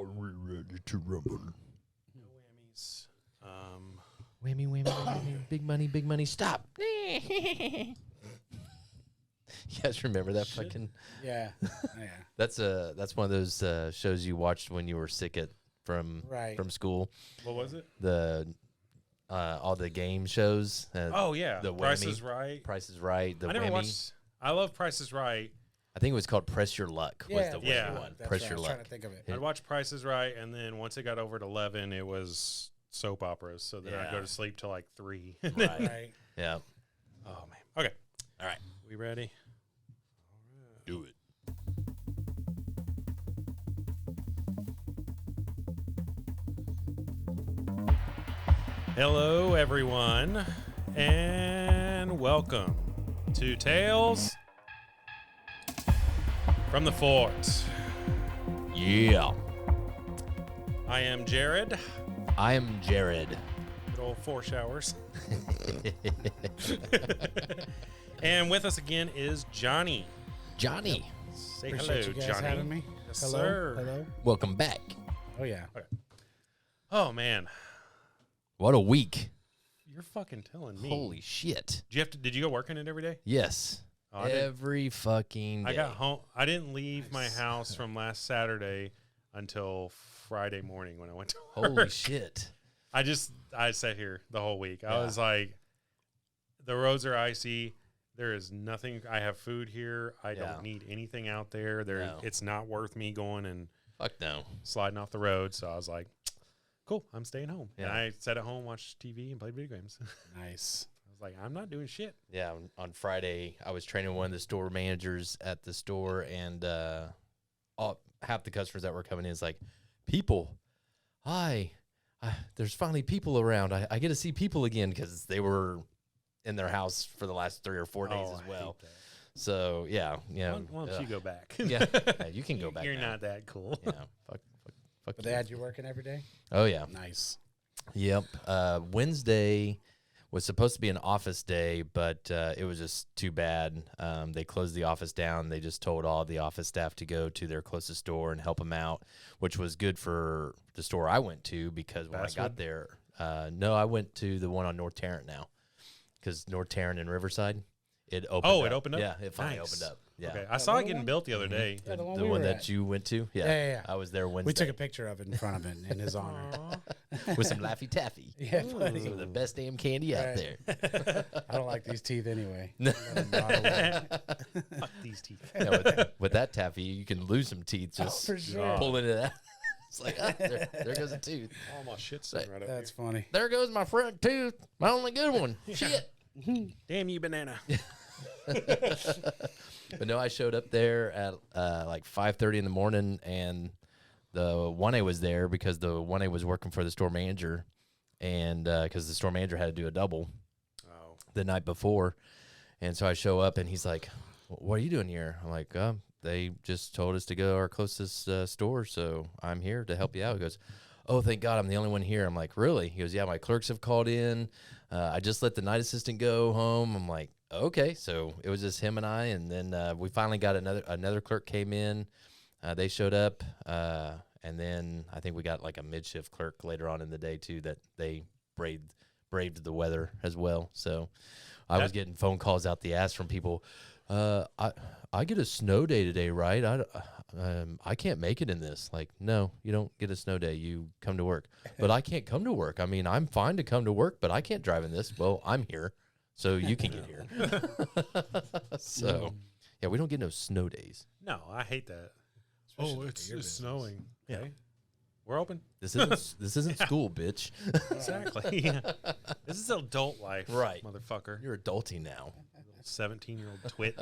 Are we ready to rumble? No whammies. Whammy, whammy, whammy, big money, stop. You guys remember that fucking? Yeah, yeah. That's one of those shows you watched when you were sick from school. What was it? The all the game shows. Oh yeah, the Price whammy. is Right. Price is Right. The I never whammy. watched. I love Price is Right. I think it was called Press Your Luck. Was Yeah, the yeah. whammy one? That's Press right. Your I was Luck. trying to think of it. I'd watch Price is Right, and then once it got over at 11, it was soap operas. So then I'd Yeah. go to sleep till like 3. Right. Right. Yeah. Oh man. Okay. All right. We ready? Do it. Hello, everyone, and welcome to Tales from the Fort. Yeah. I am Jared. I am Jared. Good old 4 showers. And with us again is Johnny. Johnny. Say Appreciate hello, you guys Johnny. having me. Yes, Hello. sir. Hello. Welcome back. Oh yeah. Oh man, What a week. you're fucking telling me. Holy shit. Did you go working it every day? Yes. Oh, I did. Every fucking day. I got home. I didn't leave my house from last Saturday until Friday morning when I went to work. Holy shit. I sat here the whole week. I Yeah. was like, the roads are icy. There is nothing. I have food here. I Yeah. don't need anything out there. No. It's not worth me going and Fuck no. sliding off the road. So I was like, cool, I'm staying home. Yeah. And I sat at home, watched TV, and played video games. Nice. I was like, I'm not doing shit. Yeah, on Friday, I was training one of the store managers at the store, and half the customers that were coming in is like, people, hi, there's finally people around. I get to see people again because they were in their house for the last 3 or 4 days Oh, as I well. hate that. So, yeah. Why don't you go back? Yeah, you can go back You're now. not that cool. Yeah, fuck But you. they had you working every day. Oh, yeah. Nice. Yep. Wednesday was supposed to be an office day, but it was just too bad. They closed the office down. They just told all the office staff to go to their closest store and help them out, which was good for the store I went to because when I got there, no, I went to the one on North Tarrant now because North Tarrant and Riverside, it opened up. It opened up? Yeah, it finally Nice. opened up. Yeah. Okay. I saw it little getting one? built the other day. Yeah, the one The we one were that at. you went to? Yeah. I was there Wednesday. We took a picture of it in front of it in his honor. with some Laffy Taffy. Yeah, buddy. Some of the best damn candy out Right. there. I don't like these teeth anyway. Fuck these teeth. Yeah, with that taffy, you can lose some teeth just for sure. pulling it out. It's like, there goes a tooth. Oh, my shit's sitting right up That's funny. There goes my front tooth. My only good one. Shit. here. Damn you, banana. But no, I showed up there at like 5:30 in the morning, and the 1A was there because the 1A was working for the store manager, and because the store manager had to do a double Oh. the night before. And so I show up, and he's like, what are you doing here? I'm like, they just told us to go to our closest store, so I'm here to help you out. He goes, oh, thank God I'm the only one here. I'm like, really? He goes, yeah, my clerks have called in. I just let the night assistant go home. I'm like, okay. So it was just him and I, and then we finally got another clerk came in. They showed up, and then I think we got like a mid-shift clerk later on in the day too that they braved the weather as well. So I was getting phone calls out the ass from people. I get a snow day today, right? I can't make it in this. Like, no, you don't get a snow day. You come to work. But I can't come to work. I mean, I'm fine to come to work, but I can't drive in this. Well, I'm here, so you can get here. So, yeah, we don't get no snow days. No, I hate that. Especially Oh, like it's your business. snowing. Okay. We're open. This isn't school, bitch. Exactly. This is adult life. Right. Motherfucker. You're adulting now. 17-year-old twit.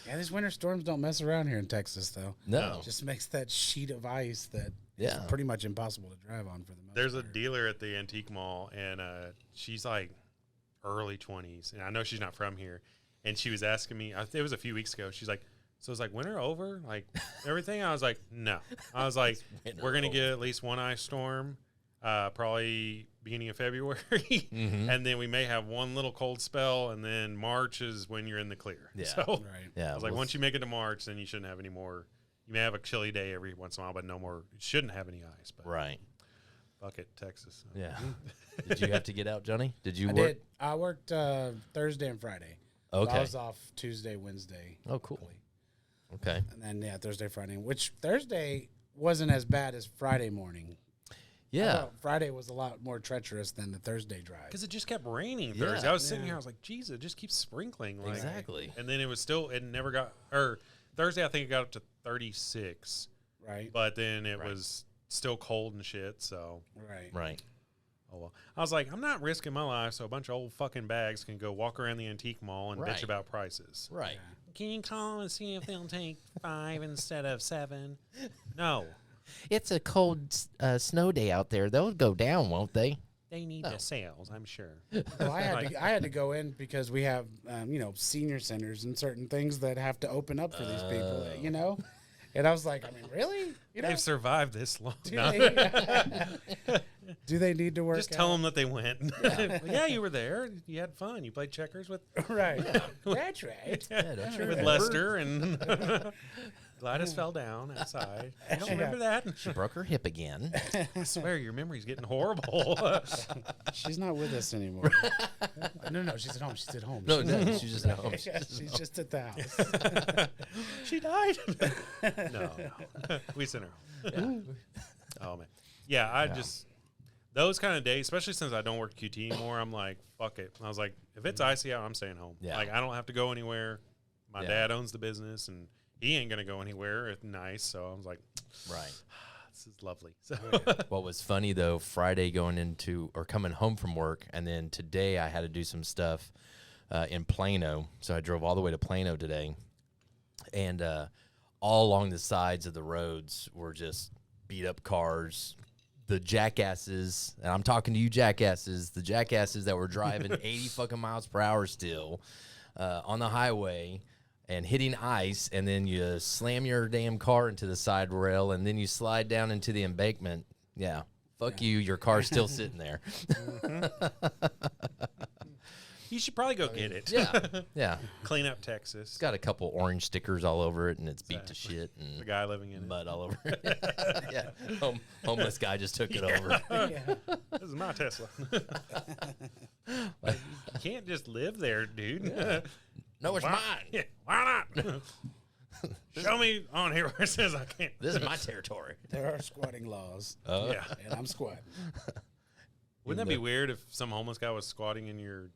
Yeah, these winter storms don't mess around here in Texas, though. No. It just makes that sheet of ice that Yeah. is pretty much impossible to drive on for the most There's a part. dealer at the antique mall, and she's like early 20s, and I know she's not from here. And she was asking me, it was a few weeks ago. She's like, so it's like winter over, like everything. I was like, no. I was like, Winter we're gonna over. get at least one ice storm, probably beginning of February, and then we may have one little cold spell, and then March is when you're in the clear. Yeah. So Right. Yeah. I was like, we'll once you make it to March, then you shouldn't have any more. You may have a chilly day every once in a while, but no more. You shouldn't have any ice. But Right. fuck it, Texas. Yeah. Did you have to get out, Johnny? Did you I work? did. I worked Thursday and Friday. Okay. I was off Tuesday, Wednesday. Oh, cool. luckily. Okay. And then, yeah, Thursday, Friday, which Thursday wasn't as bad as Friday morning. I Yeah. thought Friday was a lot more treacherous than the Thursday drive. Because it just kept raining Yeah. Thursday. I was sitting Yeah. here, I was like, Jesus, it just keeps sprinkling. Like, Exactly. And then it never got, or Thursday, I think it got up to 36, Right, but then it Right. was still cold and shit. So, right. Right. oh well. I was like, I'm not risking my life so a bunch of old fucking bags can go walk around the antique mall and Right. bitch about prices. Right. Can you call and see if they'll take 5 instead of 7? No. It's a cold snow day out there. They'll go down, won't they? They need the sales, I'm sure. Well, I had to go in because we have, senior centers and certain things that have to open up for these people, And I was like, I mean, really? They've survived this long. Do, No. do they need to work? Just tell them that they went. Yeah, you were there. You had fun. You played checkers with Right. That's right. Yeah, don't you with remember? Lester and Gladys fell down outside. I don't remember that. She broke her hip again. I swear your memory's getting horrible. She's not with us anymore. No, she's at home. She's at home. No, no, she's just at home. She's just at the house. She died. No. We sent her home. Oh man. Yeah, I just those kind of days, especially since I don't work QT anymore, I'm like, fuck it. I was like, if it's icy out, I'm staying home. Yeah. Like I don't have to go anywhere. My Yeah. dad owns the business and he ain't gonna go anywhere. It's nice. So I was like, Right. this is lovely. So What was funny though, Friday coming home from work, and then today I had to do some stuff in Plano. So I drove all the way to Plano today, and all along the sides of the roads were just beat up cars. The jackasses, and I'm talking to you jackasses, the jackasses that were driving 80 fucking miles per hour still on the highway and hitting ice, and then you slam your damn car into the side rail, and then you slide down into the embankment. Yeah. Fuck you, your car's still sitting there. you should probably go get it. Yeah. Yeah. Clean up Texas. It's got a couple orange stickers all over it, and it's beat to shit The and guy living in it. mud all over it. Yeah. Homeless guy just took it over. This is my Tesla. You can't just live there, dude. No, it's Why- mine. Yeah, why not? Show me on here where it says I can't. This is my territory. There are squatting laws, Yeah. and I'm squatting. Wouldn't that be weird if some homeless guy was squatting in your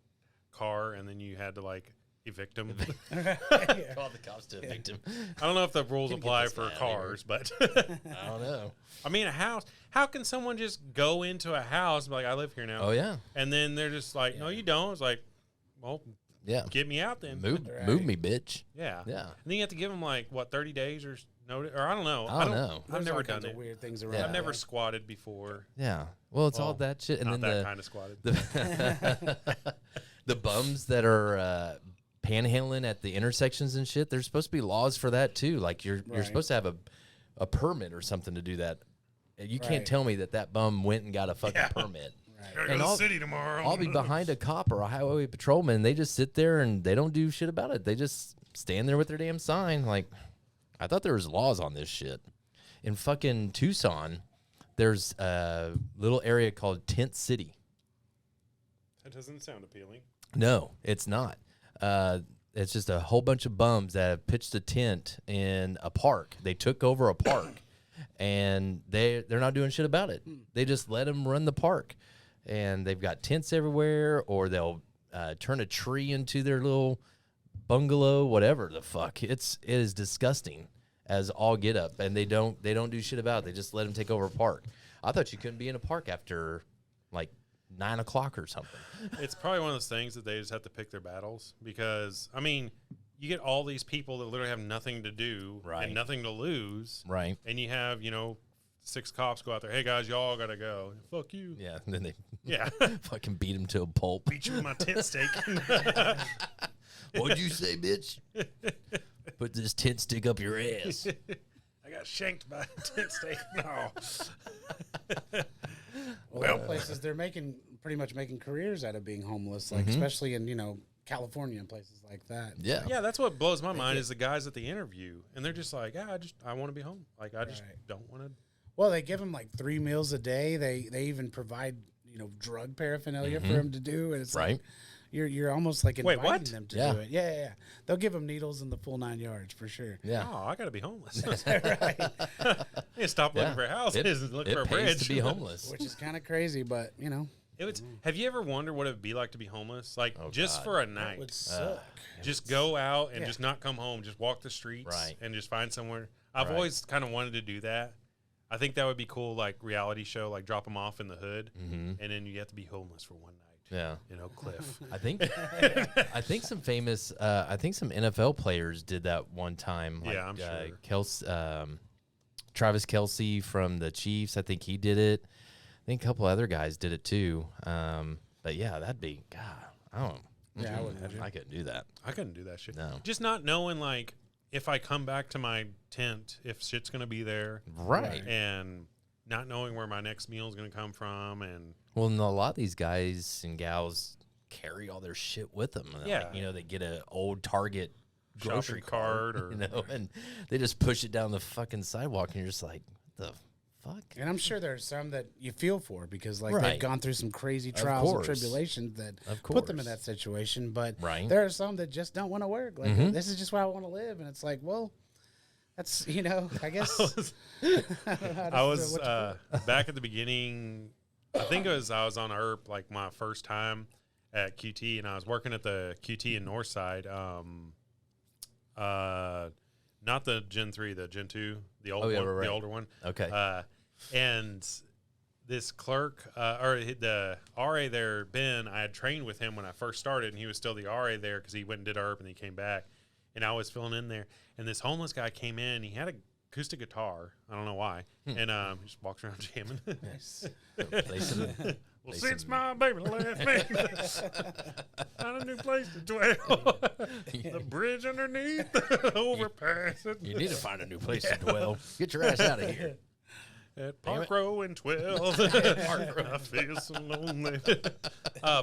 car and then you had to like evict him? Call the cops to evict him. I don't know if the rules Can you get apply this for guy out of here? cars, but I don't know. I mean, a house. How can someone just go into a house and be like, I live here now? Oh, yeah. And then they're just like, no, you don't. It's like, well, Yeah. get me out then. Move me, bitch. Yeah. Yeah. And then you have to give them like, what, 30 days or notice? Or I don't know. I don't know. I've There's never all done kinds of it. weird things around. Yeah. I've never squatted before. Yeah. Well, it's all Well, that shit. And Not then that kind of squatted. the bums that are panhandling at the intersections and shit, there's supposed to be laws for that too. Like you're Right. supposed to have a permit or something to do that. You can't Right. tell me that bum went and got a fucking permit. Gotta go And to the I'll- city tomorrow. I'll be behind a cop or a highway patrolman. They just sit there and they don't do shit about it. They just stand there with their damn sign. Like, I thought there was laws on this shit. In fucking Tucson, there's a little area called Tent City. That doesn't sound appealing. No, it's not. It's just a whole bunch of bums that have pitched a tent in a park. They took over a park, and they're not doing shit about it. They just let them run the park, and they've got tents everywhere, or they'll turn a tree into their little bungalow, whatever the fuck. It is disgusting as all get up, and they don't do shit about it. They just let them take over a park. I thought you couldn't be in a park after like 9 o'clock or something. It's probably one of those things that they just have to pick their battles because, I mean, you get all these people that literally have nothing to do Right. and nothing to lose. Right. And you have, 6 cops go out there, hey, guys, y'all got to go. Fuck you. Yeah. And then they Yeah. fucking beat him to a pulp. Beat you with my tent stake. What'd you say, bitch? Put this tent stick up your ass. I got shanked by a tent stake. No. Well, places they're pretty much making careers out of being homeless, like especially in California and places like that. Yeah. Yeah, that's what blows my mind is the guys at the interview, and they're just like, yeah, I want to be home. Like, I just don't want to. Well, they give them like 3 meals a day. They even provide drug paraphernalia for them to do, and it's like you're almost like inviting them to do it. Yeah. They'll give them needles in the full 9 yards for sure. Yeah. Oh, I gotta be homeless. Right. Yeah, stop looking for houses and look for a It pays bridge. to be homeless. Which is kind of crazy, but Have you ever wondered what it would be like to be homeless? Like just God. for a that night, would suck. just go out and just not come home. Just walk the streets and just find somewhere. I've always kind of wanted to do that. I think that would be cool, like reality show, like drop them off in the hood, and then you have to be homeless for one night. Yeah. In Oak Cliff. I think some famous some NFL players did that one time. Like, Yeah, I'm sure. Travis Kelce from the Chiefs, I think he did it. I think a couple other guys did it too. But yeah, that'd be God. I don't. Yeah, I wouldn't imagine. I couldn't do that. I couldn't do that shit. No. Just not knowing, like, if I come back to my tent, if shit's gonna be there, Right. and not knowing where my next meal is gonna come from, and Well, and a lot of these guys and gals carry all their shit with them. Yeah. Like, they get an old Target grocery shopping cart, or and they just push it down the fucking sidewalk, and you're just like, what the fuck? And I'm sure there's some that you feel for because like Right. they've gone through some crazy trials and course. tribulations that Of put them in course. that situation. But Right. there are some that just don't want to work. Like this is just where I want to live, and it's like, well, that's I guess. I was back at the beginning. I think I was on ERP like my first time at QT, and I was working at the QT in Northside. Not the Gen 3, the Gen 2, the old one, right. the older one. Okay. And this clerk or the RA there, Ben, I had trained with him when I first started, and he was still the RA there because he went and did ERP and he came back, and I was filling in there. And this homeless guy came in. He had a acoustic guitar. I don't know why. And he just walks around jamming. Nice. Play some- Well, play since some- my baby left me, found a new place to dwell. The bridge underneath, the overpass. You need to find a new place to dwell. Get your ass out of here. At Damn Park it. Row and 12. I feel so lonely.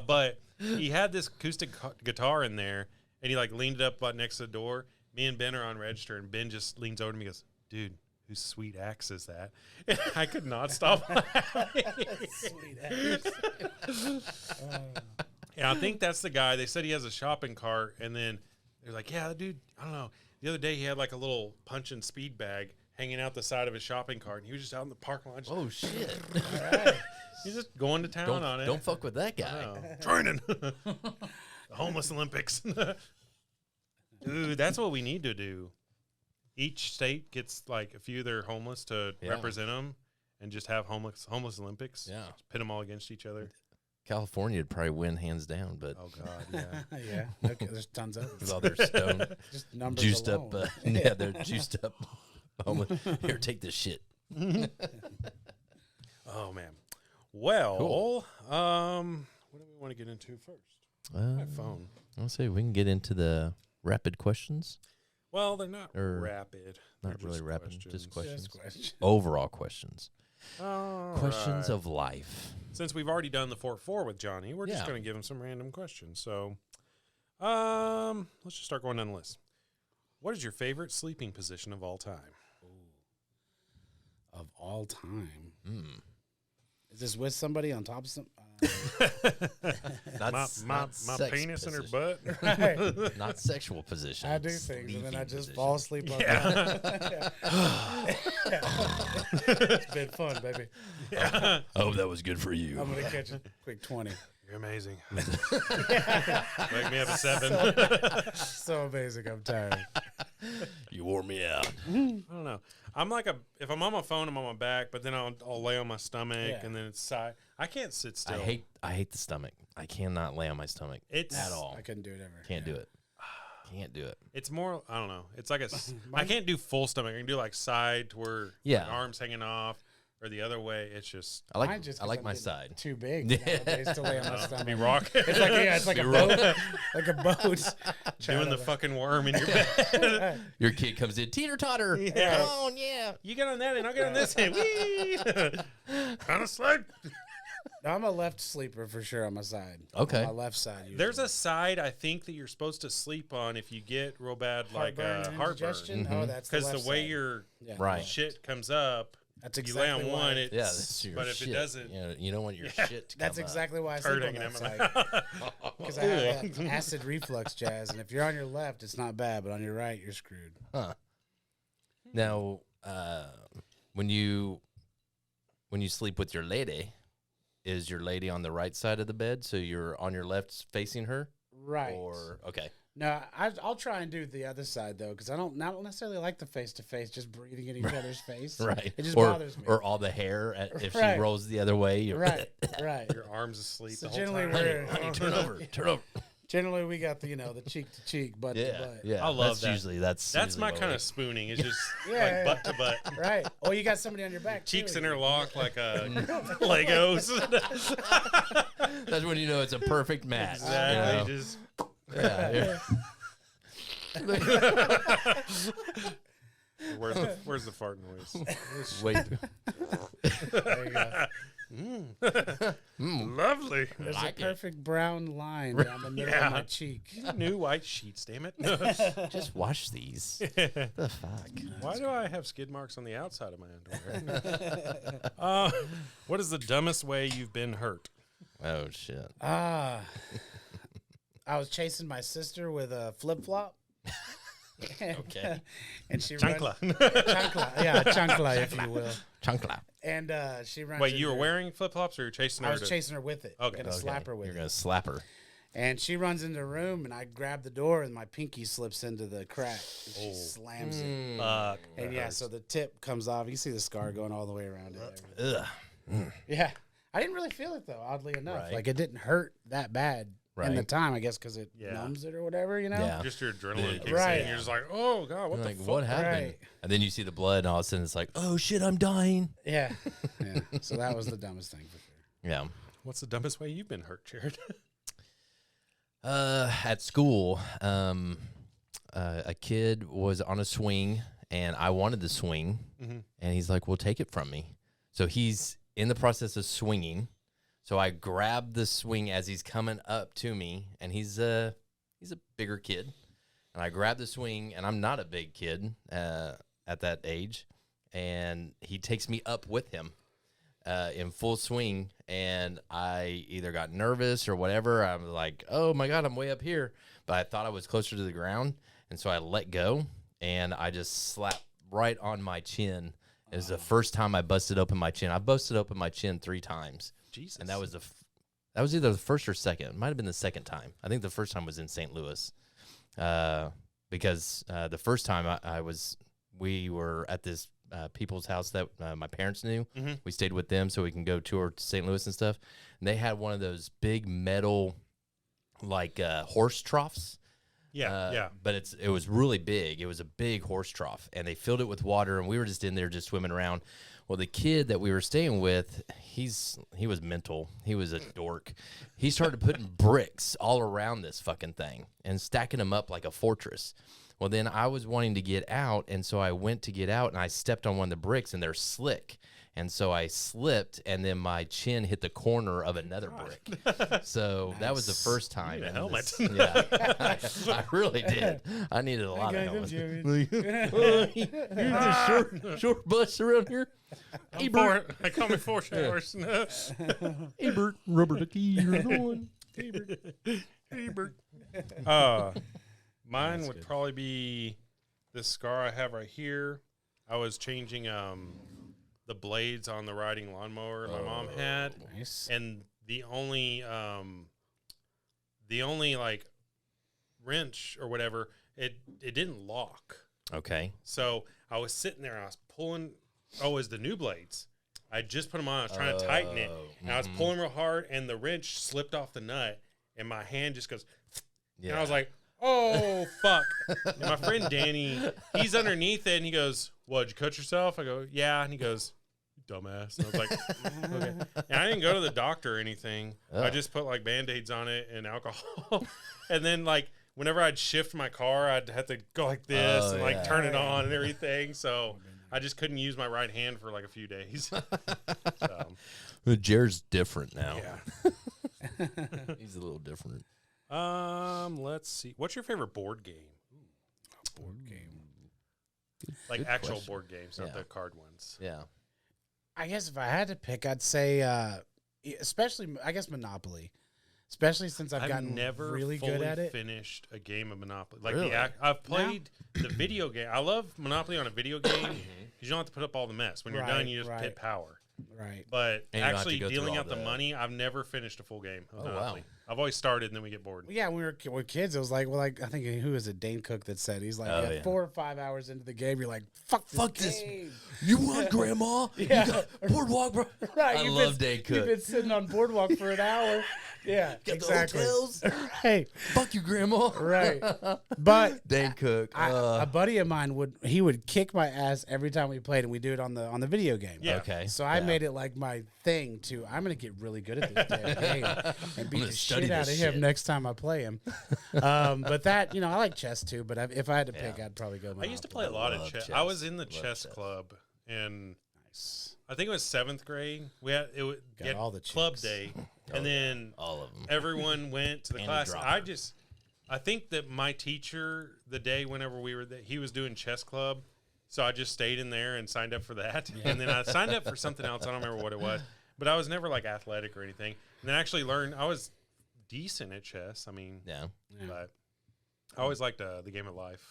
But he had this acoustic guitar in there, and he like leaned it up right next to the door. Me and Ben are on register, and Ben just leans over to me and goes, dude, whose sweet axe is that? And I could not stop laughing. Sweet ass. And I think that's the guy. They said he has a shopping cart, and then they're like, yeah, dude, I don't know. The other day he had like a little punch and speed bag hanging out the side of his shopping cart, and he was just out in the parking lot. Oh, shit. He's just going to town on it. Don't fuck with that guy. Oh, training. The homeless Olympics. Dude, that's what we need to do. Each state gets like a few of their homeless to represent them, and just have homeless Olympics. Yeah. Just pit them all against each other. California would probably win hands down, but Oh God, yeah. Yeah, okay, there's tons of with all their stone just numbers juiced alone. up. Yeah, they're juiced up. Homeless. Here, take this shit. Oh man. Well, Cool. what do we want to get into first? My phone. I'll say we can get into the rapid questions. Well, they're not Or rapid. Not They're really just rapid, questions. just questions. Just question. Overall questions. All Questions right. of life. Since we've already done the 4-4 with Johnny, we're just Yeah. going to give him some random questions. So, let's just start going down the list. What is your favorite sleeping position of all time? Of all time. Mm. Is this with somebody on top of some? Not, my s- my, not my sex penis in her position. butt. Right. Not sexual position. I do things and then I sleeping just position. fall asleep on Yeah. It's been fun, baby. Yeah. Oh, that was good for you. I'm gonna catch a quick 20. You're amazing. Wake me up at 7. So amazing. I'm tired. You wore me out. I don't know. I'm like if I'm on my phone, I'm on my back, but then I'll lay on my stomach, Yeah. and then it's side. I can't sit still. I hate the stomach. I cannot lay on my stomach It's at all. I couldn't do it ever. Can't do it. Can't do it. It's more. I don't know. It's like I can't do full stomach. I can do like side to where Yeah. my arm's hanging off, or the other way. It's just I like Mine just I 'cause like I'm my getting side. Too big nowadays to lay on my be stomach. rocking. It's like it's like a boat, like a boat. doing the fucking worm in your bed. Your kid comes in, teeter totter. Yeah. Come on, yeah. You get on that, and I'll get on this end. Kind of sleep. No, I'm a left sleeper for sure on my side. Okay. On my left side. Usually. There's a side I think that you're supposed to sleep on if you get real bad heartburn and heartburn. indigestion. Oh, that's Because the way side. your Right. shit comes up, That's you exactly lay on why. one. It's, Yeah, that's your but if shit. it doesn't, you don't want your shit to That's come exactly why I turd sleep on hanging that out my side. Because I have that acid reflux jazz, and if you're on your left, it's not bad, but on your right, you're screwed. Huh. Now, when you sleep with your lady, is your lady on the right side of the bed, so you're on your left facing her? Right. Or okay. No, I'll try and do the other side though, because I don't necessarily like the face to face, just breathing in each other's face. Right. It just or, bothers me. Or all the hair if Right. she rolls the other way. You're Right. Right. your arm's asleep So the whole generally time. we're Honey, turn over. Turn over. generally we got the the cheek to cheek, butt to Yeah. butt. Yeah. I love that's that. Usually that's That's my usually kind what of spooning. It's just Yeah, like butt to butt. Right. Oh, you got somebody on your back. Cheeks too. interlock like Legos. That's when you know it's a perfect match. Exactly. You know? Just Yeah. where's the fart noise? Wait. There you go. Lovely. There's Like a it. perfect brown line down the middle Yeah. of my cheek. New white sheets, damn it. Just wash these. The fuck? Why do I have skid marks on the outside of my underwear? What is the dumbest way you've been hurt? Oh shit. I was chasing my sister with a flip flop. Okay. And she Chancla. chancla, yeah, chancla, if you will. Chunkla. And she runs. Wait, you were into- wearing flip flops or you were chasing her? I was chasing her with it. Okay. Gonna slap her with You're it. gonna slap her. And she runs into the room, and I grab the door, and my pinky slips into the crack. And she slams it. Fuck. And yeah, so the tip comes off. You can see the scar going all the way around it. Ugh. Yeah. I didn't really feel it, though, oddly enough. Right. Like, it didn't hurt that bad in the Right. time, I guess, because it Yeah. numbs it or whatever, you know? Yeah. Just your adrenaline kicks Right. in. And you're just like, oh, God, what You're the like, fuck? what happened? Right. And then you see the blood, and all of a sudden it's like, oh shit, I'm dying. Yeah. Yeah. So that was the dumbest thing for sure. Yeah. What's the dumbest way you've been hurt, Jared? At school, a kid was on a swing, and I wanted the swing, and he's like, "Well, take it from me." So he's in the process of swinging. So I grabbed the swing as he's coming up to me, and he's a bigger kid, and I grabbed the swing, and I'm not a big kid at that age, and he takes me up with him. In full swing, and I either got nervous or whatever. I was like, oh my God, I'm way up here. But I thought I was closer to the ground, and so I let go, and I just slapped right on my chin. It was the first time I busted open my chin. I busted open my chin 3 times. Jesus. And that was that was either the first or second. It might have been the second time. I think the first time was in St. Louis. Because the first time we were at this people's house that my parents knew. We stayed with them so we can go tour St. Louis and stuff. And they had one of those big metal, like horse troughs. Yeah. But it was really big. It was a big horse trough, and they filled it with water, and we were just in there just swimming around. Well, the kid that we were staying with, he was mental. He was a dork. He started putting bricks all around this fucking thing and stacking them up like a fortress. Well, then I was wanting to get out, and so I went to get out, and I stepped on one of the bricks, and they're slick. And so I slipped, and then my chin hit the corner of another brick. So that was the first time. You need a helmet. Yeah, I really did. I needed a lot of helmets. You're the short bus around here. Hey, Bert. I call me 4 showers. Hey, Bert, rubber ducky, you're the one. Hey, Bert. Mine would probably be this scar I have right here. I was changing the blades on the riding lawnmower my mom had, Nice. and the only like wrench or whatever, it didn't lock. Okay. So I was sitting there and I was pulling. Oh, it was the new blades. I just put them on. I was trying to tighten it, and I was pulling real hard, and the wrench slipped off the nut, and my hand just goes. Yeah. And I was like, oh, fuck. And my friend Danny, he's underneath it, and he goes, what, did you cut yourself? I go, yeah. And he goes, you dumbass. And I was like, okay. And I didn't go to the doctor or anything. I just put, like, Band-Aids on it and alcohol. And then, like, whenever I'd shift my car, I'd have to go like this and, like, turn it on and everything. So I just couldn't use my right hand for like a few days. So. Jared's different now. Yeah. He's a little different. Let's see. What's your favorite board game? Board game. Like Good actual question. board games, not the card ones. Yeah. I guess if I had to pick, I'd say, especially, I guess Monopoly. Especially since I've gotten never really fully good at it. Finished a game of Monopoly. Like Really? I've played the video game. I love Monopoly on a video game because you don't have to put up all the mess. When you're done, you just hit power. Right. But And you don't have to actually go through dealing all out the the- money, I've never finished a full game of Oh, wow. Monopoly. I've always started and then we get bored. Yeah, when we were kids, it was like, well, like I think who is it? Dane Cook that said he's like, Oh, yeah. 4 or 5 hours into the game, you're like, fuck this game. You want Grandma? Yeah. You got Boardwalk, bro. Right. I you've love been, Dane You've Cook. been sitting on Boardwalk for an hour. Yeah, Got exactly. the hotels. Right. Fuck you, Grandma. Right. But Dane Cook. a buddy of mine would kick my ass every time we played, and we do it on the video game. Yeah. Okay. So I made it like my thing to I'm gonna get really good at this damn game and beat gonna the study shit out this of him shit. next time I play him. But that I like chess too. But if I had to pick, I'd probably go. I used to play a lot of love chess. chess. I was in the Love chess chess. club, and Nice. I think it was 7th grade. We had you had all the club chicks. day, and then all of them. everyone went to the And a class. dropper. I think that my teacher, the day whenever we were there, he was doing chess club, so I just stayed in there and signed up for that. And then I signed up for something else. I don't remember what it was, but I was never like athletic or anything. And then I actually learned I was decent at chess. I mean, Yeah. but I always liked the game of life.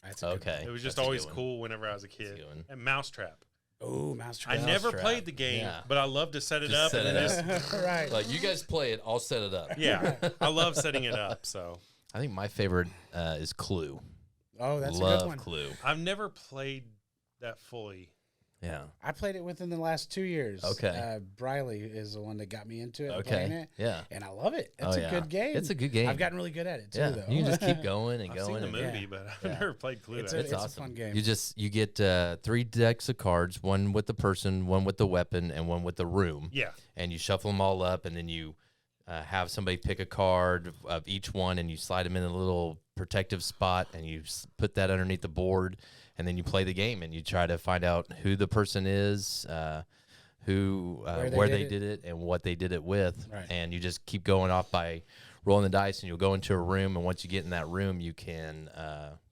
That's a good Okay. It was just That's a always good one. cool whenever I was a a kid. good one. And Mousetrap. Oh, Mousetrap. I never Mousetrap. played the game, Yeah. but I love to set it Just up. set and it then up. just- Right. Like, you guys play it, I'll set it up. yeah, I love setting it up. So I think my favorite is Clue. Oh, that's a Love good one. Clue. I've never played that fully. Yeah. I played it within the last 2 years. Okay. Briley is the one that got me into it. Okay. Playing it, Yeah. and I love it. It's Oh, a yeah. good game. It's a good game. I've gotten really good at it too, Yeah. though. You can just keep going and I've going. seen the and movie, Yeah. but I've Yeah. never played Clue. It's actually. a awesome. fun game. You get 3 decks of cards, one with the person, one with the weapon, and one with the room. Yeah. And you shuffle them all up, and then you have somebody pick a card of each one, and you slide them in a little protective spot, and you put that underneath the board, and then you play the game, and you try to find out who the person is, where they did it, and what they did it with, Right. and you just keep going off by rolling the dice, and you'll go into a room, and once you get in that room, you can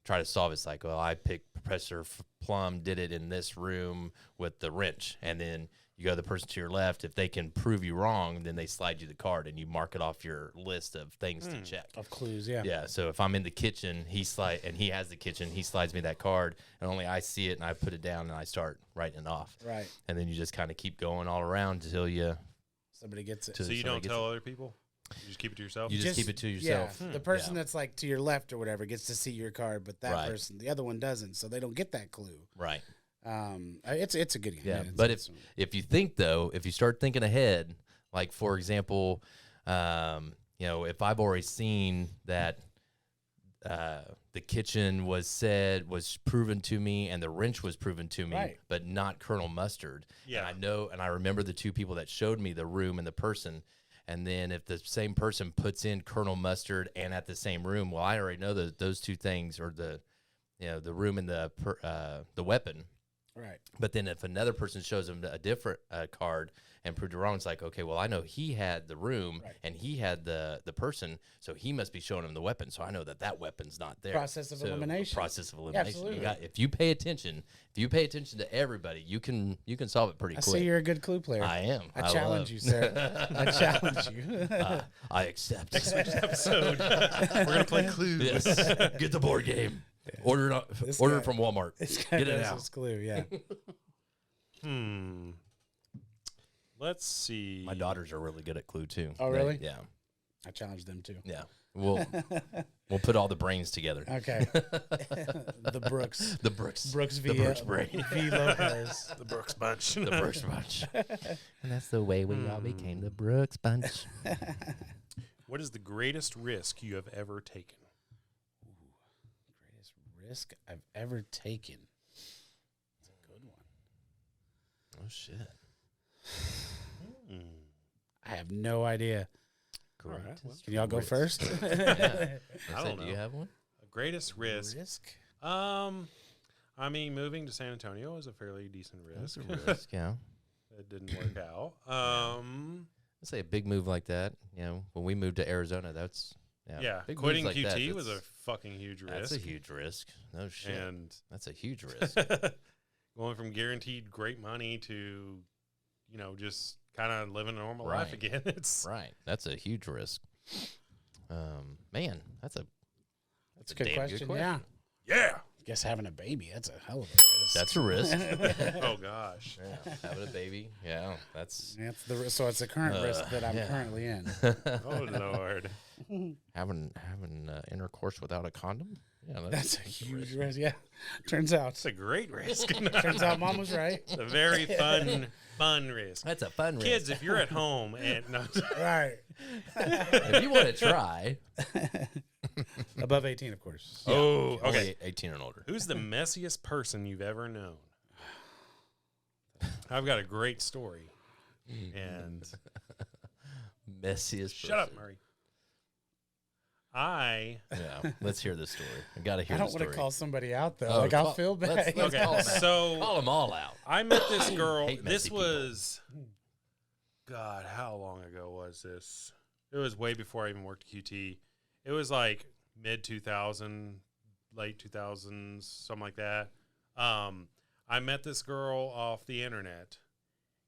try to solve it. It's like, well, I picked Professor Plum did it in this room with the wrench, and then you go to the person to your left. If they can prove you wrong, then they slide you the card, and you mark it off your list of things to check. Of clues, yeah. Yeah, so if I'm in the kitchen, he has the kitchen, he slides me that card, and only I see it, and I put it down, and I start writing it off. Right. And then you just kind of keep going all around until you Somebody gets it. To- So you somebody don't gets tell other people? You just keep it to yourself? you just keep it to yourself. Yeah, the person Yeah. that's like to your left or whatever gets to see your card, but that Right. person, the other one doesn't, so they don't get that clue. Right. It's a good game. Yeah, It's- but it's- if you think though, if you start thinking ahead, like for example, if I've already seen that the kitchen was proven to me and the wrench was proven to me, Right. but not Colonel Mustard. Yeah. And I know, and I remember the 2 people that showed me the room and the person. And then if the same person puts in Colonel Mustard and at the same room, well, I already know those 2 things, or the room and the weapon. right. But then if another person shows them a different card and proved it wrong, it's like, okay, well, I know he had the room and he had the person, so he must be showing him the weapon. So I know that weapon's not there. Process of elimination. Process of elimination. absolutely. If you pay attention to everybody, you can solve it pretty I quick. see you're a good clue player. I am. I challenge you, sir. I challenge you. I accept. Next week's episode, we're going to play Clue. Yes. Get the board game. Order it. This Order guy- it from Walmart. This guy Get it knows out. his clue, yeah. Let's see. My daughters are really good at Clue too. Oh, really? Yeah. I challenge them too. Yeah. We'll put all the brains together. Okay. The Brooks. The Brooks. Brooks The v. Brooks brain. V. Lopez. The Brooks Bunch. The Brooks bunch. And that's the way we all became the Brooks bunch. What is the greatest risk you have ever taken? Greatest risk I've ever taken. That's a good one. Oh shit. I have no idea. Great. Can y'all go first? I don't Do know. you have one? Greatest risk. Risk? I I mean, moving to San Antonio was a fairly decent risk. That's a risk, yeah. It didn't work out. Let's say a big move like that. You know, when we moved to Arizona, that's big quitting moves like QT that, was a fucking huge risk. That's a huge risk. No shit. And that's a huge risk. going from guaranteed great money to, just kind of living a normal life again. It's right. That's a huge risk. Man, that's a good damn question. Good question. yeah. I guess having a baby, that's a hell of a risk. That's a risk. Oh gosh. Yeah, having a baby. Yeah, that's so it's the current risk that I'm currently in. Oh Lord. having intercourse without a condom. Yeah, that's a huge risk. Yeah, turns out it's a great risk. Turns out Mom was right. It's a very fun risk. That's a fun risk. Kids, if you're at home and right, if you want to try, above 18, of course. Yeah, okay, only 18 and older. Who's the messiest person you've ever known? I've got a great story. And messiest. Shut up, Murray. Let's hear this story. I gotta hear. I don't want to call somebody out though. I'll feel bad. Let's call them all out. I met this girl. This was, God, how long ago was this? It was way before I even worked at QT. It was like mid 2000, late 2000s, something like that. I met this girl off the internet,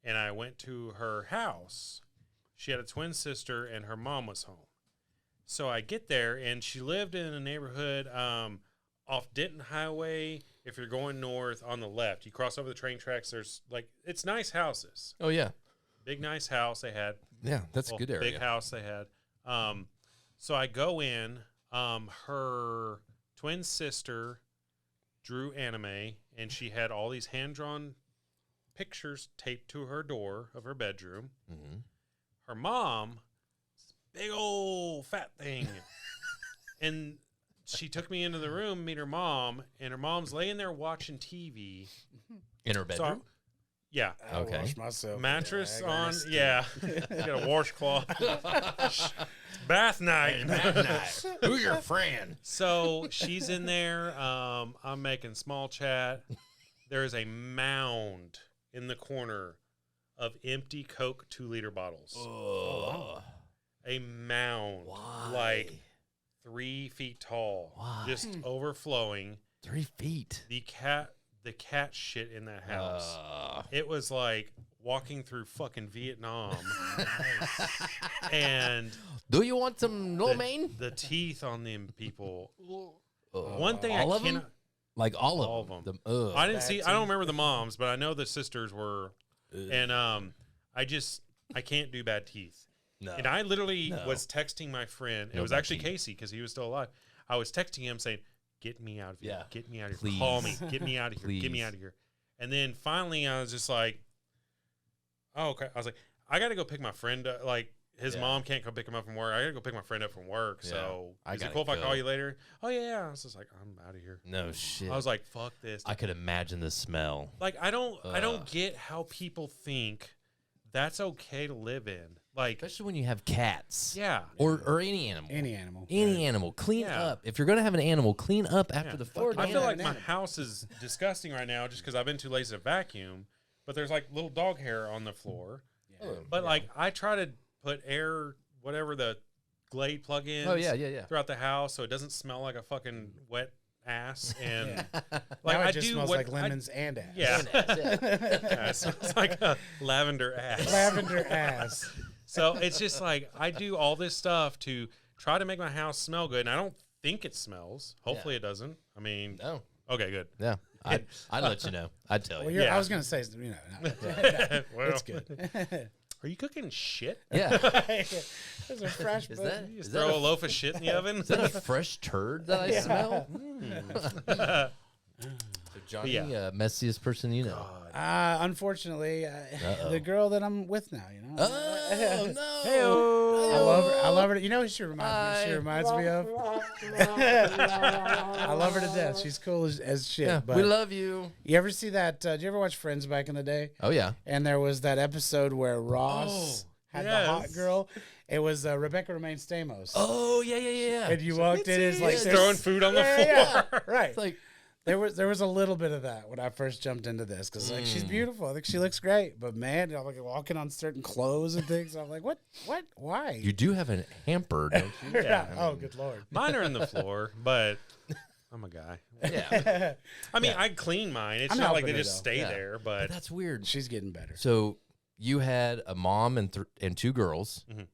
and I went to her house. She had a twin sister, and her mom was home. So I get there, and she lived in a neighborhood off Denton Highway. If you're going north on the left, you cross over the train tracks. There's it's nice houses. Oh yeah, big nice house they had. Yeah, that's a good area. Big house they had. So I go in. Her twin sister drew anime, and she had all these hand-drawn pictures taped to her door of her bedroom. Mm-hmm. Her mom, big old fat thing, and she took me into the room, meet her mom, and her mom's laying there watching TV in her bedroom. Yeah. Okay. I wash myself. Mattress on. Yeah. Got a washcloth. Bath night. Who's your friend? So she's in there. I'm making small chat. There is a mound in the corner of empty Coke 2-liter bottles. Oh. A mound. Why? Like 3 feet tall. Why? Just overflowing. 3 feet. The cat shit in that house. It was like walking through fucking Vietnam. And do you want some lo mein? The teeth on them people. One thing all I of cannot, them? Like all of them. I didn't see. I don't remember the moms, but I know the sisters were. And I can't do bad teeth. No. And I literally was texting my friend. It was actually teeth. Casey because he was still alive. I was texting him saying, "Get me out of here! Yeah. Get me out of here! Please. Call me! Get me out of here! Please. Get me out of here!" And then finally, I was just like, "Oh, okay." I was like, "I got to go pick my friend up. Like his mom can't come pick him up from work. I got to go pick my friend up from work. Yeah. So is it gotta cool if I go. call you later?" "Oh yeah." I was just like, "I'm out of here." No shit. I was like, "Fuck this." I could imagine the smell. Like I don't get how people think that's okay to live in. Like Especially when you have cats. yeah. Or any animal. Any animal. Any animal. Clean up. If you're going to have an animal, clean up after the fucking I feel like animal. my house is disgusting right now just because I've been too lazy to vacuum. But there's like little dog hair on the floor. Yeah. But like I try to put air, whatever the Glade plug-ins. Oh, yeah. Throughout the house so it doesn't smell like a fucking wet ass. And Like I it just do smells what like lemons and ass. Yeah. Yeah, it smells like a lavender ass. Lavender ass. So it's just like I do all this stuff to try to make my house smell good, and I don't think it smells. Hopefully it doesn't. I mean, No. okay, good. Yeah. I'd let you know. I'd tell Well, you. Yeah. I was gonna say, no, Well, it's good. Are you cooking shit? Yeah. Those are fresh. Is but- that, You is just that throw a, a loaf of shit in the oven? is that a fresh turd that I smell? So Johnny, Yeah. messiest person you know. Unfortunately, the girl that I'm with now, you know. Oh, no. I love her. You know who she reminds me? She reminds me of. I love her to death. She's cool as shit. Yeah, but we love you. you ever see that? Did you ever watch Friends back in the day? Oh, yeah. And there was that episode where Ross had the hot yes. girl. It was Rebecca Romaine Stamos. Oh, yeah. And you walked in, it's like He's throwing food on the floor. yeah, right. It's like, There was a little bit of that when I first jumped into this because like she's beautiful. I think she looks great, but man, I'm like walking on certain clothes and things. I'm like, what, why? You do have a hamper, don't you? Yeah. Oh, good Lord. Mine are in the floor, but I'm a guy. Yeah. I mean, I clean mine. It's I'm not like they helping her, just though. stay Yeah. there, But but that's weird. She's getting better. So you had a mom and two girls. Mhm.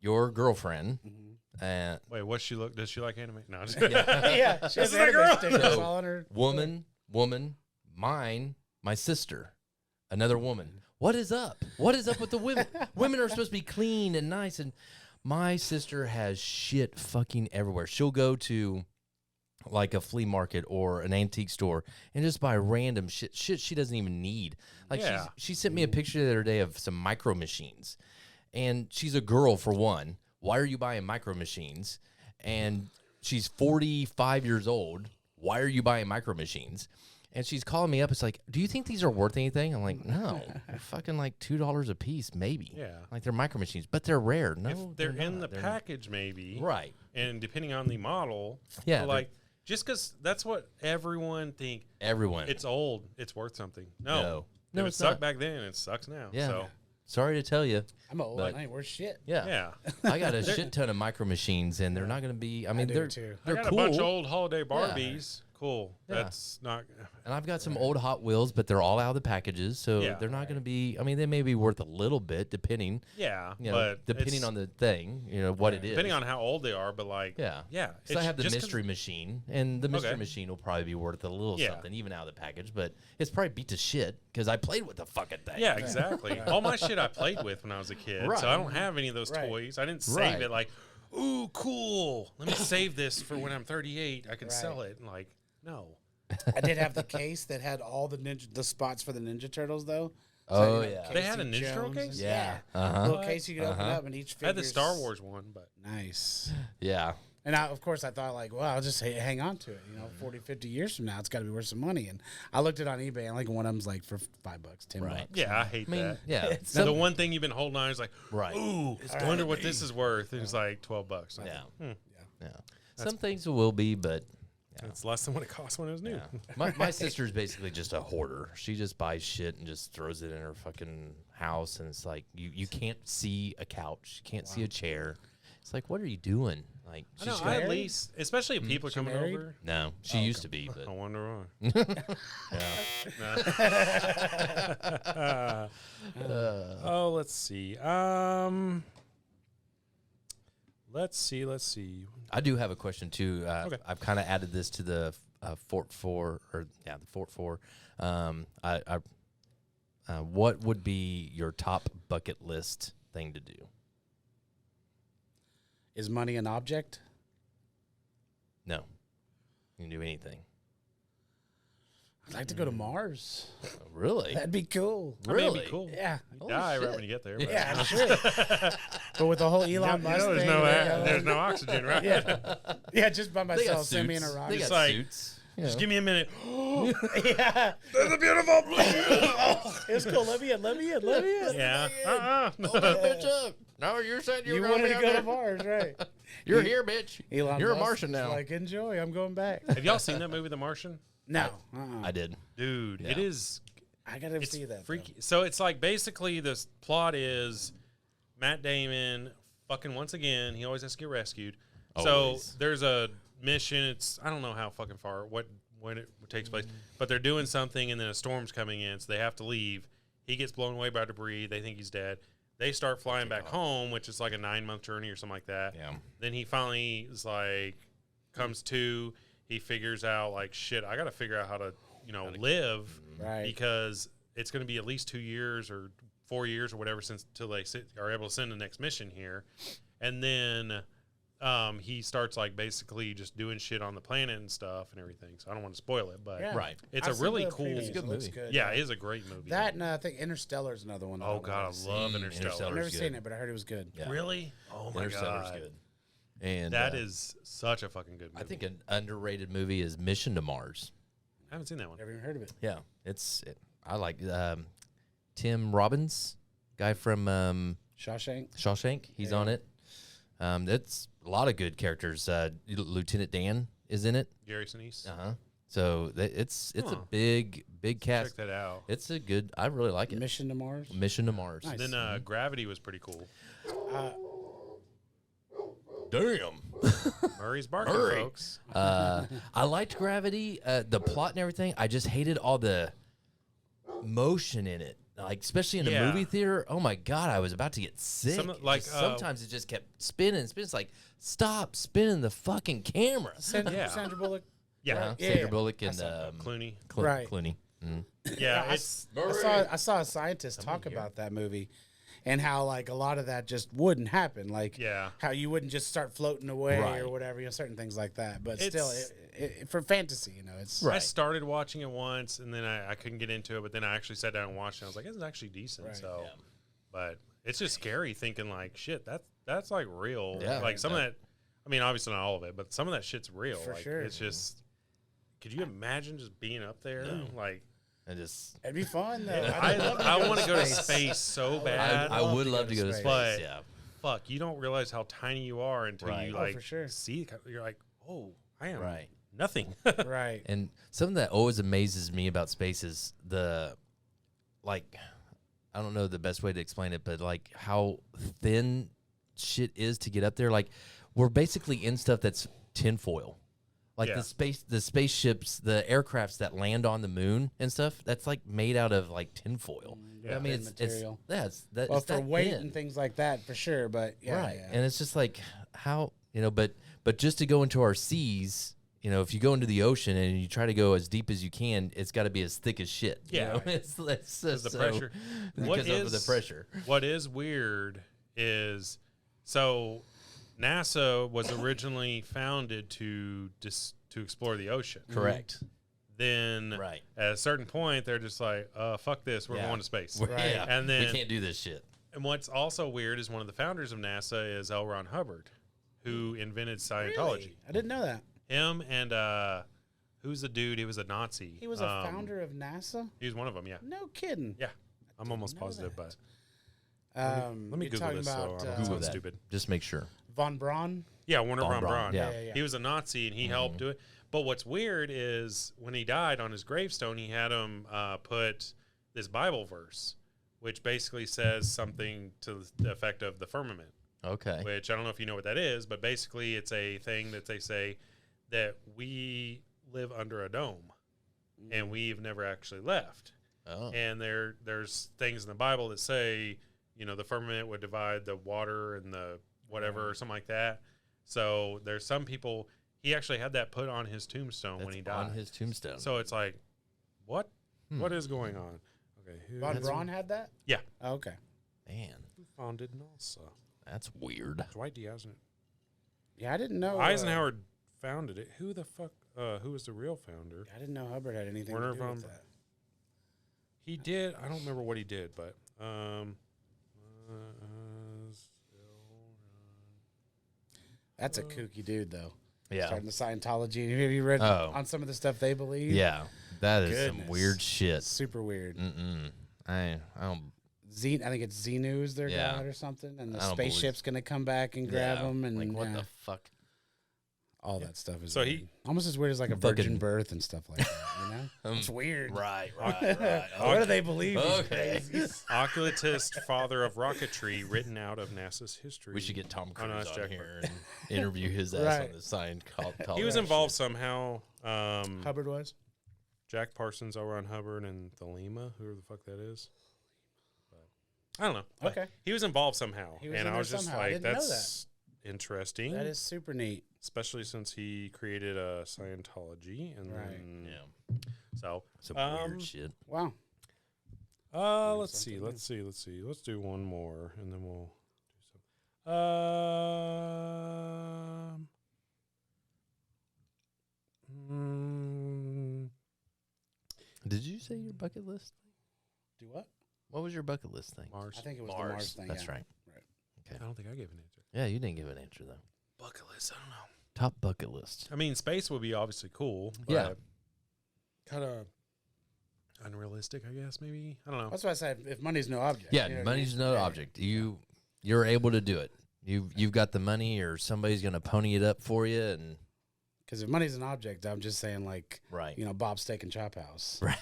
Your girlfriend. wait, does she like anime? No, just Yeah, she has This is a girl. anime stickers So, all on her. Woman, mine, my sister, another woman. What is up? What is up with the women? Women are supposed to be clean and nice, and my sister has shit fucking everywhere. She'll go to like a flea market or an antique store and just buy random shit she doesn't even need. Like Yeah. she sent me a picture the other day of some micro machines, and she's a girl for one. Why are you buying micro machines? And she's 45 years old. Why are you buying micro machines? And she's calling me up. It's like, do you think these are worth anything? I'm like, no, they're fucking like $2 a piece, maybe. Yeah. Like they're micro machines, but they're rare. No, if they're in not. the They're package, maybe. right. And depending on the model, Yeah, but like just because that's what everyone think. Everyone. It's old, it's worth something. No, No, if it it's sucked not. back then, it sucks now. Yeah. So Sorry to tell you. I'm old. But- I ain't worth shit. Yeah. yeah, I got a shit ton of micro machines, and they're not going to be. I mean, do they're too. I they're got cool. a bunch of old holiday Barbies. Cool. Yeah. That's not. And I've got some old Hot Wheels, but they're all out of the packages, so Yeah. they're not going to be. I mean, they may be worth a little bit, depending. Yeah, You know, but depending it's- on the thing, what it is. depending on how old they are, but like Yeah. yeah. So I have the just 'cause- mystery machine, and the mystery Okay. machine will probably be worth a little Yeah. something, even out of the package. But it's probably beat to shit because I played with the fucking thing. Yeah, exactly. All my shit I played with when I was a kid, so I don't have any of those Right. toys. I didn't save Right. it like, ooh, cool. Let me save this for when I'm 38. I can sell it. And like, no. I did have the case that had all the spots for the Ninja Turtles though. Oh, yeah. They had a Casey Ninja Turtle Jones case? Yeah. A Uh-huh. little case you could open up, and each I had the figure's Star Wars one, but Nice. Yeah. And of course, I thought like, well, I'll just hang on to it. 40, 50 years from now, it's got to be worth some money. And I looked it on eBay, and like one of them's like for $5, $10. Right. yeah, I hate I mean, that. yeah. Now, the one thing you've been holding on is like, Right. ooh, I wonder what this is worth. And it's like $12. Like, Yeah. Yeah. Some things will be, but It's less than what it cost when it was new. yeah. My sister's basically just a hoarder. She just buys shit and just throws it in her fucking house, and it's like you can't see a couch, you can't see a chair. It's like, what are you doing? Like, I know, she's I at married? least, especially if people are coming married? over. no, she used to be, but I wonder why. Oh, let's see. Let's see. I do have a question too. Okay. I've kind of added this to the Fort 4, the Fort 4. What would be your top bucket list thing to do? Is money an object? No, you can do anything. I'd like to go to Mars. Really? That'd be cool. I mean, it'd Really? be cool. Yeah. Holy Die right shit. when you get there. But Yeah, I'm sure. But with the whole Elon Musk there's thing, no they got, there's no oxygen, right? yeah, just by They got myself, send me in a suits. rocket. They got Just like- suits. Just give me a minute. Yeah, That's a beautiful. it's cool. Let me in. Yeah. Open that bitch up. No, you said you You were wanted to gonna go be to out there. Mars, right? You're here, bitch. Elon You're a Musk Martian was now. Like, enjoy. I'm going back. Have y'all seen that movie, The Martian? No, I did. Dude, Yeah. it is. I gotta It's see that. freaky. So it's like basically the plot is Matt Damon fucking once again. He always has to get rescued. Always. So there's a mission. It's I don't know how fucking far when it takes place, but they're doing something and then a storm's coming in, so they have to leave. He gets blown away by debris. They think he's dead. They start flying back home, which is like a 9-month journey or something like that. Yeah. Then he finally is like comes to. He figures out like shit. I got to figure out how to live Right. because it's going to be at least 2 years or 4 years or whatever since till they are able to send the next mission here, and then he starts like basically just doing shit on the planet and stuff and everything. So I don't want to spoil it, but Yeah. Right. it's I've a seen really the cool. previews. It's a good It looks movie. good. Yeah, it is a great movie. That and I think Interstellar is another one. that Oh wanna god, I see. love Interstellar. Interstellar. I've never good. seen it, but I heard it was good. Yeah. Really? Oh my Interstellar's god, good. And that is such a fucking good movie. I think an underrated movie is Mission to Mars. I haven't seen that one. Never even heard of it. Yeah, I like Tim Robbins, guy from Shawshank. Shawshank. He's on it. It's a lot of good characters. Lieutenant Dan is in it. Gary Sinise. Uh huh. So it's a big cast. Check that out. It's a good. I really like it. Mission to Mars. Mission to Mars. Nice. Then Gravity was pretty cool. Damn. Murray's barking, Murray. folks. I liked Gravity, the plot and everything. I just hated all the motion in it. Like, especially in a movie theater. Oh my God, I was about to get sick. Sometimes it just kept spinning. It's like, stop spinning the fucking camera. Sandra Bullock. Yeah. Sandra Bullock and Clooney. Right. Clooney. Yeah, I saw a scientist talk about that movie and how like a lot of that just wouldn't happen. Like how you wouldn't just start floating away or whatever, certain things like that. But still, for fantasy, it's I started watching it once and then I couldn't get into it, but then I actually sat down and watched it. I was like, this is actually decent. Right. So, but it's just scary thinking like, shit, that's like real. Yeah, like some of that. I mean, obviously not all of it, but some of that shit's real. For like, sure. It's just. Could you imagine just being up there? Like, it'd be fun though. I want to go to space so bad. I would love to go to space. But yeah. Fuck, you don't realize how tiny you are until you like for sure. see. You're like, oh, I am nothing. Right. And something that always amazes me about space is I don't know the best way to explain it, but like how thin shit is to get up there. Like, we're basically in stuff that's tinfoil. Like the spaceships, the aircrafts that land on the moon and stuff, that's like made out of like tinfoil. I mean, it's for weight and things like that for sure. But and it's just like how but just to go into our seas, if you go into the ocean and you try to go as deep as you can, it's got to be as thick as shit. It's the pressure. Because of the pressure. What is weird is NASA was originally founded to explore the ocean. Correct. Then at a certain point, they're just like, fuck this, we're going to space. And then we can't do this shit. And what's also weird is one of the founders of NASA is L. Ron Hubbard, who invented Scientology. Really? I didn't know that. Him and who's the dude? He was a Nazi. He was a founder of NASA? He was one of them, yeah. No kidding. Yeah. I'm almost positive, but let me Google this so I don't sound stupid. Just make sure. Von Braun? Yeah, Werner von Braun. Yeah. He was a Nazi and he helped do it. But what's weird is when he died on his gravestone, he had him put this Bible verse, which basically says something to the effect of the firmament. Okay. Which I don't know if you know what that is, but basically it's a thing that they say that we live under a dome and we've never actually left. Oh. And there's things in the Bible that say, the firmament would divide the water and the whatever or something like that. So there's some people, he actually had that put on his tombstone when he died. On his tombstone. So it's like, what? What is going on? Okay. Von Braun had that? Yeah. Oh, okay. Man. Who founded NASA? That's weird. Dwight D. Eisenhower. Yeah, I didn't know. Eisenhower founded it. Who the fuck, who was the real founder? I didn't know Hubbard had anything to do with that. He did. I don't remember what he did, but that's a kooky dude, though. Yeah. Starting the Scientology. Have you read on some of the stuff they believe? Yeah. That is some weird shit. Super weird. I don't. I think it's Xenu's their god or something, and the spaceship's going to come back and grab them. And like, what the fuck? All that stuff is so weird. Almost as weird as like a virgin birth and stuff like that. It's weird. Right. What do they believe? Okay. Occultist, father of rocketry, written out of NASA's history. We should get Tom Cruise on Jack here and interview his ass on the Scientology. He was involved somehow. Hubbard was? Jack Parsons, L. Ron Hubbard, and Thelema, whoever the fuck that is. I don't know. Okay. He was involved somehow. And I was just like, that's interesting. That is super neat. Especially since he created a Scientology. And then, so. Some weird shit. Wow. Let's see. Let's do one more, and then we'll do some. Did you say your bucket list? Do what? What was your bucket list thing? Mars. I think it was the Mars thing. That's right. Okay. I don't think I gave an answer. Yeah, you didn't give an answer, though. Bucket list, I don't know. Top bucket list. I mean, space would be obviously cool. But Yeah. Kind of unrealistic, I guess, maybe. I don't know. That's why I said if money's no object. Yeah, money's no object. You're able to do it. You've got the money, or somebody's going to pony it up for you, and Because if money's an object, I'm just saying like, Right. Bob's Steak and Chop House. Right.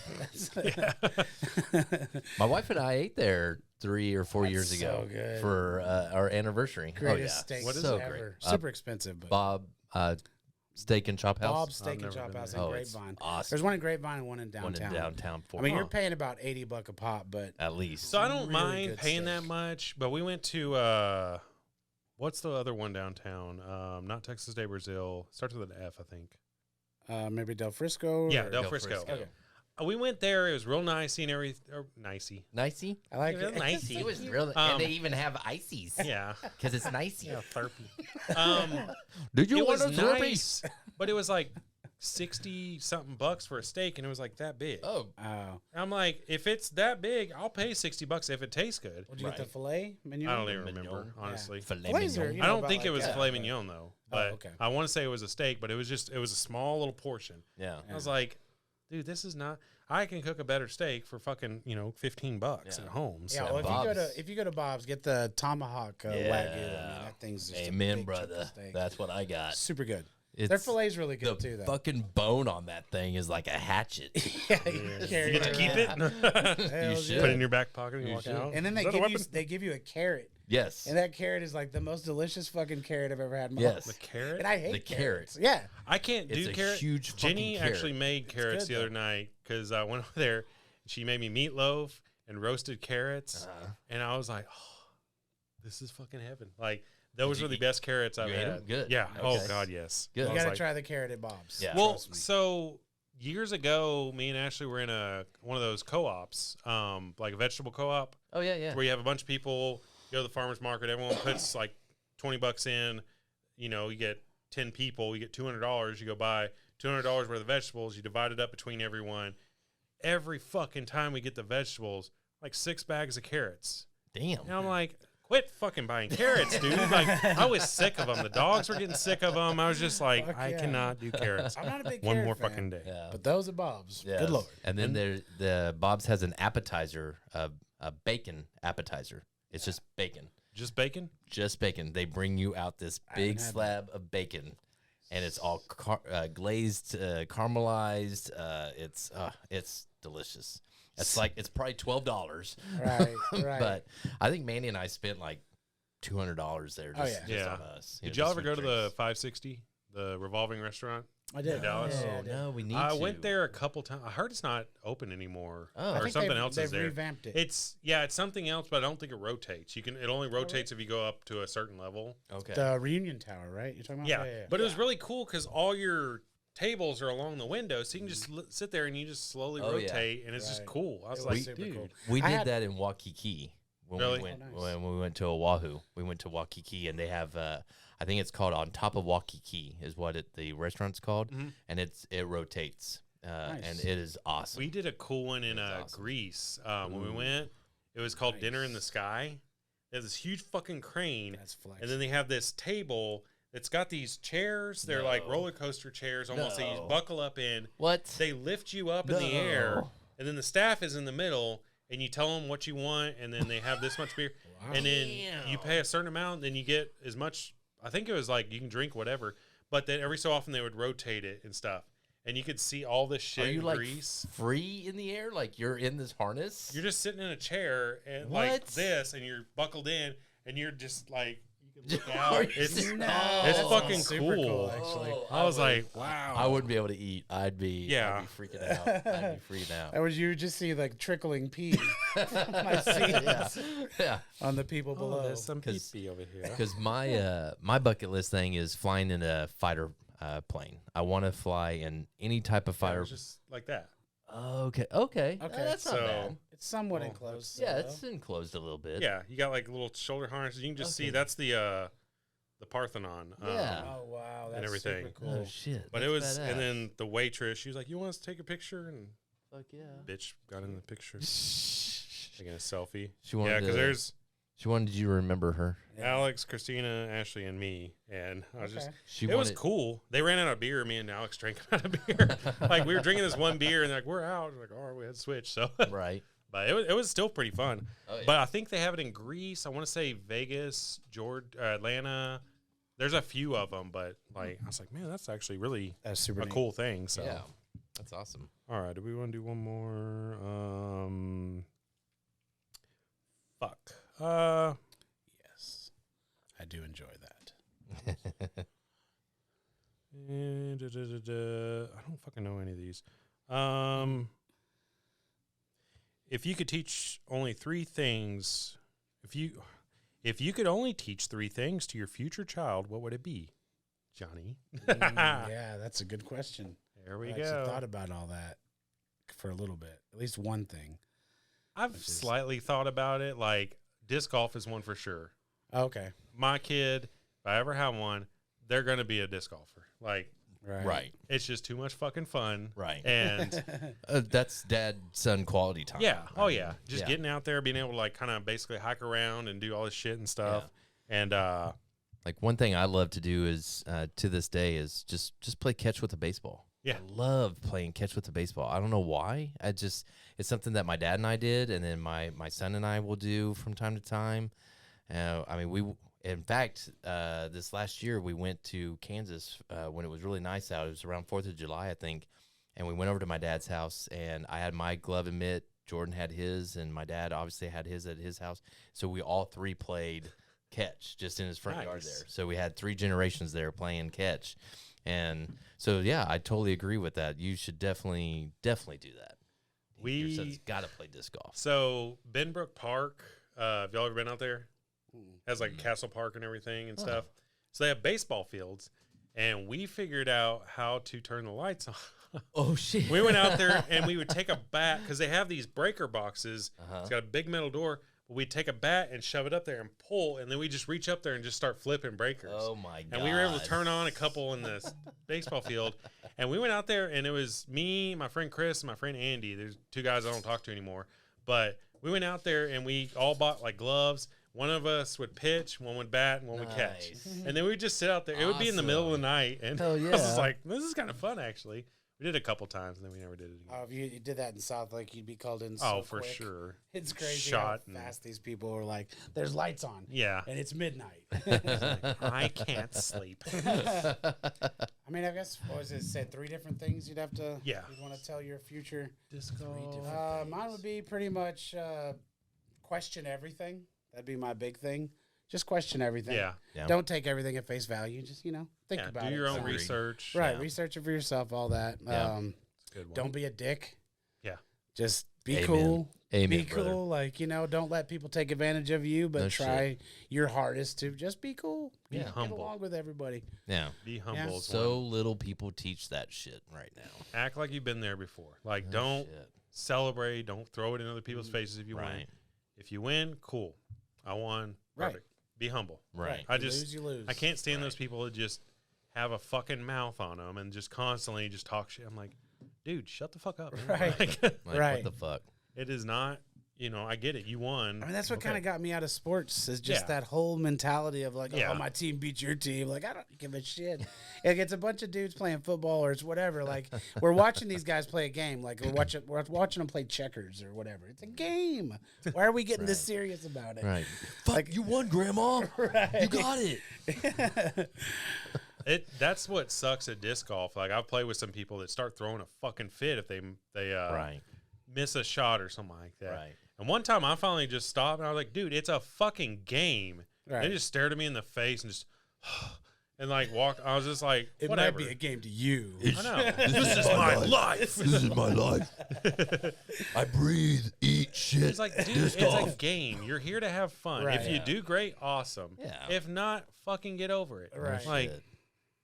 My wife and I ate there 3 or 4 years ago so good. for our anniversary. Greatest steak What is so it? great. ever. Super expensive, but Bob Steak and Chop House. Bob's Steak and never Chop been House there. in Oh, it's Grapevine. awesome. There's one in Grapevine and one in One downtown. in downtown. I mean, you're paying about $80 a pop, but at least. So I don't Really mind good paying steak. that much, but we went to what's the other one downtown? Not Texas de Brazil. Starts with an F, I think. maybe Del Frisco. Yeah, or- Del Del Frisco. Frisco. Okay. We went there. It was real nicey and everything. Nicey. Nicey. I like Real it. nicey. It was really, Um, and they even have ices. Yeah. Because it's nicey. Did It was nice, but it was like 60 something bucks for a steak, and it was like that big. Oh, Oh. I'm like, if it's that big, I'll pay $60 if it tastes good. Would you get the filet menu? I don't even Mignon. remember, honestly. filet Fillets are, mignon. you I know, don't about think it like was that, filet but- mignon though, but okay. I want to say it was a steak, but it was a small little portion. Yeah. I was like, dude, this is not. I can cook a better steak for fucking $15 Yeah. at home. Yeah, So. well, Bob's. if you go to Bob's, get the tomahawk wagyu. I mean, that thing's just a Amen, big chunk of brother. steak. That's what I got. super good. It's Their filet's really the good too, though. fucking bone on that thing is like a hatchet. Yeah, You get to keep it. Hell You yeah. should. Put it in your back pocket and You walk should. out. And then Is that a weapon? they give you a carrot, Yes. and that carrot is like the most delicious fucking carrot I've ever had in my Yes. The life. carrot. And I hate The carrots. carrot. Yeah, I can't It's do a carrot. huge Jenny fucking actually carrot. made carrots good, the other though. night because I went over there. She made me meatloaf and roasted carrots, and I was like, "Oh, this is fucking heaven!" Like those you were the eat- best carrots I've you ate 'em? had. Good. Yeah. Okay. Oh God, yes. Good. I you was gotta like- try the carrot at Bob's. Yeah. Well, Trust me. so years ago, me and Ashley were in one of those co-ops, like a vegetable co-op, Oh, yeah. where you have a bunch of people go to the farmers market. Everyone puts like $20 in. You get 10 people. You get $200. You go buy $200 worth of vegetables. You divide it up between everyone. Every fucking time we get the vegetables, like 6 bags of carrots. Damn. And I'm like, quit fucking buying carrots, dude. Like, I was sick of them. The dogs were getting sick of them. I was just like, Fuck I yeah. cannot do carrots. I'm not a big One carrot more fan, fucking day. Yeah. but those at Bob's, Yes. good lord. And then the Bob's has an appetizer, a bacon appetizer. It's just bacon. Just bacon? Just bacon. They bring you out this big had slab of bacon, and it's all glazed, caramelized. It's delicious. It's probably $12, Right, right. but I think Mandy and I spent like $200 there. Just, Oh, yeah. just Yeah. on us. Did y'all ever go to the 560, the revolving restaurant? I did. in Dallas? Yeah, Oh, I did. no, we need I to. went there a couple times. I heard it's not open anymore, Oh. I or think something they've- else they've is there. revamped it. It's something else, but I don't think it rotates. It only rotates if you go up to a certain level. Okay. The Reunion Tower, right? You're talking about? Yeah, but it was really cool because all your tables are along the window, so you can just sit there and you just slowly Oh, yeah. rotate, and it's just Right. cool. I was It like, was super dude, cool. We I did had- that in Waikiki when Really? we went Oh, nice. when we went to Oahu. We went to Waikiki, and they have I think it's called On Top of Waikiki is what the restaurant's called, Mhm. and it rotates, and Nice. it is awesome. we did a cool one in That's awesome. Greece when we Ooh. went. It was called Dinner in the Nice. Sky. There's this huge fucking crane, That's flex. and then they have this table that's got these chairs. They're like No. roller coaster chairs, almost that you No. buckle up in. What? They lift you up in the air, No. and then the staff is in the middle, and you tell them what you want, and then they have this much beer, Wow. and then you pay a certain amount, then you get as much. I think it was like you can drink whatever, but then every so often they would rotate it and stuff, and you could see all this shit Are you in like Greece. free in the air? Like you're in this harness? You're just sitting in a chair and like What? this, and you're buckled in, and you're just like you can look Are out. you It's serious? No, it's that fucking sounds super cool. actually. Oh, I was would- like, wow. I wouldn't be able to eat. I'd be Yeah. freaking out. I'd be freaking out. That was you just see like trickling pee from my seats Yeah. on the people below. there's some 'Cause- pee over here. Because my bucket list thing is flying in a fighter plane. I want to fly in any type of It fighter. was just like that. Okay. That's not So- bad. It's somewhat Well, enclosed. Yeah, though. it's enclosed a little bit. Yeah, you got like little shoulder harnesses. You can just see Okay. that's the Parthenon. Yeah. Oh wow, that's and everything. super cool. Oh shit. But that's it was, badass. and then the waitress, she was like, "You want us to take a picture?" And Fuck yeah. bitch got in the picture, taking a selfie. She wanted Yeah, because to- there's She wanted you to remember her. Alex, Christina, Ashley, and me, and I was just. Okay. She It was wanted- cool. They ran out of beer. Me and Alex drank out of beer. Like we were drinking this one beer, and they're like, "We're out." We're like, "All right, we had to switch." So, Right. but it was still pretty fun. Oh, yeah. But I think they have it in Greece. I want to say Vegas, Atlanta, there's a few of them, but like I was like, man, that's actually really That's super neat. cool thing. So Yeah, that's awesome. all right, do we want to do one more? Fuck. Yes, I do enjoy that. I don't fucking know any of these. If you could teach only 3 things, if you could only teach 3 things to your future child, what would it be, Johnny? Yeah, that's a good question. There we I go. actually thought about all that for a little bit. At least one thing. I've slightly thought about it. Like disc golf is one for sure. Okay. My kid, if I ever have one, they're going to be a disc golfer. Like, Right. it's just too much fucking fun. Right. And That's dad-son quality time. yeah. Oh, yeah. Just yeah. getting out there, being able to, like, kind of basically hike around and do all this shit and stuff. Yeah. And, Like one thing I love to do is to this day is just play catch with a baseball. Yeah. I love playing catch with a baseball. I don't know why. It's something that my dad and I did, and then my son and I will do from time to time. I mean, in fact, this last year we went to Kansas when it was really nice out. It was around 4th of July, I think, and we went over to my dad's house, and I had my glove and mitt. Jordan had his, and my dad obviously had his at his house. So we all 3 played catch just in his front yard there. So we had 3 generations there playing catch. And so, yeah, I totally agree with that. You should definitely do that. Your son's got to play disc golf. so Benbrook Park, have y'all ever been out there? Has like a castle park and everything and stuff. So they have baseball fields, and we figured out how to turn the lights on. Oh, shit. We went out there and we would take a bat because they have these breaker boxes. Uh-huh. It's got a big metal door. But we'd take a bat and shove it up there and pull, and then we just reach up there and just start flipping breakers. Oh, my God. And we were able to turn on a couple in the baseball field. And we went out there, and it was me, my friend Chris, and my friend Andy. There's 2 guys I don't talk to anymore. But we went out there, and we all bought, like, gloves. One of us would pitch, one would bat, and one would catch. And then we would just sit out there. It would be in the middle of the night. And Hell I yeah. was just like, this is kind of fun, actually. We did it a couple times, and then we never did it again. If you did that in South Lake, you'd be called in. Oh, so for quick. sure. It's crazy Shot how and- fast these people are like, there's lights on. Yeah. And it's midnight. I can't sleep. I mean, I guess, what was it, said 3 different things you'd have to, Yeah. you'd want to tell your future. Disc Mine would be pretty much question everything. That'd be my big thing. Just question everything. Yeah. Yeah. Don't take everything at face value. Just, think Yeah, about do it. your own Agree. research. Right. Yeah. Research it for yourself, all that. Yeah. It's a good one. Don't be a dick. Yeah. Just be Amen. cool. Amen, be brother. cool. Like, don't let people take advantage of you, but No try your hardest to just be cool. Be Get humble. along with everybody. Yeah. Be humble. is So one. little people teach that shit right now. Act like you've been there before. Like, No don't shit. celebrate. Don't throw it in other people's faces if you win. Right. If you win, cool. I won. Right. Perfect. Be humble. Right. I You just- lose, you lose. I can't stand Right. those people that just have a fucking mouth on them and just constantly just talk shit. I'm like, dude, shut the fuck up. man. Right. Like, Like, Right. what the fuck? it is not, I get it. You won. I mean, that's what Okay. kind of got me out of sports is just Yeah. that whole mentality of like, Yeah. oh, my team beat your team. Like, I don't give a shit. Like, it's a bunch of dudes playing football or it's whatever. Like, we're watching these guys play a game. Like, we're watching them play checkers or whatever. It's a game. Why are we getting this serious about it? Right. Fuck, Like- you won, Grandma. Right. You got it. That's what sucks at disc golf. Like, I've played with some people that start throwing a fucking fit if they Right. miss a shot or something like that. Right. And one time I finally just stopped and I was like, dude, it's a fucking game. Right. They just stared at me in the face and just and like walked. I was just like, It whatever. might be a game to you. I know. This is my life. This is my life. I breathe, eat, shit. It's like, dude, disc it's golf. a game. You're here to have fun. Right. If you Yeah. do great, awesome. Yeah. If not, fucking get over it. Right. Like, Shit.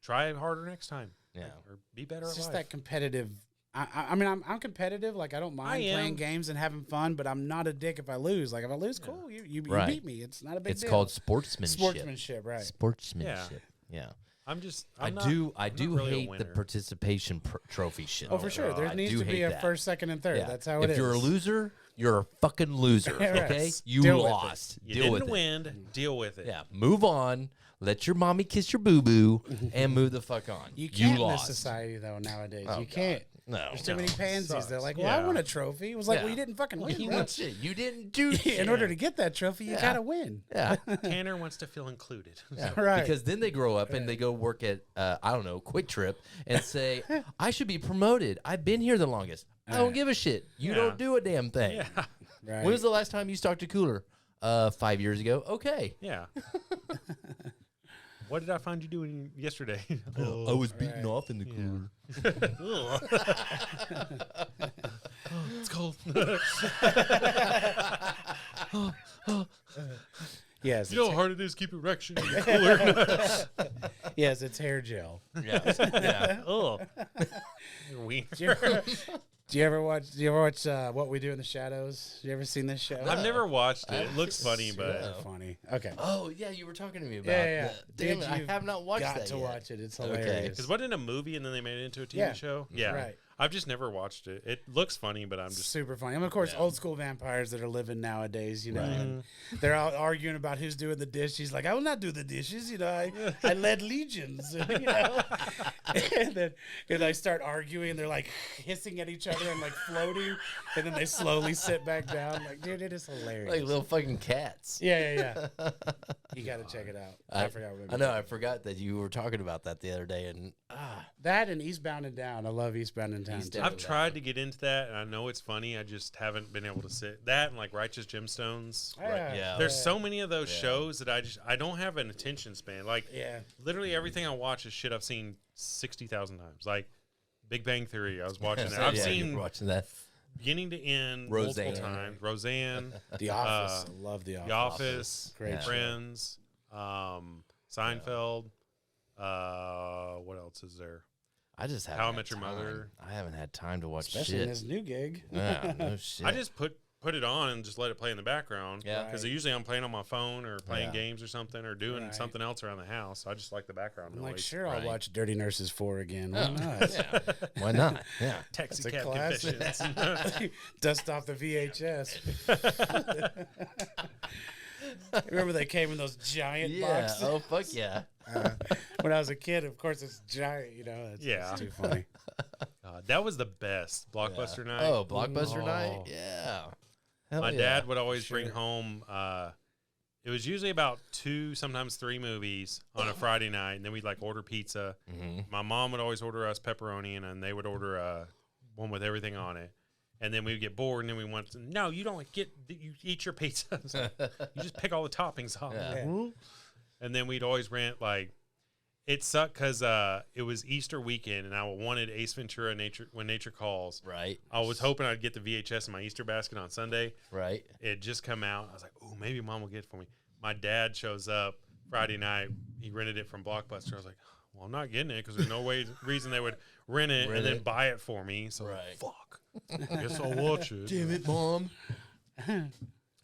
try harder next time. Yeah. Or be better It's at just life. that competitive. I mean, I'm competitive. Like, I don't mind I am. playing games and having fun, but I'm not a dick if I lose. Like, if I lose, cool. You Right. beat me. It's not a big It's deal. called sportsmanship. Sportsmanship, right. Sportsmanship. Yeah. I'm I not do really a hate the winner. participation trophy shit. Oh, for sure. God. There I needs do to be hate a that. first, second, and third. Yeah. That's how it is. If you're a loser, you're a fucking loser. Right. Okay, you Deal with it. lost. You Deal with didn't it. win. Deal with it. Yeah, move on. Let your mommy kiss your boo boo and move the fuck on. You can't in this lost. society, though, nowadays. Oh, you God. can't. No. There's too many pansies. Sucks. They're like, well, I want a trophy. It was like, well, you didn't fucking win. You bro. want shit. You didn't do shit. In order to get that trophy, you gotta win. Yeah. Tanner wants to feel included. Yeah, Right. Because then they grow up and they go work at, I don't know, Quick Trip and say, I should be promoted. I've been here the longest. I don't give a shit. You don't do a damn thing. Yeah. Right. When was the last time you stocked a cooler? 5 years ago. Okay. Yeah. What did I find you doing yesterday? I was beaten off in the cooler. It's cold. Yes. You know how hard it is to keep erection in the cooler. Yes, it's hair gel. Yeah. Oh. Weird. Do you ever watch What We Do in the Shadows? You ever seen this show? I've never watched it. It looks funny, but Super funny. Okay. Oh, yeah, you were talking to me about Yeah. Damn Dude, it, I you've have not watched got that to yet. watch it. It's hilarious. because wasn't it a movie and then they made it into a TV Yeah. show? Yeah. Right. I've just never watched it. It looks funny, but I'm just Super funny. I mean, of course, old school vampires that are living nowadays, you know, and they're all arguing about who's doing the dish. She's like, I will not do the dishes. You know, I led legions, you know. and then they start arguing and they're like hissing at each other and like floating. And then they slowly sit back down. Like, dude, it is hilarious. Like little fucking cats. Yeah. You got to check it out. I forgot what it I know. I forgot that you were talking about that the other day. And that and Eastbound and Down. I love Eastbound and Down. too. I've tried to get into that, and I know it's funny. I just haven't been able to sit that and like Righteous Gemstones. Yeah. There's so many of those shows that I don't have an attention span. Like literally everything I watch is shit I've seen 60,000 times. Like Big Bang Theory, I was watching that. I've seen watching that. beginning to end Roseanne. multiple times. Roseanne, The Office. I love The Office. The Office, Great show. Friends, Seinfeld. What else is there? I just haven't. How I had Met Your time. Mother. I haven't had time to watch Especially in shit. this new gig. Yeah, no shit. I just put it on and just let it play in the background. Yeah. Because usually I'm playing on my phone or playing Yeah. games or something or doing Right. something else around the house. So I just like the background I'm noise. like, sure, I'll Right. watch Dirty Nurses 4 again. Why not? Yeah. Why not? Yeah. Taxi It's a Cab classic. Confessions. Dust off the VHS. Remember they came in those giant Yeah. boxes? Oh fuck yeah. When I was a kid, of course, it's giant, you know. Yeah. It's too funny. That was the best Blockbuster night. Oh, Blockbuster Oh. night. Yeah. Hell My yeah. dad would always bring home. It was usually about 2, sometimes 3 movies on a Friday night, and then we'd like order pizza. My mom would always order us pepperoni, and then they would order one with everything on it. And then we would get bored, and then we went, no, you don't you eat your pizza. So you just pick all the toppings off. Yeah. And then we'd always rent, like, it sucked because it was Easter weekend, and I wanted Ace Ventura When Nature Calls. Right. I was hoping I'd get the VHS in my Easter basket on Sunday. Right. It just come out. I was like, oh, maybe Mom will get it for me. My dad shows up Friday night. He rented it from Blockbuster. I was like, well, I'm not getting it because there's no reason they would rent it and then buy it for me. So, Right. fuck. I guess I'll watch it. Damn it, Mom.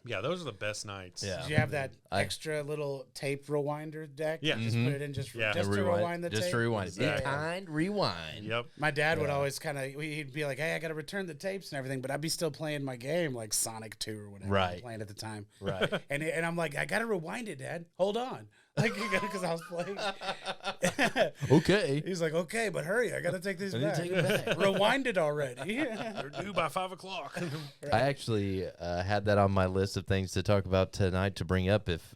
Yeah, those are the best nights. Yeah. Did you have that extra little tape rewinder deck? Yeah. Just put it in just to rewind the tape? Just to rewind. Exactly. Be kind, rewind. Yep. My dad would always kind of, he'd be like, hey, I got to return the tapes and everything, but I'd be still playing my game, like Sonic 2 or whatever I was Right. playing at the time. Right. And I'm like, I got to rewind it, Dad. Hold on. Like, because I was playing. Okay. He's like, okay, but hurry. I got to take these back. Take it back. Rewind it already. They're due by 5 o'clock. I actually had that on my list of things to talk about tonight to bring up if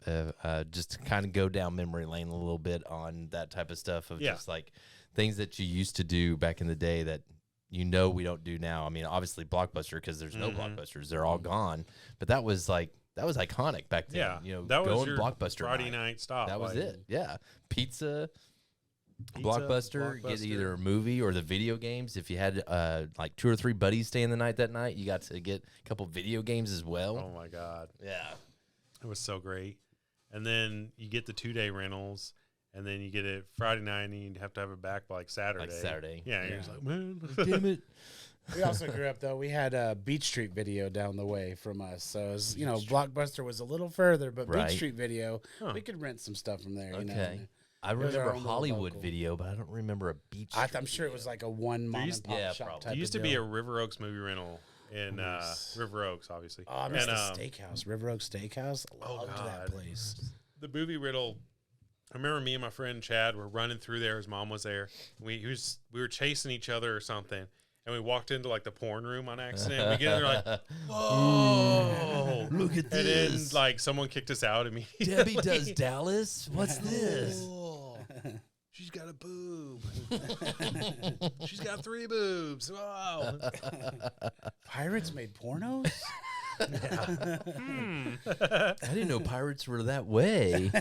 just to kind of go down memory lane a little bit on that type of stuff of just like things that you used to do back in the day that we don't do now. I mean, obviously Blockbuster because there's no Blockbusters. They're all gone. But that was iconic back then. Yeah. You know, that was going your Blockbuster Friday night stop. That was like, it. Yeah. Pizza, Blockbuster, get either a movie or the video games. If you had like 2 or 3 buddies staying the night that night, you got to get a couple video games as well. Oh, my God. Yeah. It was so great. And then you get the 2-day rentals, and then you get it Friday night, and you have to have it back by like Saturday. Yeah, and you're just like, man. Damn it. We also grew up, though. We had a Beach Street Video down the way from us. So, it was, you know, Blockbuster was a little further, but Right. Beach Street Video, we could rent some stuff from there, you know. Okay. I was our remember own little Hollywood local. Video, but I don't remember a beach. I'm sure it was like a one mom and pop shop probably. type There used to of be deal. a River Oaks movie rental in River Oaks, obviously. Oh, I missed and, the steakhouse, River Oaks Steakhouse. I loved that God. place. The movie rental. I remember me and my friend Chad were running through there. His mom was there. We were chasing each other or something, and we walked into like the porn room on accident. We get in there like, whoa, look at this. And then like someone kicked us out immediately. Debbie does Dallas. What's this? Oh, she's got a boob. She's got 3 boobs. Wow. Pirates made pornos? I didn't know pirates were that way.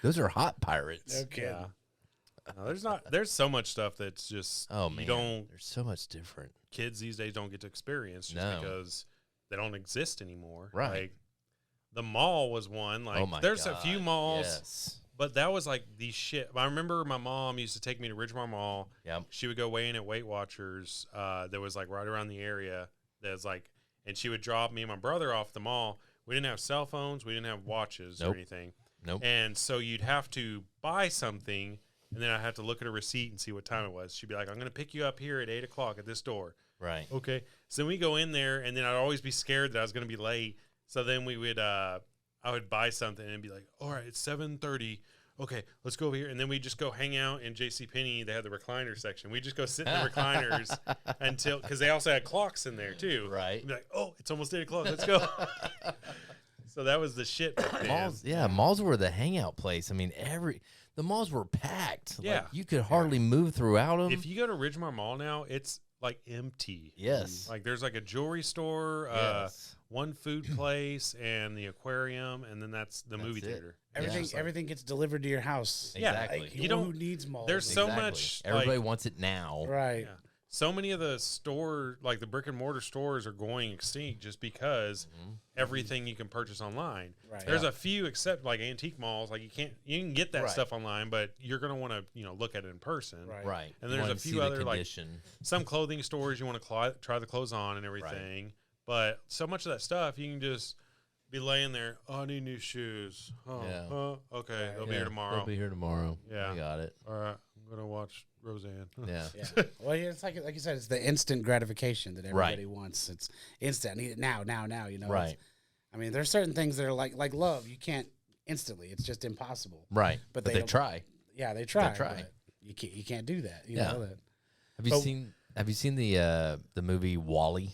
Those are hot pirates. Okay. Yeah. No, there's so much stuff that's just, there's so much different. Kids these days don't get to experience just because they don't exist anymore. Right. Like, the mall was one. Like, there's a few malls, but that was like the shit. I remember my mom used to take me to Ridgemar Mall. Yep. She would go weigh in at Weight Watchers. That was like right around the area. That's like, and she would drop me and my brother off the mall. We didn't have cell phones. We didn't have watches or anything. Nope. And so you'd have to buy something, and then I had to look at a receipt and see what time it was. She'd be like, I'm going to pick you up here at 8 o'clock at this door. Right. Okay. So then we go in there, and then I'd always be scared that I was going to be late. So then we would, I would buy something and be like, all right, it's 7:30. Okay, let's go over here. And then we just go hang out in JCPenney. They had the recliner section. We just go sit in the recliners until, because they also had clocks in there too. Right. We'd be like, oh, it's almost 8 o'clock. Let's go. So that was the shit. Malls were the hangout place. I mean, the malls were packed. Yeah. Like, you could hardly move throughout them. If you go to Ridgemar Mall now, it's like empty. Yes. Like there's like a jewelry store, Yes. one food place, and the aquarium, and then that's the movie theater. Everything gets delivered to your house. Exactly. Like, You don't- who needs malls? There's so much. Everybody like, wants it now. right. yeah. So many of the like the brick and mortar stores are going extinct just because everything you can purchase online. Right. There's a few, except like antique malls, like you can get that Right. stuff online, but you're going to want to, look at it in person. Right. Right. And You there's wanna a see few the other like condition. some clothing stores you want to try the clothes on and everything. But so much of that stuff you can just be laying there. Oh, I need new shoes. Oh, Yeah. okay. They'll be here tomorrow. They'll be here tomorrow. Yeah. I got it. All right. I'm going to watch Roseanne. Yeah. Yeah. Well, yeah, it's like you said, it's the instant gratification that everybody wants. It's instant. I need it now. Right. I mean, there's certain things that are like love. You can't instantly. It's just impossible. Right. But But they don't- try. Yeah, they try. They try. but you can't do that. You Yeah. know that. Have you seen the movie Wall-E?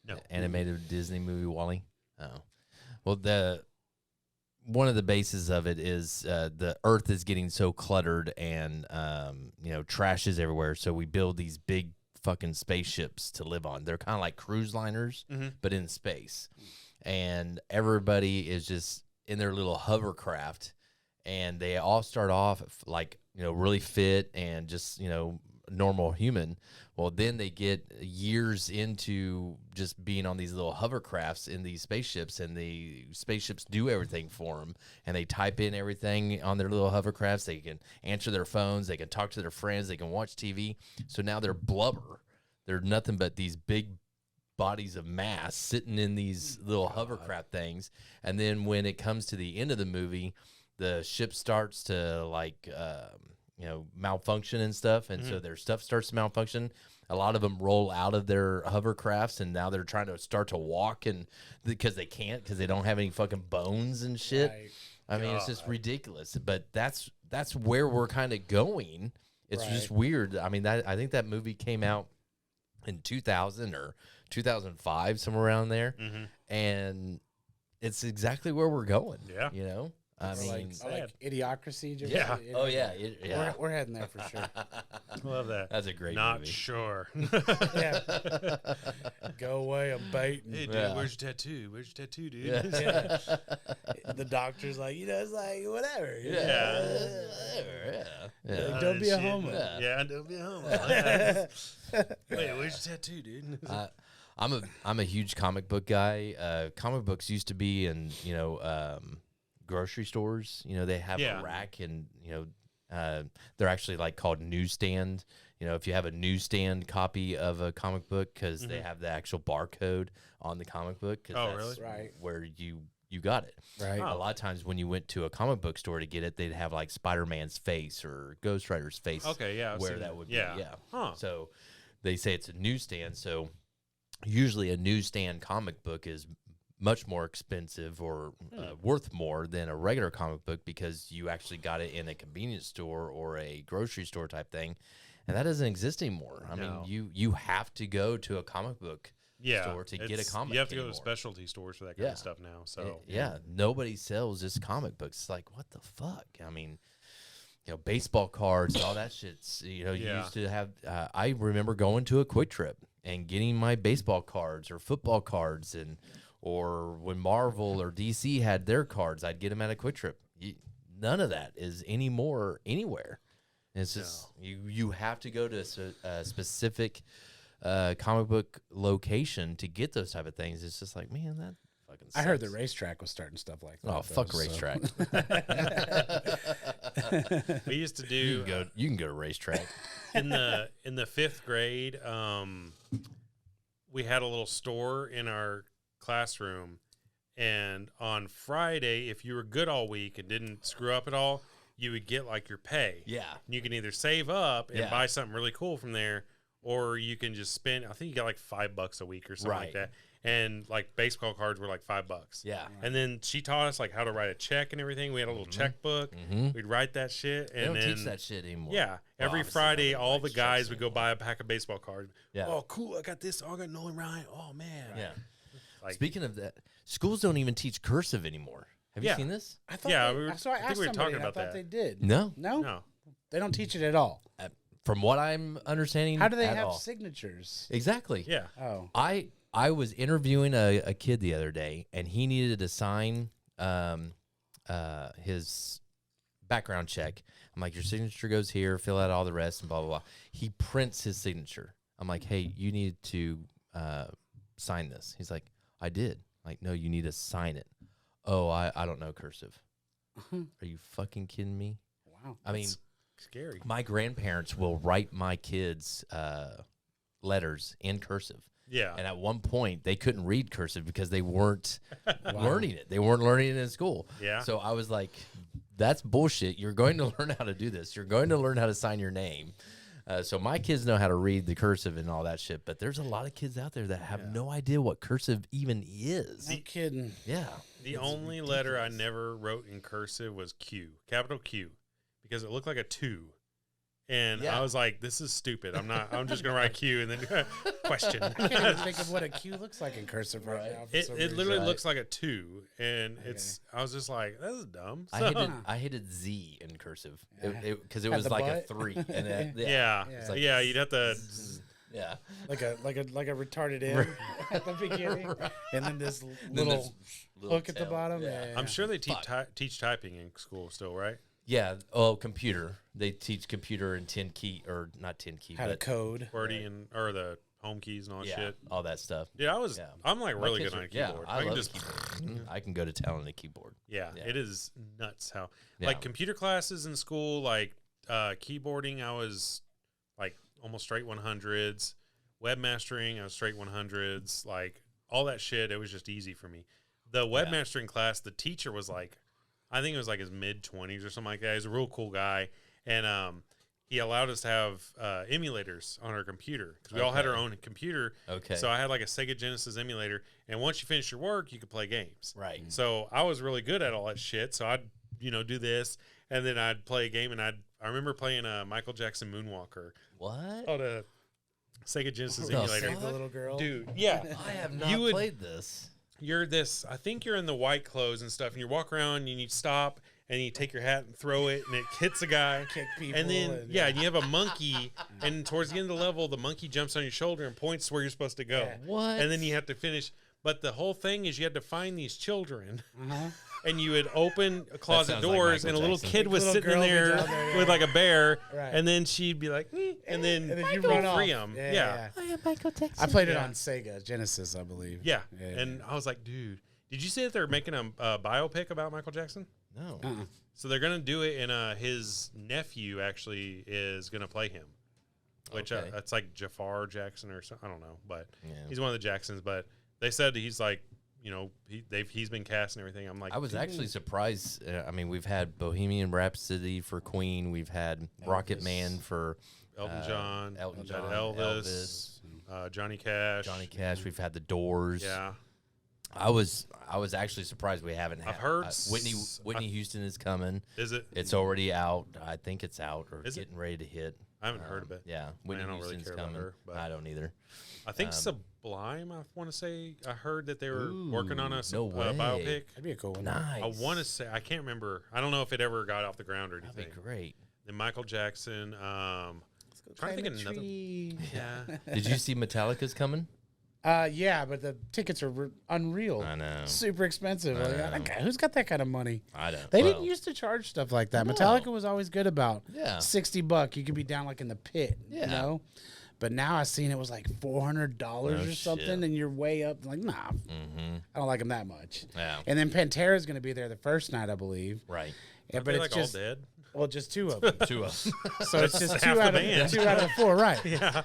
No. The animated Disney movie Wall-E? Oh. Well, one of the bases of it is the earth is getting so cluttered and trash is everywhere, so we build these big fucking spaceships to live on. They're kind of like cruise liners, but in space. And everybody is just in their little hovercraft, and they all start off like, really fit and just, normal human. Well, then they get years into just being on these little hovercrafts in these spaceships, and the spaceships do everything for them, and they type in everything on their little hovercrafts. They can answer their phones, they can talk to their friends, they can watch TV. So now they're blubber. They're nothing but these big bodies of mass sitting in these little hovercraft things. And then when it comes to the end of the movie, the ship starts to malfunction and stuff, and so their stuff starts to malfunction. A lot of them roll out of their hovercrafts, and now they're trying to start to walk, and because they can't, because they don't have any fucking bones and shit. Right. I mean, it's just ridiculous. But that's where we're kind of going. It's just weird. I mean, I think that movie came out in 2000 or 2005, somewhere around there, and it's exactly where we're going. Yeah. I mean, like Idiocracy. Did you Yeah. ever- oh yeah, yeah. We're heading there for sure. Love that. That's a great Not movie. sure. Yeah. Go away, I'm baiting. Hey, dude, Yeah. where's your tattoo? Where's your tattoo, dude? Yeah. The doctor's like, it's like whatever. Yeah. Like, don't be a shit. homo. Yeah, don't be a homo. Wait, where's your tattoo, dude? I'm a huge comic book guy. Comic books used to be in grocery stores. They have a rack, and they're actually like called newsstand. If you have a newsstand copy of a comic book, because they have the actual barcode on the comic book. 'Cause that's really? Right. where you got it. Right. A lot of times when you went to a comic book store to get it, they'd have like Spider-Man's face or Ghost Rider's face. Okay, yeah, I've where seen that that. would Yeah. be. Yeah. Huh. So they say it's a newsstand. So usually a newsstand comic book is much more expensive or worth more than a regular comic book, because you actually got it in a convenience store or a grocery store type thing. and that doesn't exist anymore. I mean, you have to go to a comic book store to get a comic. You have to anymore. go to specialty stores for that kind of stuff now. So nobody sells just comic books. It's like, what the fuck? I mean, baseball cards and all that shit. You used to have. I remember going to a Quick Trip and getting my baseball cards or football cards, or when Marvel or DC had their cards, I'd get them at a Quick Trip. None of that is anymore anywhere. It's just you have to go to a specific comic book location to get those type of things. It's just like, man, that fucking sucks. I heard the racetrack was starting stuff like that. Oh, fuck racetrack. We used to do. You can go to racetrack. In the 5th grade, we had a little store in our classroom, and on Friday, if you were good all week and didn't screw up at all, you would get like your pay. Yeah. And you can either save up and buy something really cool from there, or you can just spend, I think you got like $5 a week or something like that. And like baseball cards were like $5. Yeah. And then she taught us like how to write a check and everything. We had a little checkbook. We'd write that shit. They and don't then teach that shit anymore. Yeah. Every Friday, all the guys would go buy a pack of baseball cards. Yeah. Oh, cool. I got this. Oh, I got Nolan Ryan. Oh, man. Yeah. Like, speaking of that, schools don't even teach cursive anymore. Have you seen this? I thought Yeah, they, so I I think asked we were somebody, talking and about I thought that. they did. No. No. They don't teach it at all. From what I'm understanding, How do they at have all. signatures? Exactly. Yeah. Oh, I was interviewing a kid the other day, and he needed to sign his background check. I'm like, your signature goes here, fill out all the rest, and blah, blah, blah. He prints his signature. I'm like, hey, you need to sign this. He's like, I did. I'm like, no, you need to sign it. Oh, I don't know cursive. Are you fucking kidding me? wow. I mean, Scary. my grandparents will write my kids letters in cursive. Yeah. And at one point, they couldn't read cursive because they weren't learning it. They weren't learning it in school. Yeah. So I was like, that's bullshit. You're going to learn how to do this. You're going to learn how to sign your name. So my kids know how to read the cursive and all that shit. But there's a lot of kids out there that have no idea what cursive even is. No kidding. Yeah. The only letter I never wrote in cursive was Q, capital Q, because it looked like a 2. And I was like, this is stupid. I'm just going to write Q and then question. I can't even think of what a Q looks like in cursive right now. It literally looks like a 2. And I was just like, this is dumb. I hated Z in cursive because it was the like butt? a 3. And it, Yeah. it's like, You'd have to. yeah. like a retarded M at the beginning, and then this little hook at the tail. bottom. Yeah. Yeah. I'm sure they teach typing in school still, right? Yeah. Oh, computer. They teach computer and 10 key, or not 10 key, How to but code. QWERTY or the home keys and all that shit. all that stuff. Yeah, I'm like really good on a Yeah, keyboard. I can love just a keyboard. I can go to town on a keyboard. Yeah, it is nuts how Yeah. like computer classes in school, like keyboarding, I was like almost straight 100s. Webmastering, I was straight 100s. Like all that shit, it was just easy for me. The webmastering class, the teacher was like, I think it was like his mid-20s or something like that. He's a real cool guy, and he allowed us to have emulators on our computer because we all had our own computer. Okay. So I had like a Sega Genesis emulator, and once you finish your work, you could play games. Right. So I was really good at all that shit. So I'd do this, and then I'd play a game, and I remember playing a Michael Jackson Moonwalker What? on a Sega Genesis The emulator. Save the little girl. Dude, yeah. I have not You would- played this. You're this, I think you're in the white clothes and stuff, and you walk around and you stop and you take your hat and throw it and it hits a guy. Kick people. And then, and you have a monkey, and towards the end of the level, the monkey jumps on your shoulder and points where you're supposed to go. Yeah. What? And then you have to finish. But the whole thing is you had to find these children, Uh-huh. and you would open closet sounds like doors, Michael and a little Jackson. kid was Little sitting in girl would there down there, with like a bear, Right. and then she'd be like, and then you run off. free him. Yeah. I am Michael Jackson. I played it Yeah. on Sega Genesis, I believe. Yeah. And I was like, dude, did you see that they're making a biopic about Michael Jackson? No. So they're gonna do it, and his nephew actually is gonna play him, which Okay. it's like Jafar Jackson or something. I don't know, but Yeah. he's one of the Jacksons. But they said he's like, he's been cast and everything. I'm like, I was actually surprised. I mean, we've had Bohemian Rhapsody for Queen. We've had Rocket Man for Elton John, Elton we've had John, Elvis, Johnny Cash, Johnny Cash. We've had The Doors. Yeah, I was actually surprised we haven't had. I've heard Whitney Houston is coming. is it? It's already out. I think it's out or Is it? getting ready to hit. I haven't heard of it. Yeah, I don't really care about her. But I don't either. I think Sublime, I want to say, I heard that they were Ooh, working on a no biopic. That'd be a cool one. Nice. I want to say, I can't remember. I don't know if it ever got off the ground or anything. That'd be great. Then Michael Jackson. Trying to think of another. Yeah. Did you see Metallica's coming? Yeah, but the tickets are unreal. I know. Super expensive. I Like, who's got that kind of money? I don't. They didn't used to charge stuff like that. No. Metallica was always good about $60. You could be down like in the pit, Yeah. you know? But now I seen it was like $400 or something, shit. and you're way up. Like, nah, I don't like them that much. Yeah. And then Pantera's going to be there the first night, I believe. Right. Yeah, But but it's like just all dead. well, just two of them. Two of them. So it's just half two the out of band. 4, right? Yeah.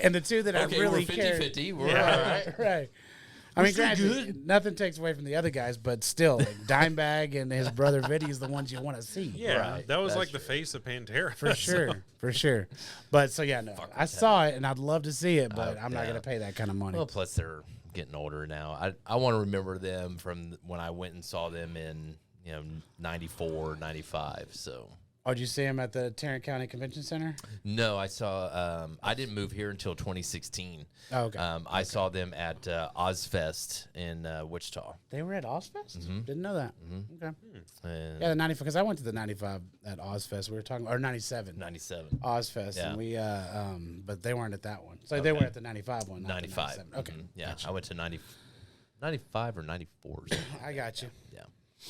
And the two that I really we're care. 50-50. We're Yeah. all right. Right. I mean, still granted, nothing takes away from the other guys, but still, like Dimebag and his brother Viddy is the ones you want to see. Yeah, Right. that was That's like the face of Pantera. For sure, for sure. But so yeah, no, I saw it and I'd love to see it, but I'm not yeah. gonna pay that kind of money. Well, plus they're getting older now. I want to remember them from when I went and saw them in 94, 95. So. Oh, did you see him at the Tarrant County Convention Center? No, I saw. I didn't move here until 2016. Oh, okay. I saw them at Ozfest in Wichita. They were at Ozfest? Didn't know that. Okay. And Yeah, the 95, because I went to the 95 at Ozfest. We were talking, or 97. 97. Ozfest, Yeah. and we, but they weren't at that one. So they were at the 95 one, not 95. the 97. Okay. Yeah, I went to 95 or 94. Or something. I got you. Yeah.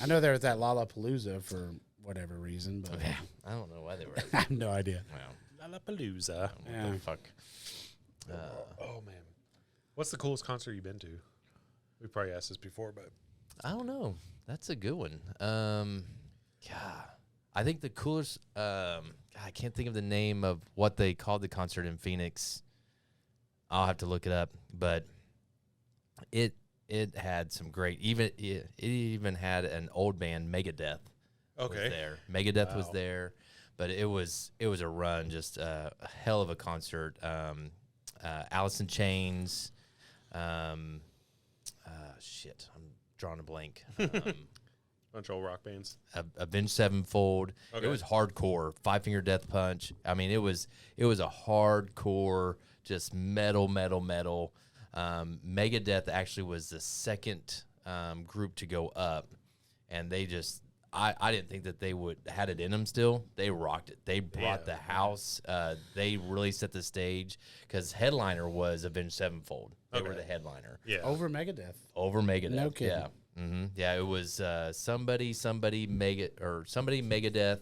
I know they were at that Lollapalooza for whatever reason, but Yeah. I don't know why they were. I have no idea. Wow. Lollapalooza. Yeah. What the fuck? Oh man, what's the coolest concert you've been to? We probably asked this before, but I don't know. That's a good one. Yeah, I think the coolest. I can't think of the name of what they called the concert in Phoenix. I'll have to look it up, but it had some great. It even had an old band, Megadeth. Was there. Megadeth was there, but it was a run, just a hell of a concert. Alice in Chains. Shit, I'm drawing a blank. bunch of old rock bands. Avenged Sevenfold. Okay. It was hardcore. Five Finger Death Punch. I mean, it was a hardcore, just metal. Megadeth actually was the second group to go up, and they just. I didn't think that they had it in them still. They rocked it. They brought the house. They really set the stage because headliner was Avenged Sevenfold. They were the headliner. Yeah. Over Megadeth. Over Megadeth. No kidding. Yeah. Yeah, it was somebody Megadeth,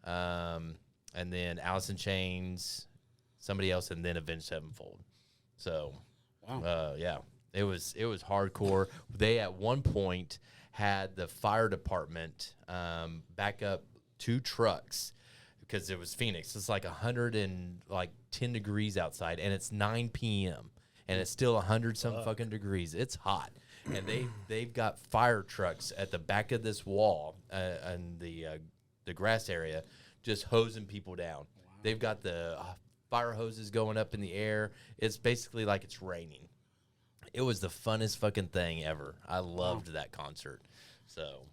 and then Alice in Chains, somebody else, and then Avenged Sevenfold. So, yeah, it was hardcore. They at one point had the fire department back up 2 trucks because it was Phoenix. It's like 110 degrees outside, and it's 9 p.m. and it's still 100-some fucking degrees. It's hot, and they've got fire trucks at the back of this wall and the grass area, just hosing people down. Wow. They've got the fire hoses going up in the air. It's basically like it's raining. It was the funnest fucking thing ever. I loved that concert. So.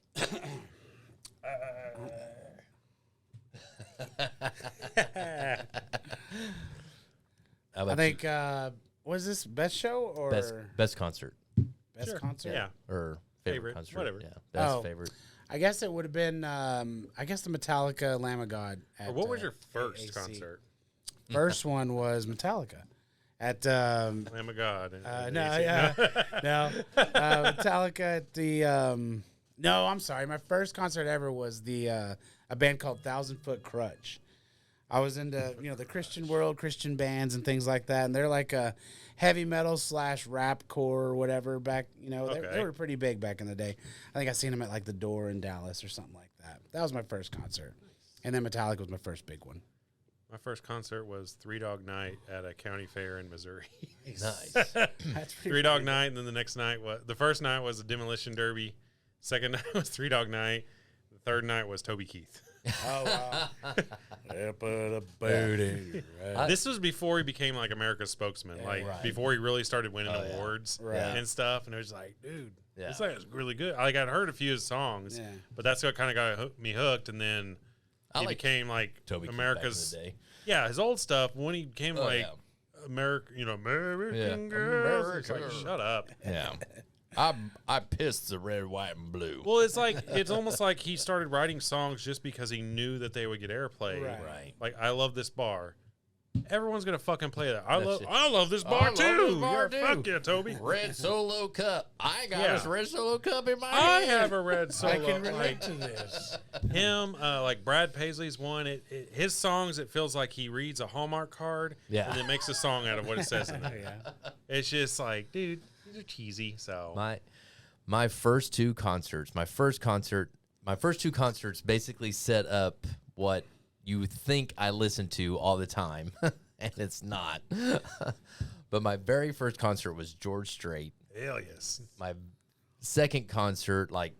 I think, was this best show or best concert? Best concert? Yeah. Or favorite concert? Whatever. Yeah. Best favorite. I guess it would have been, the Metallica Lamb of God. What was your first AAC. concert? First one was Metallica. At Lamb of God. Metallica at the no, I'm sorry. My first concert ever was a band called 1,000 Foot Crutch. I was into the Christian world, Christian bands and things like that, and they're like a heavy metal / rap core or whatever back. They were pretty big back in the day. I think I seen them at like the Door in Dallas or something like that. That was my first concert, and then Metallica was my first big one. My first concert was Three Dog Night at a county fair in Missouri. Nice. That's Three Dog Night, and then the first night was a demolition derby. Second night was Three Dog Night. The third night was Toby Keith. Oh wow! They put a boot in your ass. This was before he became like America's spokesman, before he really started winning awards and stuff. And it was like, dude, this guy is really good. Like I'd heard a few of his songs, but that's what kind of got me hooked. And then he became like Toby Keith America's. back in the day. Yeah, his old stuff. When he became like American girls. It's like, shut up. Yeah. I pissed the red, white, and blue. Well, it's almost like he started writing songs just because he knew that they would get airplay. Right. Like, I love this bar. Everyone's gonna fucking play that. I love this bar too. Fuck yeah, Toby. Red Solo Cup. I got this Red Solo Cup in my I hand. have a red Solo. I can relate to this. Him, like Brad Paisley's one. His songs, it feels like he reads a Hallmark card and then makes a song out of what it says in there. It's just like, dude, these are cheesy. So my first two concerts basically set up what you would think I listen to all the time, and it's not. But my very first concert was George Strait. Hell yes. My second concert, like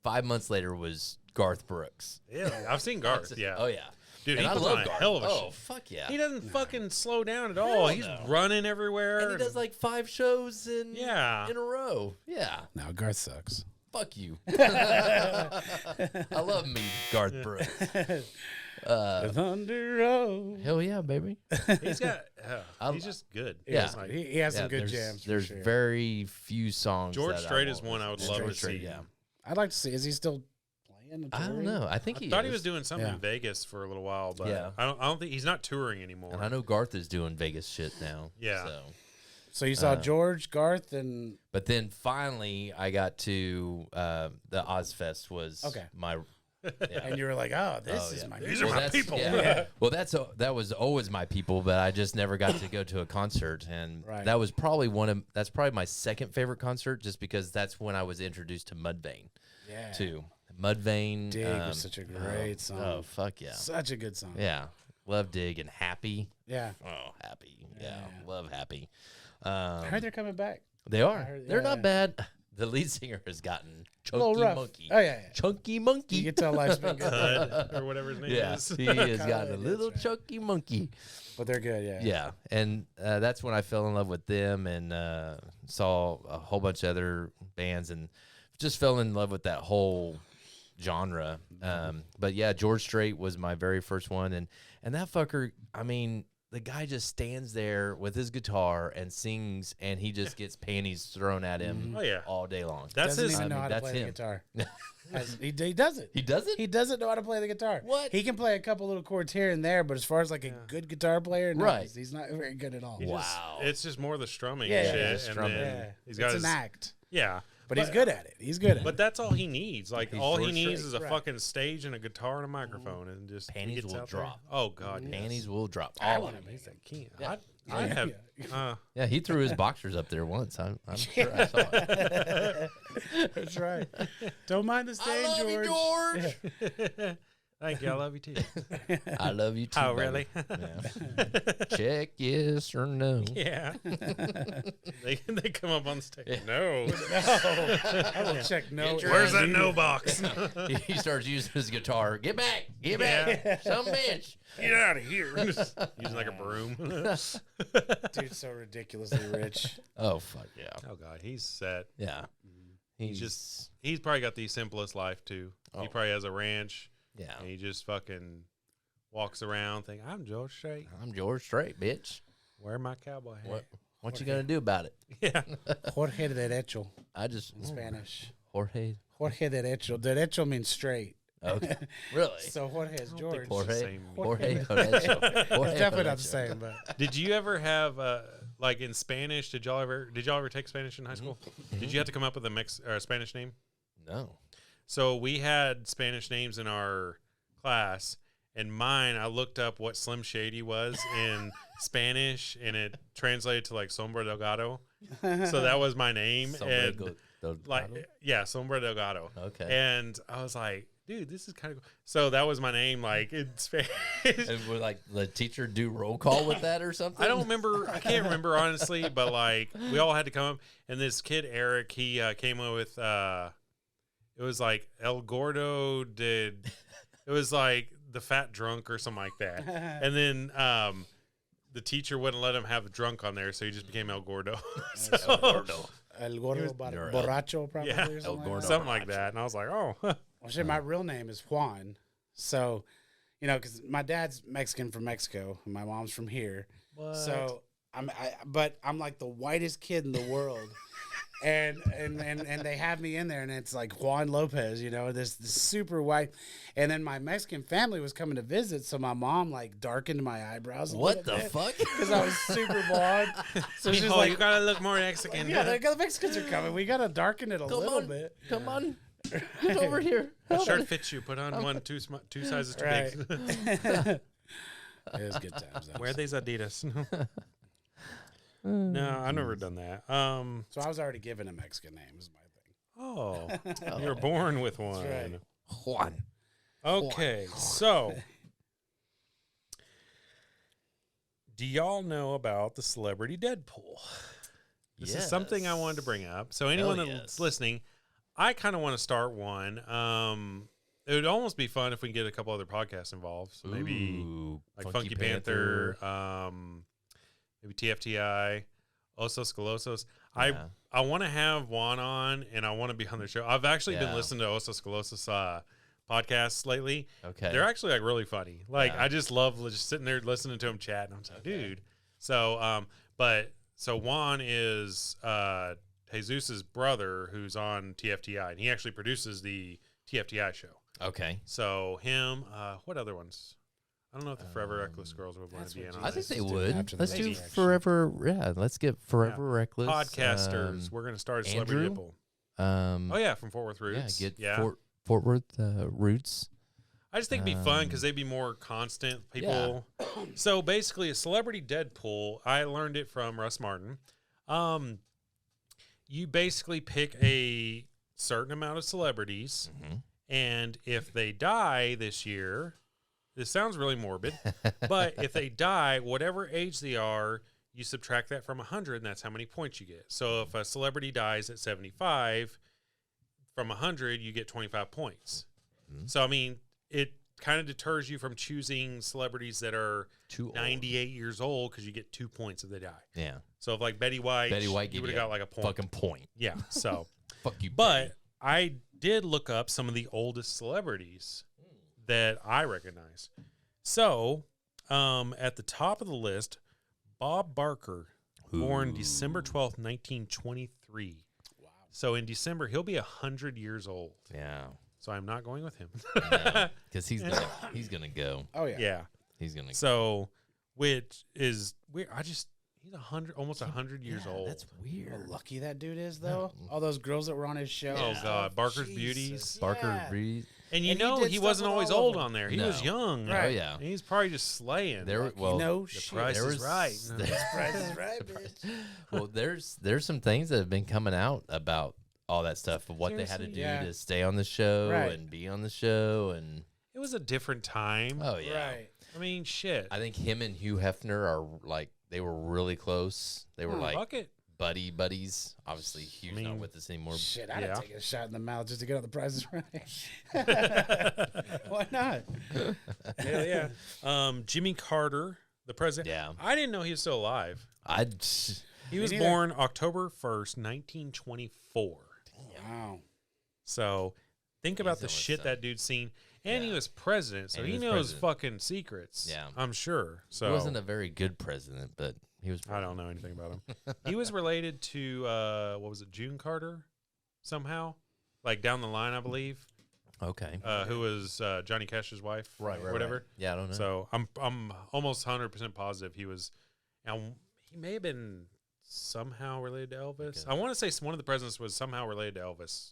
5 months later, was Garth Brooks. Yeah, I've seen Garth. Yeah. Oh yeah, dude, and he puts on a hell of a show. Oh fuck yeah. He doesn't fucking slow down at all. He's running everywhere. And he does like 5 shows in a row. Yeah. No, Garth sucks. Fuck you. I love me, Garth Brooks. The Thunder Road. Hell yeah, baby. He's got. He's just good. Yeah. Like, He has some good jams. There's for sure. very few songs. George that Strait is one I would love to see. Yeah. I'd like to see. Is he still playing? I don't know. I think I thought he was doing something in Vegas for a little while, but I don't think he's not touring anymore. And I know Garth is doing Vegas shit now. Yeah. So you saw George, Garth, and but then finally I got to the Ozfest was my. Yeah. And you were like, "Oh, this is my. These are my people." Yeah. Well, that was always my people, but I just never got to go to a concert, and that was probably that's probably my second favorite concert, just because that's when I was introduced to Mudvayne. Yeah. Too Mudvayne. Dig was such a great song. Oh fuck yeah! Such a good song. Yeah, love Dig and Happy. Yeah. Oh, Happy. Yeah, love Happy. I heard they're coming back. They are. They're not bad. The lead singer has gotten Chunky Monkey. Oh, yeah. Chunky Monkey. You can tell life's been good. Or whatever his name is. He has gotten a little chunky monkey. But they're good, yeah. Yeah. And that's when I fell in love with them and saw a whole bunch of other bands and just fell in love with that whole genre. But yeah, George Strait was my very first one. And that fucker, I mean, the guy just stands there with his guitar and sings, and he just gets panties thrown at him all day long. That's doesn't even know how to play the guitar. He doesn't. He doesn't? He doesn't know how to play the guitar. What? He can play a couple little chords here and there, but as far as like a good guitar player, no, right. he's not very good at all. Wow. It's just more the strumming shit. Strumming. He's got an act. Yeah. But he's good at it. He's good at it. But that's all he needs. Like, all he needs is a right. fucking stage and a guitar and a microphone, and just panties will drop. There. Oh God, panties will drop. I want to make that king. Yeah. I have. Yeah, he threw his boxers up there once. I'm sure I saw it. That's right. Don't mind the stage, I love George. You, George. Thank you. I love you too. I love you too. Oh, baby. really? Yeah. Check yes or no. Yeah. they come up on stage. Yeah. No. I will check no. Where's that no box? He starts using his guitar. Get back. Get back. Some bitch. Get out of here. Using like a broom. Dude's so ridiculously rich. Oh, fuck yeah. Oh, God. He's set. Yeah. He's probably got the simplest life, too. He probably has a ranch. Yeah. And he just fucking walks around thinking, I'm George Strait. I'm George Strait, bitch. Wear my cowboy hat. What you gonna do about it? Yeah. Jorge derecho. In Spanish. Jorge derecho. Derecho means straight. Okay. Really? So Jorge is George. Jorge derecho. It's definitely not the same, but did you ever have like in Spanish, did y'all ever take Spanish in high school? Mm-hmm. Did you have to come up with a Spanish name? No. So we had Spanish names in our class, and mine, I looked up what Slim Shady was in Spanish, and it translated to like Sombra Delgado. So that was my name. Delgado? Sombra Delgado. Okay. And I was like, dude, this is kind of cool. So that was my name, like in Spanish. And would like the teacher do roll call with that or something? I don't remember. I can't remember honestly, but like we all had to come up, and this kid Eric, he came up with. It was like El Gordo did. It was like the fat drunk or something like that. And then the teacher wouldn't let him have drunk on there, so he just became El Gordo. So, El Gordo. El Gordo Borracho, probably. Yeah, or something, El Gordo. Something like that. And I was like, oh. Well, shit, my real name is Juan. So, you know, because my dad's Mexican from Mexico and my mom's from here. What? So but I'm like the whitest kid in the world. And they have me in there, and it's like Juan Lopez, you know, this super white. And then my Mexican family was coming to visit, so my mom like darkened my eyebrows. What the fuck? Because I was super blonde. So she's Oh, like, you gotta look more Mexican. yeah, the Mexicans are coming. We gotta darken it a little bit. Come on. Get over here. The shirt fits you. Put on two sizes too Right. big. It was good times. Though. Wear these Adidas. No, I've never done that. So I was already given a Mexican name. Is my thing. Oh, you were born with one. right. Juan. Okay, so do y'all know about the Celebrity Deadpool? This is something I wanted to bring up. So anyone that's listening, I kind of want to start one. It would almost be fun if we can get a couple other podcasts involved. So maybe like Funky Panther, maybe TFTI, Osos Colosos. Yeah. I want to have Juan on, and I want to be on their show. I've actually been listening to Osos Colosos podcasts lately. Okay. They're actually like really funny. Like I just love just sitting there listening to them chat, and I'm like, dude. So so Juan is Jesus's brother who's on TFTI, and he actually produces the TFTI show. Okay. So him, what other ones? I don't know if the Forever Reckless girls would want to be in on I think this. they would. Let's do Resurrection. Forever. Yeah, let's get Forever Reckless. Podcasters. We're going to start a Celebrity Andrew? Deadpool. Oh, yeah, from Fort Worth Roots. Yeah, get Fort Worth Roots. I just think it'd be fun because they'd be more constant people. So basically, a Celebrity Deadpool, I learned it from Russ Martin. You basically pick a certain amount of celebrities, and if they die this year, this sounds really morbid, but if they die, whatever age they are, you subtract that from 100, and that's how many points you get. So if a celebrity dies at 75, from 100, you get 25 points. So, I mean, it kind of deters you from choosing celebrities that are 98 years old because you get 2 points if they die. Yeah. So if like Betty White you would have got like a point. Fucking point. Yeah. So Fuck you. but I did look up some of the oldest celebrities that I recognize. So at the top of the list, Bob Barker, born December 12th, 1923. Wow. So in December, he'll be 100 years old. Yeah. So I'm not going with him. Because he's gonna go. Oh yeah. Yeah. He's gonna. So, which is weird. He's almost 100 years old. That's weird. How lucky that dude is, though. All those girls that were on his show. Oh God, Barker's Jesus. Beauties. Barker Reed. And And he did he stuff wasn't with always all of old them. on there. He No. was young. Oh yeah. And he's probably just slaying. There. Well. No the shit. price there is was- right. Price is right, bitch. Well, there's some things that have been coming out about all that stuff of what they had to do Yeah. to stay on the show Right. and be on the show and. It was a different time. Oh yeah. Right. I mean, shit. I think him and Hugh Hefner are like they were really close. They were like Fuck it. buddies. Obviously, Hugh's not with us anymore. Shit, I'd Yeah. have taken a shot in the mouth just to get on the prices right. Why not? Hell yeah. Jimmy Carter, the president. Yeah. I didn't know he was still alive. He was neither. born October 1st, 1924. Wow. So think about the almost shit done. that dude's seen. And he Yeah. was president, so And he he was knows president. fucking secrets. Yeah. I'm sure. So He wasn't a very good president, but he was. I don't know anything about him. He was related to what was it, June Carter, somehow, like down the line, I believe. Okay. Who was Johnny Cash's wife, Right, whatever. Yeah, I don't know. So I'm almost 100% positive he was. And he may have been somehow related to Elvis. Okay. I want to say one of the presidents was somehow related to Elvis.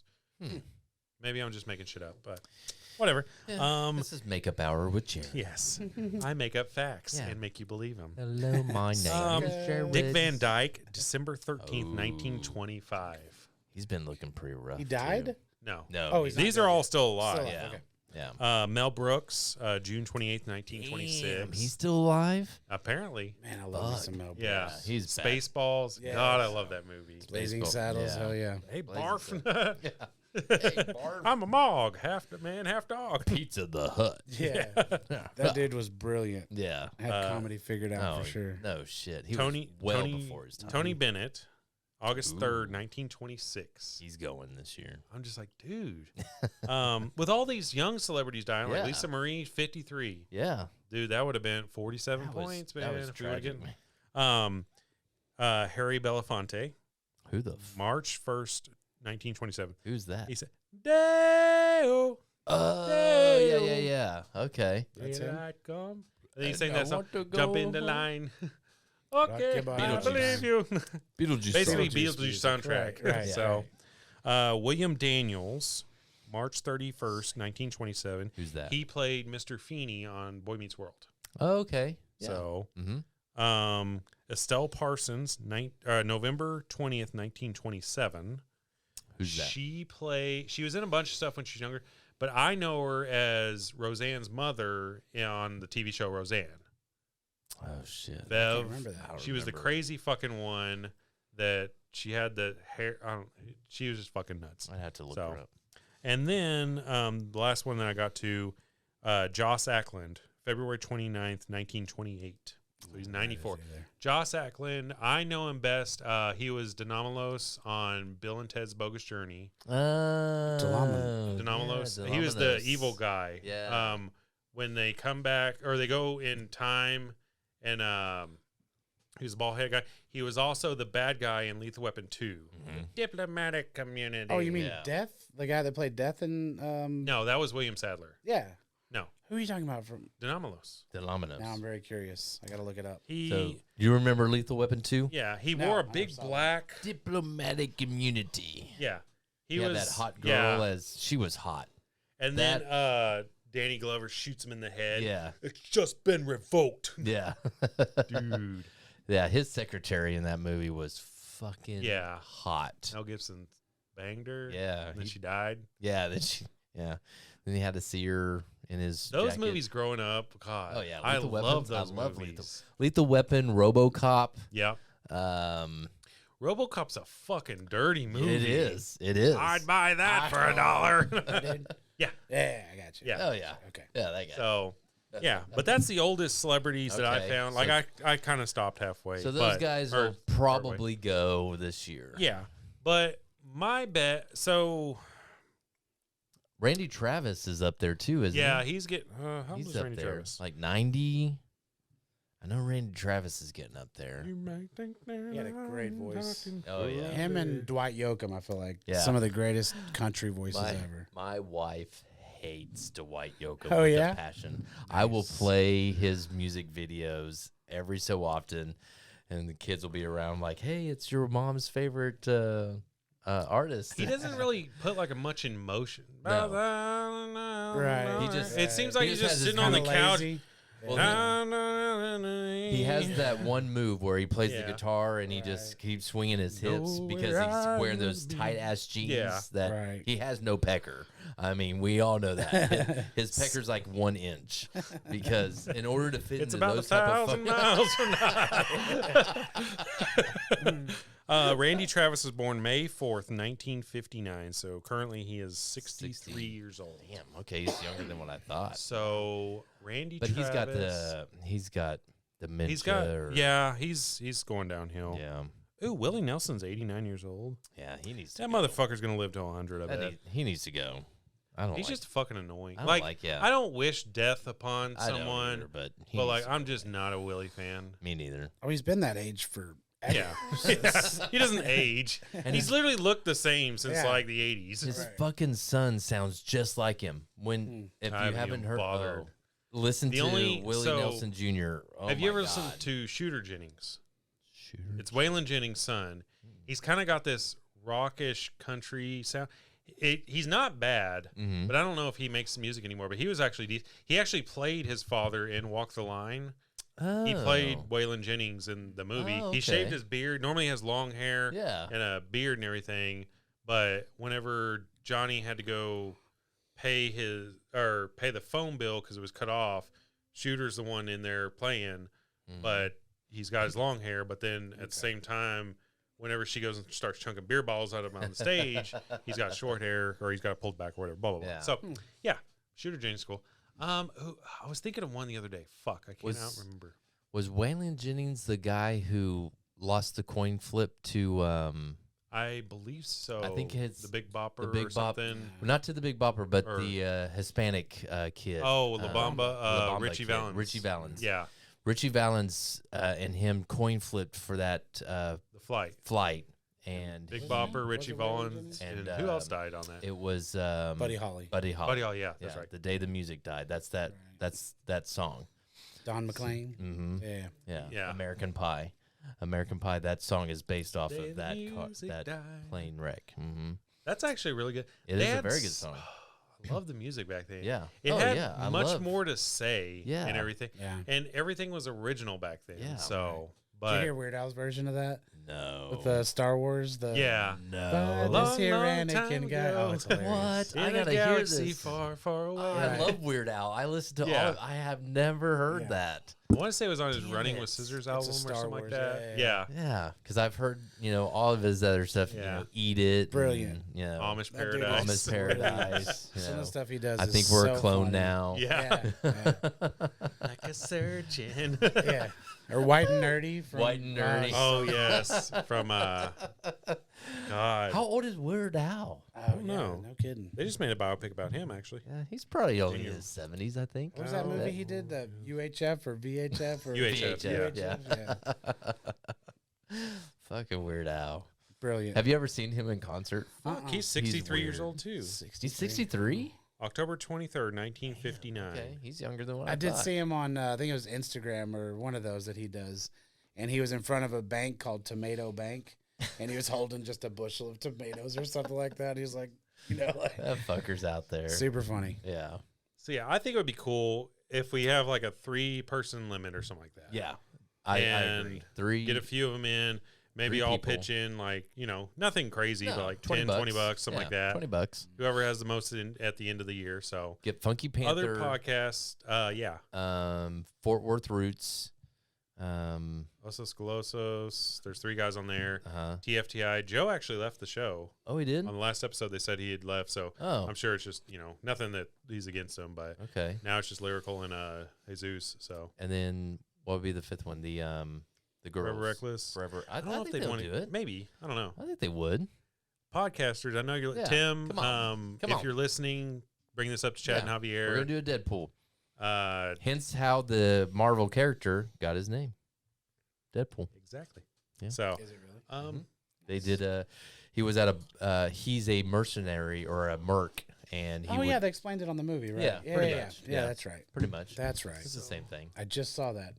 Maybe I'm just making shit up, but whatever. This is Makeup Hour with Jerry. Yes, I make up facts Yeah. and make you believe them. Hello, my name is Jared. Dick Van Dyke, December 13th, Oh. 1925. He's been looking pretty rough. He died? too. No. No. Oh, he's not These dead are all yet. still alive. Still alive, Yeah. okay. Yeah. Mel Brooks, June 28th, 1926. Damn, he's still alive. Apparently. Man, I love me Fuck. some Mel Brooks. Yeah. He's back. Spaceballs. Yeah. God, I love that movie. Blazing Baseball. Saddles, Yeah. hell yeah. Hey, Blazing barf. Hey, Barb. I'm a Mog, half man, half dog. Pizza the Hut. Yeah. That dude was brilliant. Yeah. Had comedy figured out Oh, for sure. No shit. He Tony was well Tony, before his time. Tony Bennett, August 3rd, 1926. He's going this year. I'm just like, dude. With all these young celebrities dying, like Lisa Marie, 53. Yeah. Dude, that would have been 47 points, man. That was if we would've tragic. gotten- Harry Belafonte, Who the March 1st, 1927. Who's that? He said, Deo. Oh, yeah. Okay. That's Here him? I come. And he And sang I that song, want to Jump go in the home. line. Okay, Rock I your believe you. Beetlejuice. Basically, Beetlejuice Beetlejuice music. soundtrack. Right, So, William Daniels, March 31st, 1927. Who's that? He played Mr. Feeney on Boy Meets World. Oh, okay. Yeah. So, Mm-hmm. Estelle Parsons, November 20th, 1927. Who's that? She was in a bunch of stuff when she was younger, but I know her as Roseanne's mother on the TV show Roseanne. Oh, shit. Bev. remember that. I don't She was the remember. crazy fucking one that she had the hair. She was just fucking nuts. I'd have to look So, her up. And then the last one that I got to, Joss Ackland, February 29th, 1928. So he's 94. Joss Ackland, I know him best. He was Denomalos on Bill and Ted's Bogus Journey. Denomalos. Yeah, He was the Denomalos. evil guy. Yeah. When they come back, or they go in time, and he was a bald head guy. He was also the bad guy in Lethal Weapon 2. Diplomatic community. Oh, you mean Yeah. Death? The guy that played Death in No, that was William Sadler. Yeah. No, Who are you talking about from? Denomalos. Denomanos. Now I'm very curious. I got to look it up. He, So, you remember Lethal Weapon 2? yeah, he No, wore a I big saw that. black. Diplomatic immunity. Yeah, he Yeah, was that hot girl Yeah, as she was hot. and that- then Danny Glover shoots him in the head. Yeah. It's just been revoked, Yeah. dude. Yeah, his secretary in that movie was fucking Yeah. hot. Mel Gibson banged her. Yeah. and then she died. Then he had to see her in his Those jacket. movies growing up, God. Oh yeah, I Lethal Weapon. love those I love movies. Lethal Weapon, RoboCop. Yeah, RoboCop's a fucking dirty movie. It is. It is. I'd buy that for $1. Yeah, I got you. Yeah. Oh yeah. Okay. Yeah, that guy. So, yeah, but that's the oldest celebrities that I Okay, found. Like, I kind of stopped halfway. So those but- guys or will probably go this year. Yeah, but my bet. So Randy Travis is up there too, isn't yeah, he? he's getting. How old He's is up Randy there, Travis? like 90. I know Randy Travis is getting up there. You might think He had a great voice. Oh, yeah. Him and Dwight Yoakam, I feel like Yeah. some of the greatest country voices My, ever. my wife hates Dwight Yoakam Oh, with yeah? a passion. I will play his music videos every so often, and the kids will be around like, "Hey, it's your mom's favorite artist." He doesn't really put like a much in motion. No. Right. He just- It seems like he he's just just has his sitting on the Kinda couch. lazy. Well, he has that one move where he plays the Yeah. guitar and he just keeps swinging his hips Know because where he's I wearing will those be. tight ass jeans Yeah. that Right. he has no pecker. I mean, we all know that. His pecker's like 1 inch because in order to fit It's into about those type of 1,000 miles from now. Randy Travis was born May 4th, 1959. So currently he is 63 60. years old. Damn, okay, he's younger than what I thought. So Randy But Travis. he's got dementia. He's got or, he's going downhill. yeah, Ooh, Willie Nelson's 89 years old. yeah. He needs to. That go. motherfucker's gonna live to 100. I bet. He needs to go. I don't. He's like, just fucking annoying. I don't like, yeah. I don't wish death upon I don't someone, either, but but like I'm just not a Willie fan. me neither. Oh, he's been that age for. Yeah, he doesn't age. And he's literally looked the same since Yeah. like the 80s. His Right. fucking son sounds just like him. When if I you haven't haven't even heard, bothered. listen The to only- Willie so, Nelson Jr. Oh Have you ever my listened God. to Shooter Jennings? Shooter? It's Waylon Jennings' son. He's kind of got this rockish country sound. He's not bad, Mhm. but I don't know if he makes music anymore. But he was actually he actually played his father in Walk the Line. Oh. He played Waylon Jennings in the movie. Oh, He shaved okay. his beard. Normally he has long hair Yeah. and a beard and everything. But whenever Johnny had to go pay the phone bill because it was cut off, Shooter's the one in there playing. Mhm. But he's got his long hair. But then at the same time, whenever she goes and starts chunking beer balls out of him on the stage, he's got short hair or he's got it pulled back or whatever. Blah blah blah. Yeah. So yeah, Shooter Jennings cool. I was thinking of one the other day. Fuck, I cannot remember. Was Waylon Jennings the guy who lost the coin flip to I believe so. I think it's the Big Bopper the Big or something. Well, not to the Big Bopper, but Or- the Hispanic kid. Oh, La Bamba, La Bamba Richie kid, Valens. Richie Valens. Yeah, Richie Valens and him coin flipped for that the flight. flight, and Big Bopper, Richie Was it really Valens, And, and who else died on that? it was Buddy Holly, Buddy Holly. Buddy Holly, yeah, that's right. The day the music died. That's that. Right. That's that song. Don McLean. Mm-hmm. Yeah. Yeah. Yeah. American Pie. American Pie. That song is based off Day of the that music that died. plane wreck. Mm-hmm. That's actually really good. It They is a had very good song. I love the music back then. Yeah. It Oh, had yeah, I much love- more to say Yeah. and everything. Yeah. And everything was original back then. Yeah. So, Did but you hear Weird Al's version of that No. with the Star Wars? yeah. No. But this here Long time Anakin guy. ago. Oh, it's hilarious. What? I In a gotta hear galaxy this. far, far away. I Right. love Weird Al. I listen to Yeah. all. I have never heard Yeah. that. I want to say it was on his Damn Running it. with Scissors It's a album or Star something Wars, like that. yeah. Yeah, because I've heard all of his other stuff. Yeah. Eat It. Brilliant. And, Amish That dude Paradise. Amish Paradise. you Some of know. the stuff he does. I is think we're so a clone funny. now. Yeah. Yeah. Like a surgeon. Yeah. Or White and Nerdy. From White and Nerdy. Oh, yes. From, God. How old is Weird Al? Oh, don't yeah, know. no kidding. They just made a biopic about him, actually. Yeah, he's probably only in Damn. his 70s, I think. What was that Oh, movie that- he did? The UHF or VHF or UHF, yeah. yeah. Fucking Weird Al. Brilliant. Have you ever seen him in concert? Fuck, he's 63 years weird. old, too. He's 63? October 23rd, 1959. Okay, he's younger than what I I did thought. see him on, I think it was Instagram or one of those that he does. And he was in front of a bank called Tomato Bank. And he was holding just a bushel of tomatoes or something like that. He was like, like That fucker's out there. super funny. Yeah. So, yeah, I think it would be cool if we have like a 3-person limit or something like that. Yeah. I And agree. 3. Get a few of them in. Maybe 3 all people. pitch in like, nothing crazy, No, but like 10, 20 bucks, something like that. $20. Whoever has the most at the end of the year. So, Get Funky Panther. other podcasts, yeah. Fort Worth Roots. Osos Colosos. There's 3 guys on there. Uh-huh. TFTI. Joe actually left the show. Oh, he did? On the last episode, they said he had left. So, Oh, I'm sure it's just, nothing that he's against him. But okay. now it's just Lyrical and Jesus. So, And then what would be the 5th one? The girls. Forever Reckless. Forever. I don't know if think they'd want do to. it. Maybe. I don't know. I think they would. Podcasters. I know you're Yeah, Tim. come on, come if on. you're listening, bring this up to Chad Yeah, and We're Javier. going to do a Deadpool. Uh, Hence how the Marvel character got his name. Deadpool. exactly. Yeah. So, Is it really? Mhm. They did he was at he's a mercenary or a merc, and he Yeah, they explained it on the movie, right? Yeah, yeah, pretty yeah, much. yeah. Yeah. That's right. pretty much. That's right. It's the same thing. I just saw that.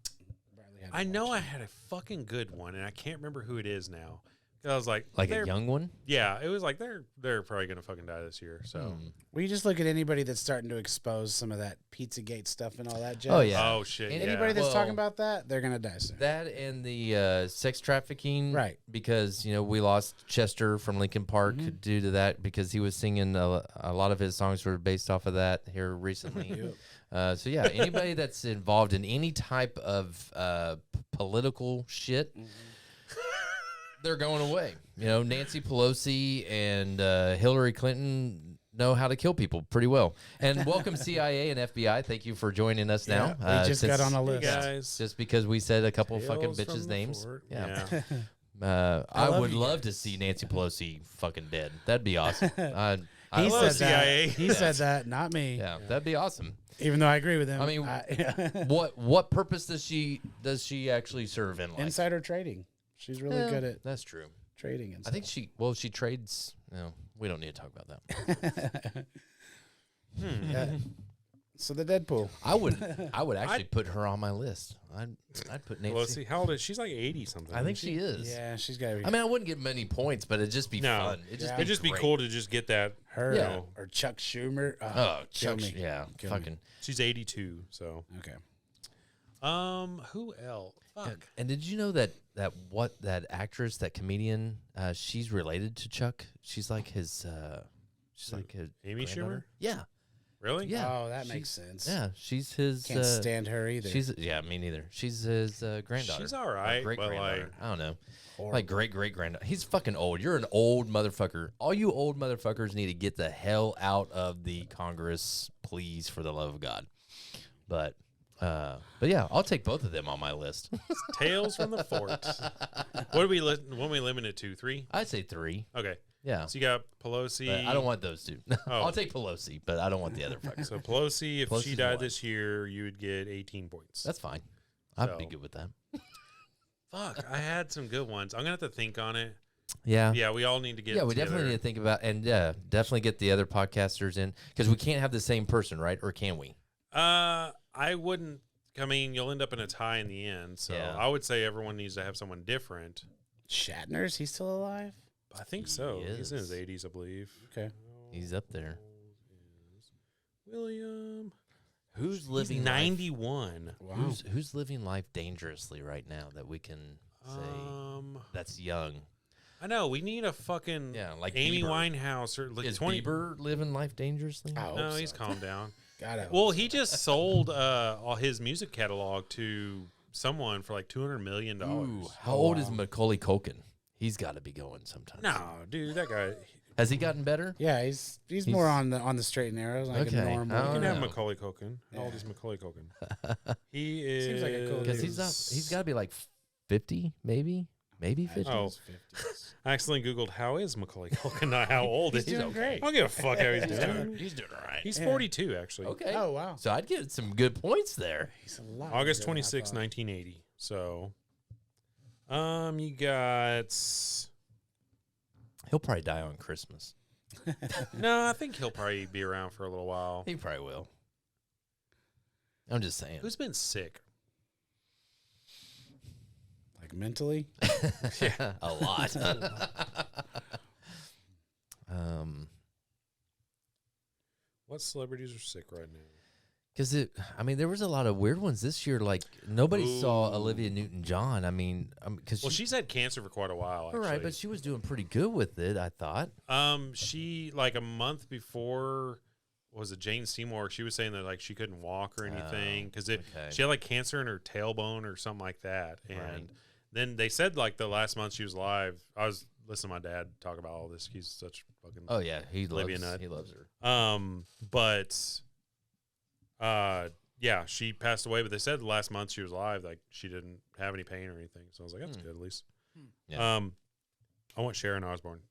Bradley had to I know watch I it. had a fucking good one, and I can't remember who it is now. 'Cause I was like Like they're- a young one? Yeah, it was like they're probably gonna fucking die this year. So, Hmm. Well, you just look at anybody that's starting to expose some of that Pizzagate stuff and all that jazz. Oh, yeah. oh shit, And yeah. Anybody that's Well, talking about that, they're gonna die soon. That and the sex trafficking, Right. Because we lost Chester from Lincoln Park Mhm. due to that because he was singing a lot of his songs were based off of that here recently. Yep. So yeah, anybody that's involved in any type of political shit, they're going away. Nancy Pelosi and Hillary Clinton know how to kill people pretty well. And welcome CIA and FBI. Thank you for joining us now. Yeah, we just got on a Hey, list. guys. Just because we said a couple Tales fucking from bitches' the names. fort. Yeah. Yeah. I love would you love to see Nancy Pelosi fucking dead. That'd be awesome. I He love said CIA. that. He said that, not me. yeah, that'd be awesome. Even though I agree with him. I mean, What purpose does she actually serve in life? insider trading. She's really Yeah, good at that's true. trading and I stuff. think she trades. No, we don't need to talk about that. Yeah. So the Deadpool. I would actually put her on my list. I'd put Nancy. Pelosi, how old is she? She's like 80 something. I think isn't she is. Yeah, she's got to be I mean, I wouldn't get many points, but it'd just be No. fun. It'd just Yeah. be It'd just be great. cool to just get that. her Yeah. or Chuck Schumer. Oh, kill Chuck, me. yeah, Kill me. fucking. She's 82. So, Okay. who else? Fuck. And did you know that actress, that comedian, she's related to Chuck? She's like his. She's Who? like his Amy granddaughter? Schumer? Yeah, Really? Yeah. Oh, that she's- makes sense. yeah. She's his. Can't stand her either. Me neither. She's his granddaughter. She's all right, Great but, granddaughter. like- I don't know. Horrible. Like great granddaughter. He's fucking old. You're an old motherfucker. All you old motherfuckers need to get the hell out of the Congress, please, for the love of God. But But yeah, I'll take both of them on my list. Tales from the Fort. What are we limited to? 3? I'd say 3. Okay. Yeah. So you got Pelosi. But I don't want those two. Oh. I'll take Pelosi, but I don't want the other fuckers. So Pelosi, if Pelosi's she died one. this year, you would get 18 points. That's fine. I'd So- be good with that. Fuck, I had some good ones. I'm gonna have to think on it. Yeah. Yeah, we all need to get. Yeah, we together. definitely need to think about, and definitely get the other podcasters in, because we can't have the same person, right? Or can we? I wouldn't. I mean, you'll end up in a tie in the end. So Yeah. I would say everyone needs to have someone different. Shatner's he still alive? I think so. He He's in his is. 80s, I believe. Okay. He's up there. William. Who's He's living 91. Wow. Who's living life dangerously right now that we can say that's young? I know we need a fucking like Amy Bieber. Winehouse or like Is 20. Bieber living life dangerously? I hope No, so. he's calmed down. Gotta Well, he just sold all his music catalog to someone for like $200 million. Ooh, how old is Macaulay Culkin? He's got to be going sometime. No, dude, that guy. Has he gotten better? Yeah, he's more on the straight and narrow, like Okay. a normal. Oh, You can have no. Macaulay Culkin. How old is Macaulay Culkin? He is. Seems like a cool Because dude. he's got to be like 50, maybe 50. Oh, I accidentally Googled how is Macaulay Culkin, not how old He's is he. doing great. I don't give a fuck how he's doing. He's doing all right. He's Yeah. 42, actually. Okay. Oh wow, So I'd get some good points there. he's a lot. August younger than I 26, thought. 1980. So, you got. He'll probably die on Christmas. No, I think he'll probably be around for a little while. He probably will. I'm just saying. Who's been sick? Like mentally. A lot. What celebrities are sick right now? Because there was a lot of weird ones this year. Like nobody saw Ooh. Olivia Newton-John. I mean, because Well, she's had cancer for quite a while. all Actually. right, but she was doing pretty good with it. I thought. She like a month before, was it Jane Seymour? She was saying that like she couldn't walk or anything because okay. she had like cancer in her tailbone or something like that. And Right. then they said like the last month she was alive. I was listening to my dad talk about all this. He's such fucking Oh yeah, he Olivia loves. Nut. He loves her. Yeah, she passed away, but they said the last month she was alive, like she didn't have any pain or anything. So I was like, that's good at least. Yeah. I want Sharon Osbourne.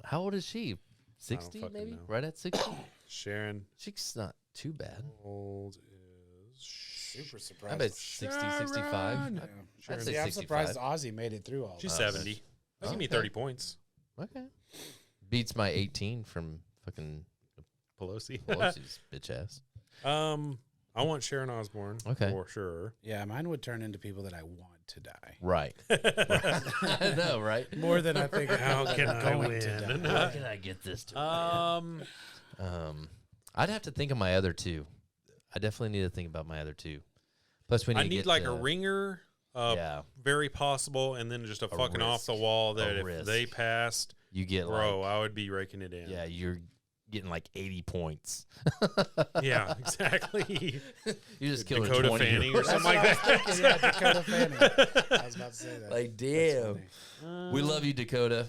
How old is she? 60 fucking maybe? know. Right at 60? Sharon She's not too bad. old is Super I surprised. bet 60, 65. Sharon. Yeah. I'd say Yeah, I'm 65. surprised Ozzy made it through all. she's that. 70. Give me Okay. 30 points. Okay. Beats my 18 from fucking Pelosi. Pelosi's bitch ass. I want Sharon Osbourne Okay. for sure. Yeah, mine would turn into people that I want to die Right. I know, right? more than I think. of How people can that are I going win? to die. How can I get this to I'd have to think of my other two. I definitely need to think about my other two. Plus, we need I to need get like a ringer. Yeah. Very possible, and then just a fucking off the risk. wall that A if risk. they passed, You get bro, like, I would be raking it in. yeah, you're getting like 80 points. Yeah, exactly. You just killed Dakota 20 Fanning or That's something what like I was that. thinking, yeah, Dakota Fanning. I was about to say that. Like, That's damn. funny. We love you, Dakota.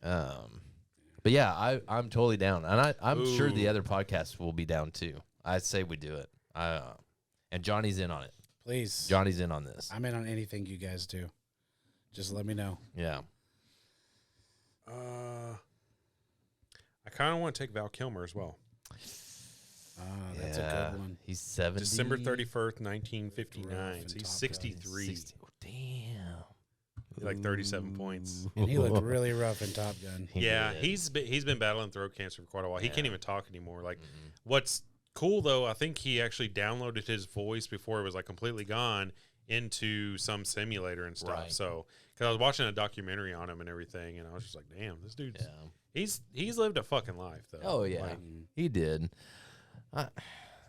But yeah, I'm totally down, and I'm sure the Ooh. other podcasts will be down too. I say we do it. And Johnny's in on it. Please, Johnny's in on this. I'm in on anything you guys do. Just let me know. Yeah. I kind of want to take Val Kilmer as well. That's a good one. He's 70. December 31st, 1959. Rough So and he's Top 63. 60. Oh, damn. Like 37 points. And he looked really rough in Top Gun. He Yeah, did. he's been battling throat cancer for quite a while. He can't Yeah. even talk anymore. Like, what's cool though, I think he actually downloaded his voice before it was like completely gone into some simulator and stuff. Right. So, because I was watching a documentary on him and everything, and I was just like, damn, this dude's Yeah. he's lived a fucking life though. Oh yeah, Like, he did.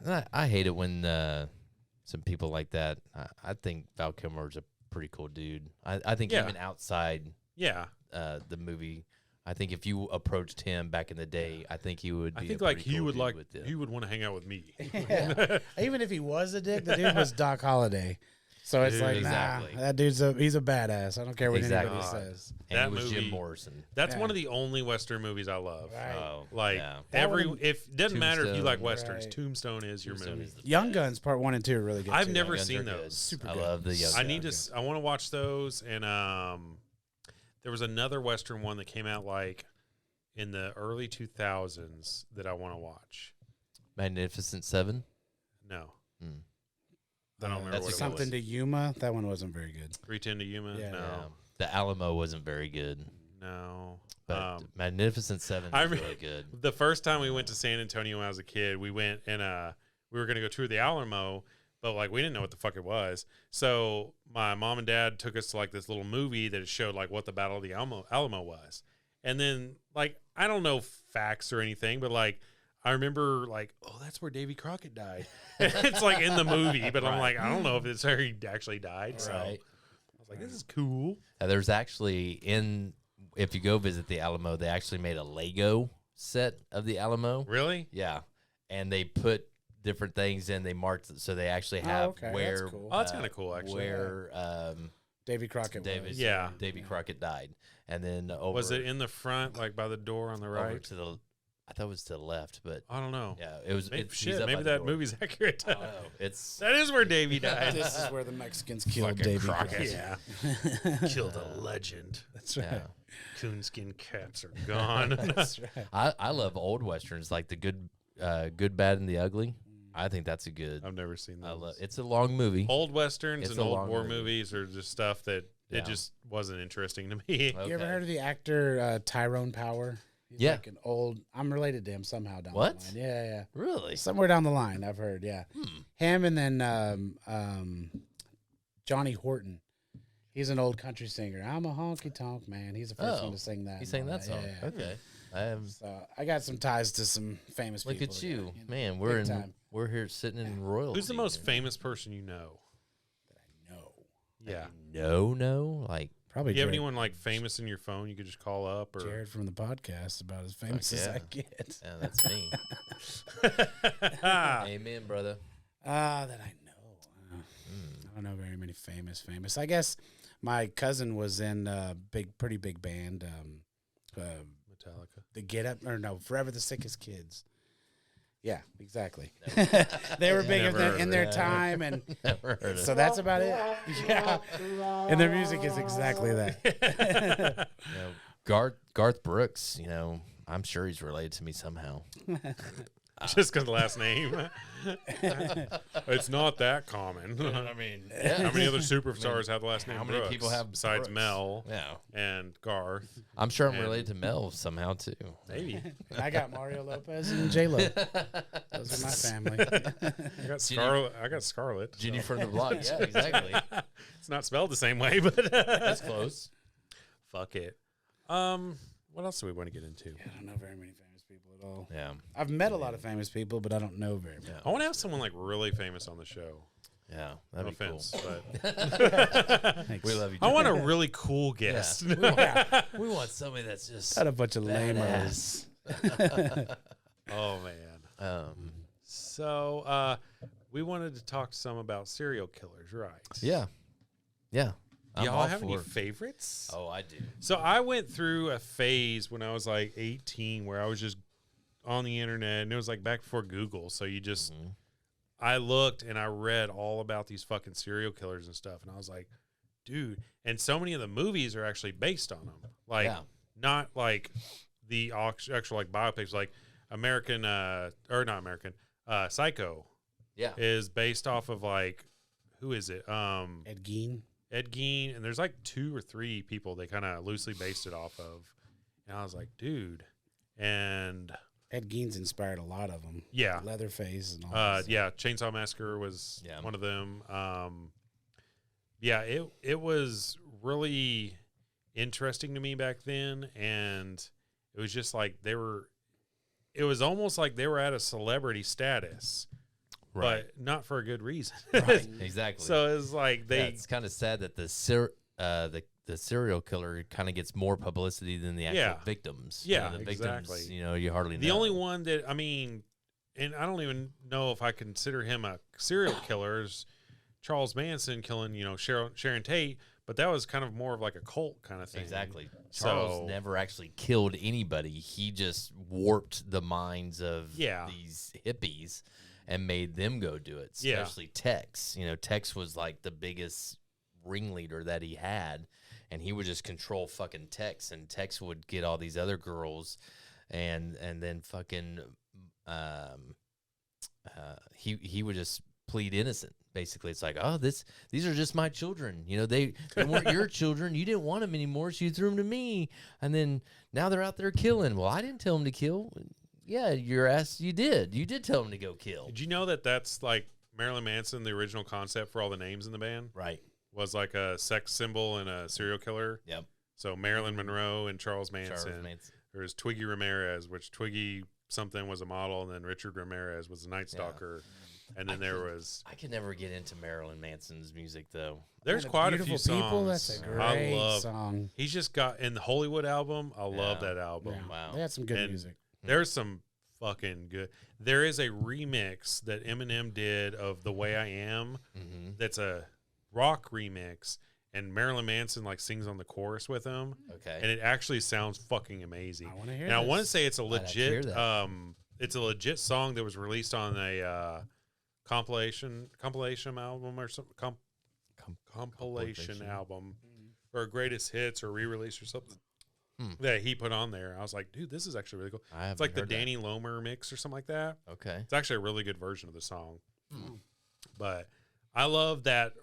I hate it when some people like that. I think Val Kilmer's a pretty cool dude. I think Yeah. even outside yeah. the movie, I think if you approached him back in the day, I think he would. Be I think a like pretty he cool would dude with it. he would want to hang out with me. Yeah. Even if he was a dick, the dude was Doc Holliday. So it's Dude, like, exactly. nah, that dude's he's a badass. I don't care what anybody says. And That it was movie- Jim Morrison. That's one of the only Western movies I love. Right. Oh, Like yeah. if doesn't matter if you like Tombstone. westerns, Right. Tombstone is your Tombstone movie. is the Young best. Guns Part 1 and 2 are really good. I've too. never Young Guns seen are good. those. Super I good. love the Young I Guns. need to. I want to watch those. And there was another Western one that came out like in the early 2000s that I want to watch. Magnificent Seven. No, Hmm. I don't remember That's what it Something was. to Yuma. That one wasn't very good. 310 to Yuma. Yeah. No, Yeah. The Alamo wasn't very good, no. but Magnificent Seven I was remember- really good. The first time we went to San Antonio when I was a kid, we went and we were gonna go tour the Alamo, but like we didn't know what the fuck it was. So my mom and dad took us to like this little movie that showed like what the Battle of the Alamo was. And then like I don't know facts or anything, but like I remember like, oh, that's where Davy Crockett died. It's like in the movie, but I'm like, I don't know if it's where he actually died. So Right. I was like, this is cool. There's actually if you go visit the Alamo, they actually made a Lego set of the Alamo. Really? Yeah, and they put different things in. They marked it, so they actually Oh, have okay, where. that's cool. Oh, that's kinda cool, actually. Where Davy Crockett David, was. Yeah. Davy Crockett died, and then over Was it in the front, like by the door on the over right? to the? I thought it was to the left, but I don't know. yeah, it was. Maybe, he's shit, up by maybe the that door. movie's accurate. I don't know. It's That is where Davy died. This is where the Mexicans killed Fucking Davy Crockett. Crockett. Yeah. Killed a legend. That's right. yeah. Coonskin cats are gone. That's right. I love old westerns like the good, bad, and the ugly. I think that's a good. I've never seen I those. love. It's a long movie. Old westerns It's and a old long war movie. movies are just stuff that Yeah. it just wasn't interesting to me. Okay. You ever heard of the actor Tyrone Power? He's Yeah. like an old. I'm related to him somehow down What? the line. Yeah. Really? Somewhere down the line, I've heard. Yeah. Him and then Johnny Horton. He's an old country singer. I'm a honky tonk man. He's the first Oh, one to sing that. He and sang all that song. Yeah. Okay. I have. So I got some ties to some famous Look people. at you, yeah, man. time. We're here sitting in royalty. Who's the most here. famous person you know? No. Yeah. No, like Probably Do you have Jared, anyone like famous in your phone you could just call up? Or Jared from the podcast, about as famous as yeah. I get. yeah, that's me. Amen, brother. That I know. I don't know very many famous. I guess my cousin was in a pretty big band. Metallica. The Get Up, or no, Forever the Sickest Kids. Yeah, exactly. They were big Never heard in of their it. time, and Never heard of so it. that's about it. Yeah, and their music is exactly that. You know, Garth Brooks. You know, I'm sure he's related to me somehow. Just because last name. It's not that common. I mean, How many other superstars have the last name how many Brooks people have besides Brooks? Mel Yeah, and Garth? I'm sure I'm And- related to Mel somehow too. Maybe. And I got Mario Lopez and J Lo. Those are my family. I got Scarlet. I got Scarlet. Ginny so. from the block. Yeah, exactly. It's not spelled the same way, but That's close. fuck it. What else do we want to get into? I don't know very many famous people at all. Yeah, I've met a lot of famous people, but I don't know very many. I want to have someone like really famous on the show. yeah. No That'd be offense, cool. but We love you. I want a Jared. really cool guest. We want somebody that's just Got a bunch of badass. lamos. Oh man. So we wanted to talk some about serial killers, right? Yeah, yeah. I'm Y'all all have any for- favorites? Oh, I do. So I went through a phase when I was like 18 where I was just on the internet, and it was like back before Google. So you just, I looked and I read all about these fucking serial killers and stuff. And I was like, dude, and so many of the movies are actually based on them. Like, Yeah. not like the actual like biopics, like American, or not American, Psycho Yeah. is based off of like, who is it? Ed Gein. Ed Gein, and there's like 2 or 3 people they kind of loosely based it off of. And I was like, dude. And Ed Gein's inspired a lot of them. yeah. Leatherface and all that. Yeah, Chainsaw Massacre was Yeah. one of them. Yeah, it was really interesting to me back then, and it was just like it was almost like they were at a celebrity status, Right. but not for a good reason. Exactly. So it's like yeah, they it's kind of sad that the serial killer kind of gets more publicity than the actual Yeah. victims. Yeah, the exactly. victims, you hardly know. The only one that, I mean, and I don't even know if I consider him a serial killer, is Charles Manson killing, Sharon Tate, but that was kind of more of like a cult kind of thing. Exactly. Charles never actually killed anybody. He just warped the minds of these hippies and made them go do it, especially Tex. Tex was like the biggest ringleader that he had, and he would just control fucking Tex, and Tex would get all these other girls, and then fucking he would just plead innocent. Basically, it's like, oh, these are just my children. They weren't your children. You didn't want them anymore, so you threw them to me. And then now they're out there killing. Well, I didn't tell them to kill. Yeah, your ass, you did. You did tell them to go kill. Did you know that that's like Marilyn Manson, the original concept for all the names in the band? Right. Was like a sex symbol and a serial killer. Yep. So Marilyn Monroe and Charles Manson. There's Twiggy Ramirez, which Twiggy something was a model, and then Richard Ramirez was a Night Stalker. Yeah. And then I can never get into Marilyn Manson's music, though. There's quite a few songs. People, that's a great song. He's just got in the Hollywood album. I love that album. Yeah. Wow, they had some good music. There's some fucking good. There is a remix that Eminem did of "The Way I Am." Mm-hmm. That's a rock remix, and Marilyn Manson like sings on the chorus with him. Okay, and it actually sounds fucking amazing. I want to hear. And I want to say it's a legit. It's a legit song that was released on a. Compilation album or something, compilation album or greatest hits or re-release or something that he put on there. I was like, dude, this is actually really cool. It's like the Danny Lomer mix or something like that. Okay. It's actually a really good version of the song. But I love that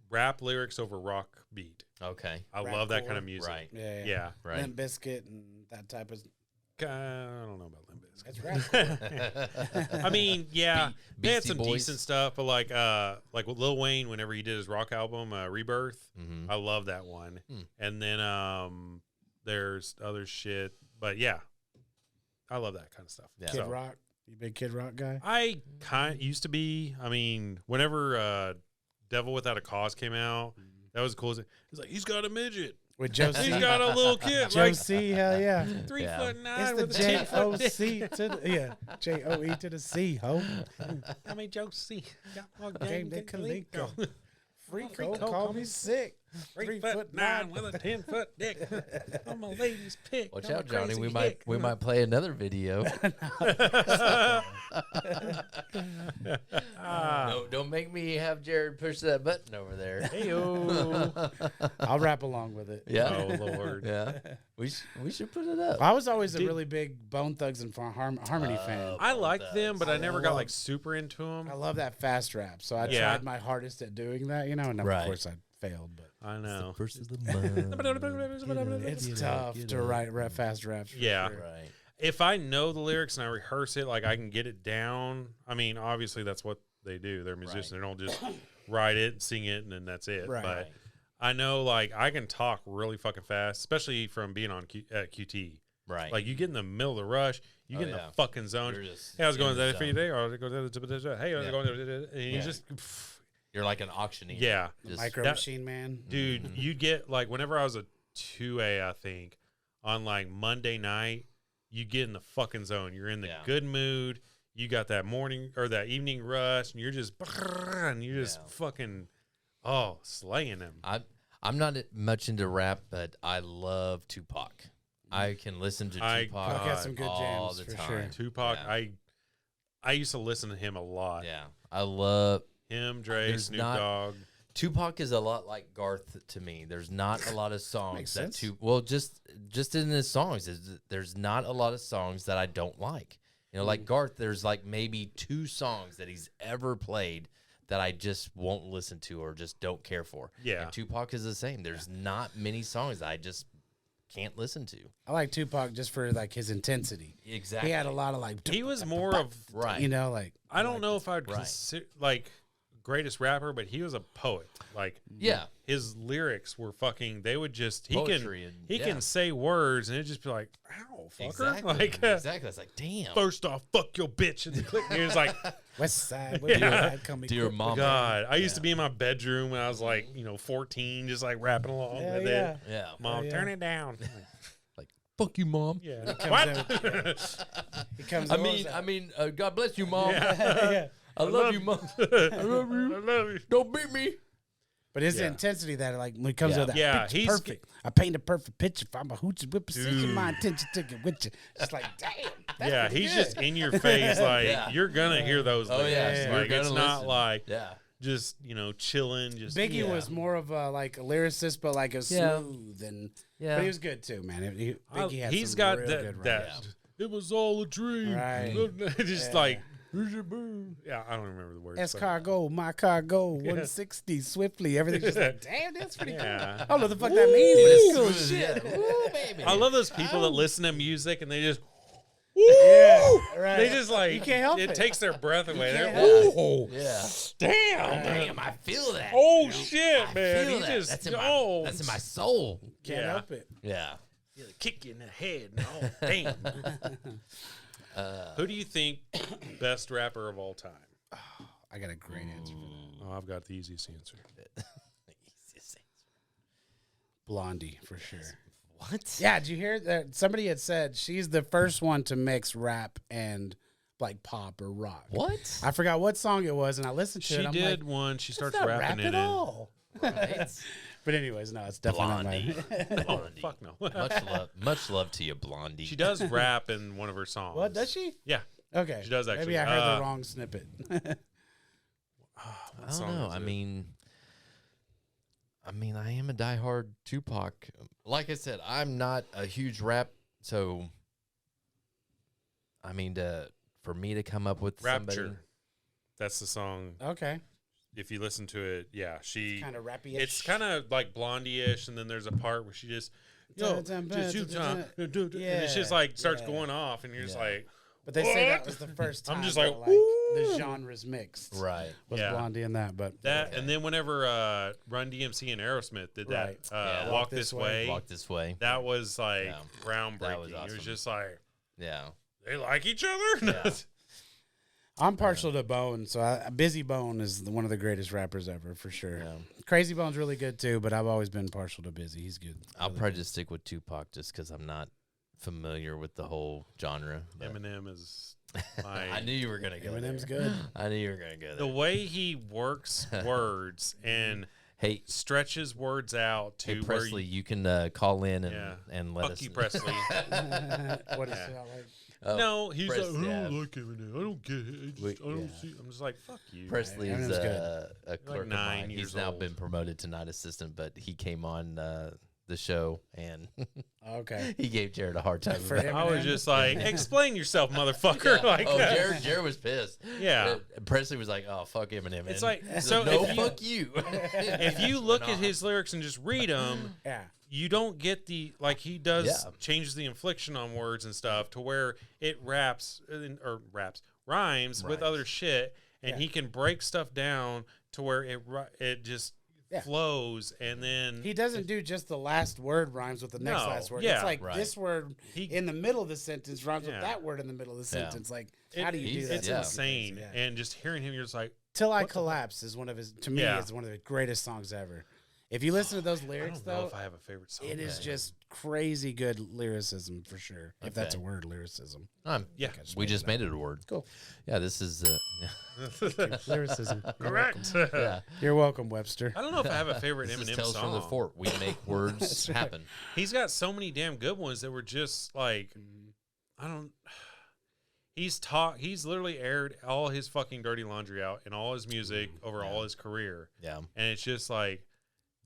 rap lyrics over rock beat. Okay. I love that kind of music. Right. Yeah. Right. Limp Bizkit and that type of... I don't know about Limp Bizkit. That's rap. I mean, yeah, they had some decent stuff, but like with Lil Wayne, whenever he did his rock album, Rebirth, I love that one. And then there's other shit, but yeah, I love that kind of stuff. Yeah. Kid Rock, you big Kid Rock guy? I kind of used to be. I mean, whenever Devil Without a Cause came out, that was cool. He's like, he's got a midget. With Joe C. He's got a little kid. Joe C, hell yeah. 3'9" with the J-O-C to the, J-O-E to the C, ho. I mean, Joe C. Game de Calico. Freako, call me sick. 3'9" with a 10-foot dick. I'm a lady's pick. Watch out, Johnny. We might play another video. No, don't make me have Jared push that button over there. Hey-o. I'll rap along with it. Yeah. Oh, Lord. Yeah. We should put it up. I was always a really big Bone Thugs and Harmony fan. I liked them, but I never got like super into them. I love that fast rap, so I tried my hardest at doing that, and of course I failed. But I know. It's tough to write fast raps. Yeah. Sure. Right. If I know the lyrics and I rehearse it, like I can get it down. I mean, obviously that's what they do. They're musicians. They don't just write it, sing it, and then that's it. Right. But I know, like, I can talk really fucking fast, especially from being on QT. Right. Like, you get in the middle of the rush, you get in the fucking zone. Hey, I was going to that for you today, or I was going to hey, I was going to, and you just. You're like an auctioneer. Yeah. Micro Machine Man. Dude, you'd get, like, whenever I was a 2A, I think, on, like, Monday night, you get in the fucking zone. You're in the good mood. You got that morning or that evening rush, and you're just fucking slaying them. I'm not much into rap, but I love Tupac. I can listen to Tupac has some good all jams, the for time. sure. Tupac, yeah. I used to listen to him a lot. Yeah, I love him. Dre, Snoop Dogg. Tupac is a lot like Garth to me. There's not a lot of songs Makes that sense. just in his songs, there's not a lot of songs that I don't like. Like Garth, there's like maybe 2 songs that he's ever played that I just won't listen to or just don't care for. Yeah. And Tupac is the same. There's not many songs that I just can't listen to. I like Tupac just for like his intensity. Exactly. He had a lot of like. He was more of right. Like I don't know if I'd consider like greatest rapper, but he was a poet. Like his lyrics were fucking. They would just he can say words and it just be like, ow, fucker. Exactly. Like exactly. It's like, damn. First off, fuck your bitch, and it's like West Side. Dear mom. God, I used to be in my bedroom when I was like 14, just like rapping along with it. Yeah. Mom, turn it down. Like, fuck you, mom. Yeah. He comes I mean, God bless you, mom. Yeah. I love you, Mom. I love you. I love you. Don't beat me. But it's the intensity that, like, when it comes to that, picture he's perfect. I paint a perfect picture. If I'm a hoochie with precision, my intention to get with you. It's like, damn. That's he's good. just in your face, like you're gonna hear those. Oh lyrics. yeah, like it's not like yeah. just chilling. Just Biggie was more of a like a lyricist, but like a smooth and but he was good too, man. Biggie had he's some got real that. good that rhymes. It was all a dream. Right. Just like yeah, I don't remember the words. Escargot, my cargo, 160 swiftly. Everything's just like, damn, that's pretty cool. I don't know what the fuck that means, but it's cool as shit. Ooh, baby. I love those people that listen to music and they just. Yeah, right. They just like you can't help it. It takes their breath away. They're Yeah. damn. Damn, I feel that. Oh shit, man! Feel He that. just That's in my soul. Can't help it. Yeah. Feel a kick you in the head. Oh damn! Who do you think best rapper of all time? I got a great answer for that. Oh, I've got the easiest answer. Blondie, for sure. What? Yeah, did you hear that? Somebody had said she's the first one to mix rap and like pop or rock. What? I forgot what song it was, and I listened to it. She I'm did like, one. She starts that's not rapping rap in at it. all. Right? But anyways, no, it's definitely Blondie. not my. Blondie. Fuck no. Much love to you, Blondie. She does rap in one of her songs. What does she? Yeah. Okay, She does actually. Maybe I heard the wrong snippet. I don't know. I mean, I am a diehard Tupac. Like I said, I'm not a huge rap, so I mean, for me to come up with Rapture. somebody, That's the song. Okay, If you listen to it, yeah, she kind of rappy. It's kind of like Blondie-ish, and then there's a part where she just, and it's just like starts going off, and you're just like, but they say that was the first time. I'm just that, like, the genres mixed. right? Was Yeah. Blondie in that, but that. And then whenever Run DMC and Aerosmith did that, Yeah. Walk This Way, Walk this way. that was like groundbreaking. That was It awesome. was just like, Yeah. they like each other. Yeah. I'm partial to Bone, so Busy Bone is one of the greatest rappers ever, for sure. Yeah. Crazy Bone's really good too, but I've always been partial to Busy. He's good. I'll probably just stick with Tupac just because I'm not familiar with the whole genre. but Eminem is. I knew you were gonna go. Eminem's there. good. I knew you were gonna go The there. way he works words and Hey, stretches words out to hey where Presley, you can call in and let fuck us. you, Presley. What is Yeah. it like? Oh, No, he's Presley, like, I yeah. don't like Eminem. I don't get it. I don't see. I'm just like, fuck you. Presley is Eminem's good. a clerk of 9 mine. years He's now old. been promoted to night assistant, but he came on the show and Okay. he gave Jared a hard time. For about him. I was just like, explain yourself, motherfucker. Like, oh, Jared was pissed. Yeah. Presley was like, "Oh, fuck Eminem." It's and like, he said, so no, if you- fuck you. if you look at his lyrics and just read them, Yeah. you don't get the like he does Yeah. changes the inflection on words and stuff to where it rhymes with Right. other shit, and he can break stuff down to where it just flows, and then He doesn't do just the last word rhymes with the next No, last word. yeah. It's like Right. this word in the middle of the sentence rhymes with Yeah. that word in the middle of the Yeah. sentence. Like, how do you do he's- that? it's Yeah. insane. Yeah. And just hearing him, you're just like, Till I Collapse is one of his, to me, Yeah. is one of the greatest songs ever. If you listen to those I lyrics, don't know though, if I have a favorite song. it is just crazy good lyricism for sure. If that's a word, lyricism. Yeah. We just made it a word. Cool. Yeah, this is. Lyricism. Correct. Yeah, You're welcome, Webster. I don't know if I have a favorite this is Eminem Tales song. from the Fort. We make words happen. He's got so many damn good ones that were just like, I don't. He's literally aired all his fucking dirty laundry out in all his music over all his career, Yeah, and it's just like,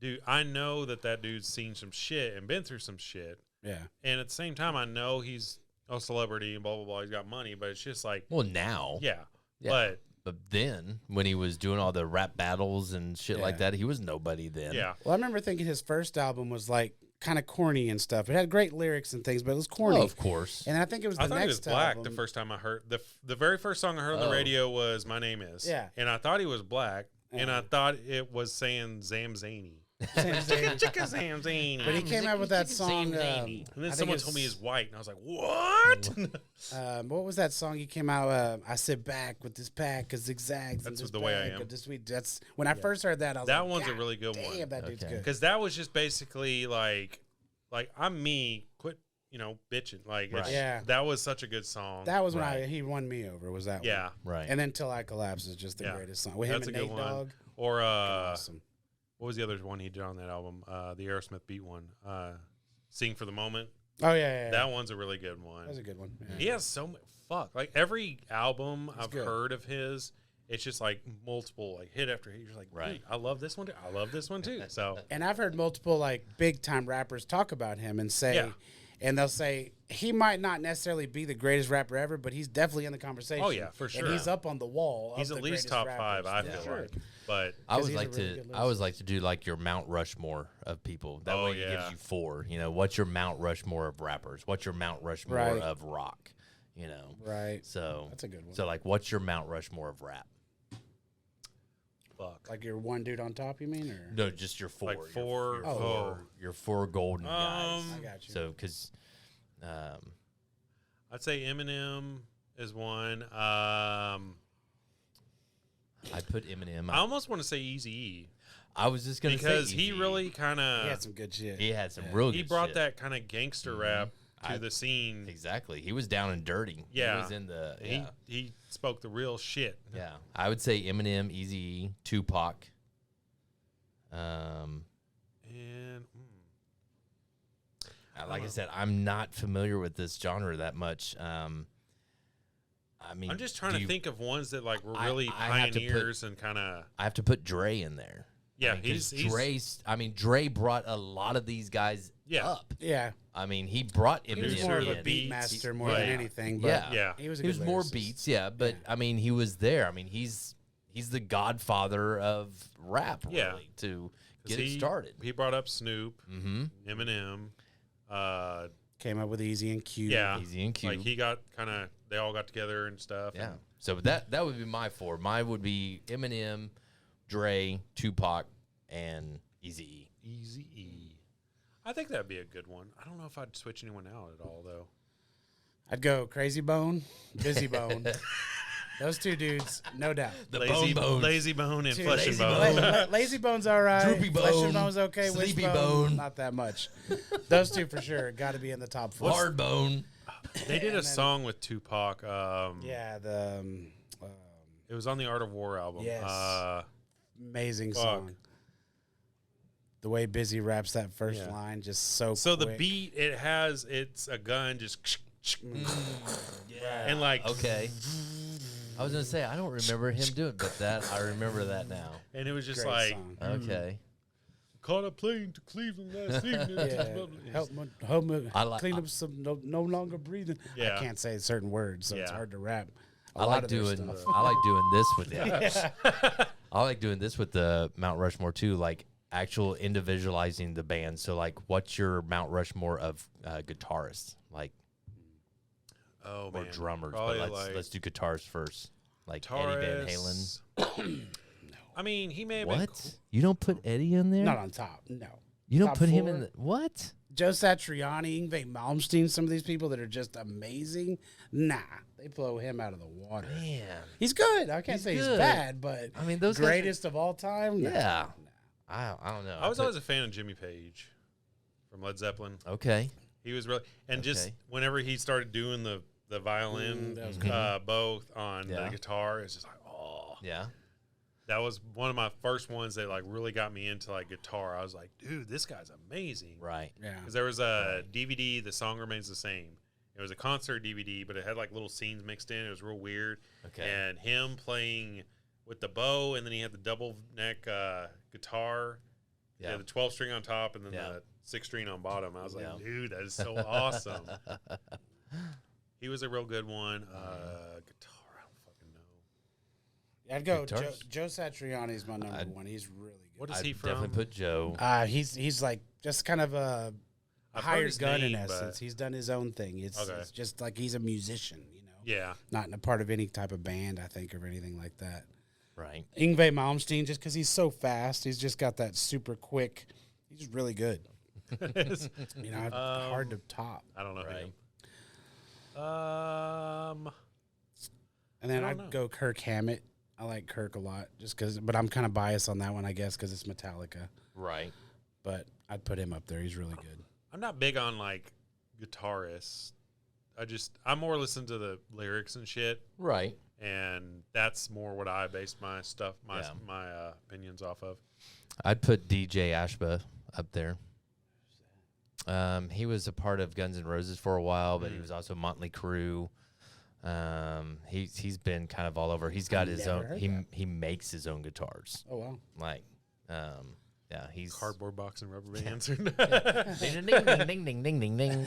dude, I know that dude's seen some shit and been through some shit, Yeah. and at the same time, I know he's a celebrity and blah blah blah. He's got money, but it's just like, well, now, yeah. Yeah. But then when he was doing all the rap battles and shit like Yeah. that, he was nobody then. Yeah. Well, I remember thinking his first album was like kind of corny and stuff. It had great lyrics and things, but it was corny. Well, of course. And I think it was the I thought next he was black album. the first time I heard the very first song I heard on the Oh. radio was "My Name Is." Yeah. and I thought he was black, and I thought it was saying Zamzani. Chicka Zamzani. But he came out with that song. And I then think someone it's- told me he's white, and I was like, "What?" what was that song he came out? I sit back with this pack of zigzags. That's and this The Way I bag Am. of this sweet. That's when I first heard that. I was That like, one's a God really good one. damn, that dude's Okay. good. Because that was just basically like I'm me. Quit, bitching. Like, Right. that was such a good song. That was when he won me over. Was that yeah. one? Right. And then Till I Collapse is just the greatest song. With That's him a and good Nate one. Dogg. Or awesome. what was the other one he did on that album? The Aerosmith beat one. Sing for the Moment. Oh yeah. That one's a really good one. That's a good one. Yeah. He has so much. Like every album I've good. heard of his, it's just like multiple hit after hit. You're like, right. Dude, I love this one too. I love this one too. So, and I've heard multiple big time rappers talk about him and say, and they'll say he might not necessarily be the greatest rapper ever, but he's definitely in the conversation. Oh yeah, for sure. And he's up on the wall. He's of at the least greatest top five. rappers. I feel like, but I he's would a like really to. good I always like to do like your Mount Rushmore of people. That way it gives you 4. What's your Mount Rushmore of rappers? What's your Mount Rushmore of rock? Right. So that's a good one. So like, what's your Mount Rushmore of rap? Fuck. Like your one dude on top, you mean? Or No, just your 4. Like 4. Your 4 golden guys. I got you. So because, I'd say Eminem is one. I'd put Eminem. I almost want to say Eazy-E. I was just gonna say because he Eazy-E. really kind he had of some good shit. He had some real. he good brought shit. that kind of gangster rap to the scene. Exactly. He was down and dirty. Yeah. He was in the. He spoke the real shit. Yeah. I would say Eminem, Eazy-E, Tupac. And like I said, I'm not familiar with this genre that much. I mean, I'm just trying to think of ones that like were really I have to pioneers and kind of. I have to put Dre in there. Yeah, I mean, he's Dre's. I mean, Dre brought a lot of these guys up. Yeah. I mean, he brought He Eminem was more of a in. beat master more than anything. But Yeah. he was a He good was more lyricist. beats, but I mean, he was there. I mean, he's the godfather of rap, really, to get it started. He brought up Snoop, Eminem. Came up with Easy and Q. Yeah, Easy and Q. Like they all got together and stuff. Yeah. And So that would be my 4. Mine would be Eminem, Dre, Tupac, and Eazy-E. Eazy-E. I think that'd be a good one. I don't know if I'd switch anyone out at all though. I'd go Crazy Bone, Busy Bone. Those two dudes, no doubt. Lazy Bone and Flesh and Lazy Bone. Lazy Bone's all right. Droopy Flesh Bone, and Bone's okay. Sleepy Wishbone, Bone. not that much. Those two for sure got to be in the top 4. Hard Bone. They did a song with Tupac. Yeah, the It was on the Art of War album. Yes. Amazing song. The way Busy raps that first line, just so So quick. the beat, it's a gun just and like Okay. I was gonna say I don't remember him doing, but that I remember that now. and it was just Great like song. Okay. caught a plane to Cleveland last evening. Help me clean up some no longer breathing. Yeah. I can't say certain words, so it's Yeah. hard to rap. I like doing this with I like doing this with the Mount Rushmore too, like actual individualizing the band. So like, what's your Mount Rushmore of guitarists, like, or drummers? Probably But like let's do guitars first. Like Eddie Van Halen. I mean, he may have been What? You don't put Eddie in there? Not on top, no. You don't Top put him 4? in the what? Joe Satriani, Yngwie Malmsteen, some of these people that are just amazing. Nah, they blow him out of the water. Man. He's good. I can't say good. he's bad, but I mean, those guys are- greatest of all time. Nah. Yeah. I don't know. I was always a fan of Jimmy Page from Led Zeppelin. Okay. He was really just whenever he started doing the violin that was both on the Yeah. guitar, it's just like, oh. Yeah. That was one of my first ones that like really got me into like guitar. I was like, dude, this guy's amazing. Right. Yeah. Because there was a DVD, The Song Remains the Same. It was a concert DVD, but it had like little scenes mixed in. It was real weird. Okay. And him playing with the bow, and then he had the double neck guitar. Yeah. Yeah, the 12-string on top, and then the 6-string on bottom. I was like, dude, that is so awesome. He was a real good one. Guitar, I don't fucking know. I'd go Guitars? Joe Satriani's my number one. He's really good. What is I'd he from? definitely put Joe. He's like just kind of a I've heard hired his gun name, in but- essence. He's done his own thing. It's just like he's a musician, you know. Yeah. Not in a part of any type of band, I think, or anything like that. Right. Yngwie Malmsteen, just because he's so fast, he's just got that super quick. He's really good. You know, hard to top. I don't know Right. him. And then I I'd don't know. go Kirk Hammett. I like Kirk a lot, just because. But I'm kind of biased on that one, I guess, because it's Metallica. Right. But I'd put him up there. He's really good. I'm not big on like guitarists. I more listen to the lyrics and shit, Right. and that's more what I base my opinions off of. I'd put DJ Ashba up there. He was a part of Guns N' Roses for a while, but he was also Motley Crue. He's been kind of all over. He's got his own. He makes his own guitars. Oh wow! Like, yeah, he's Cardboard box and rubber bands. ding ding ding ding ding ding ding ding.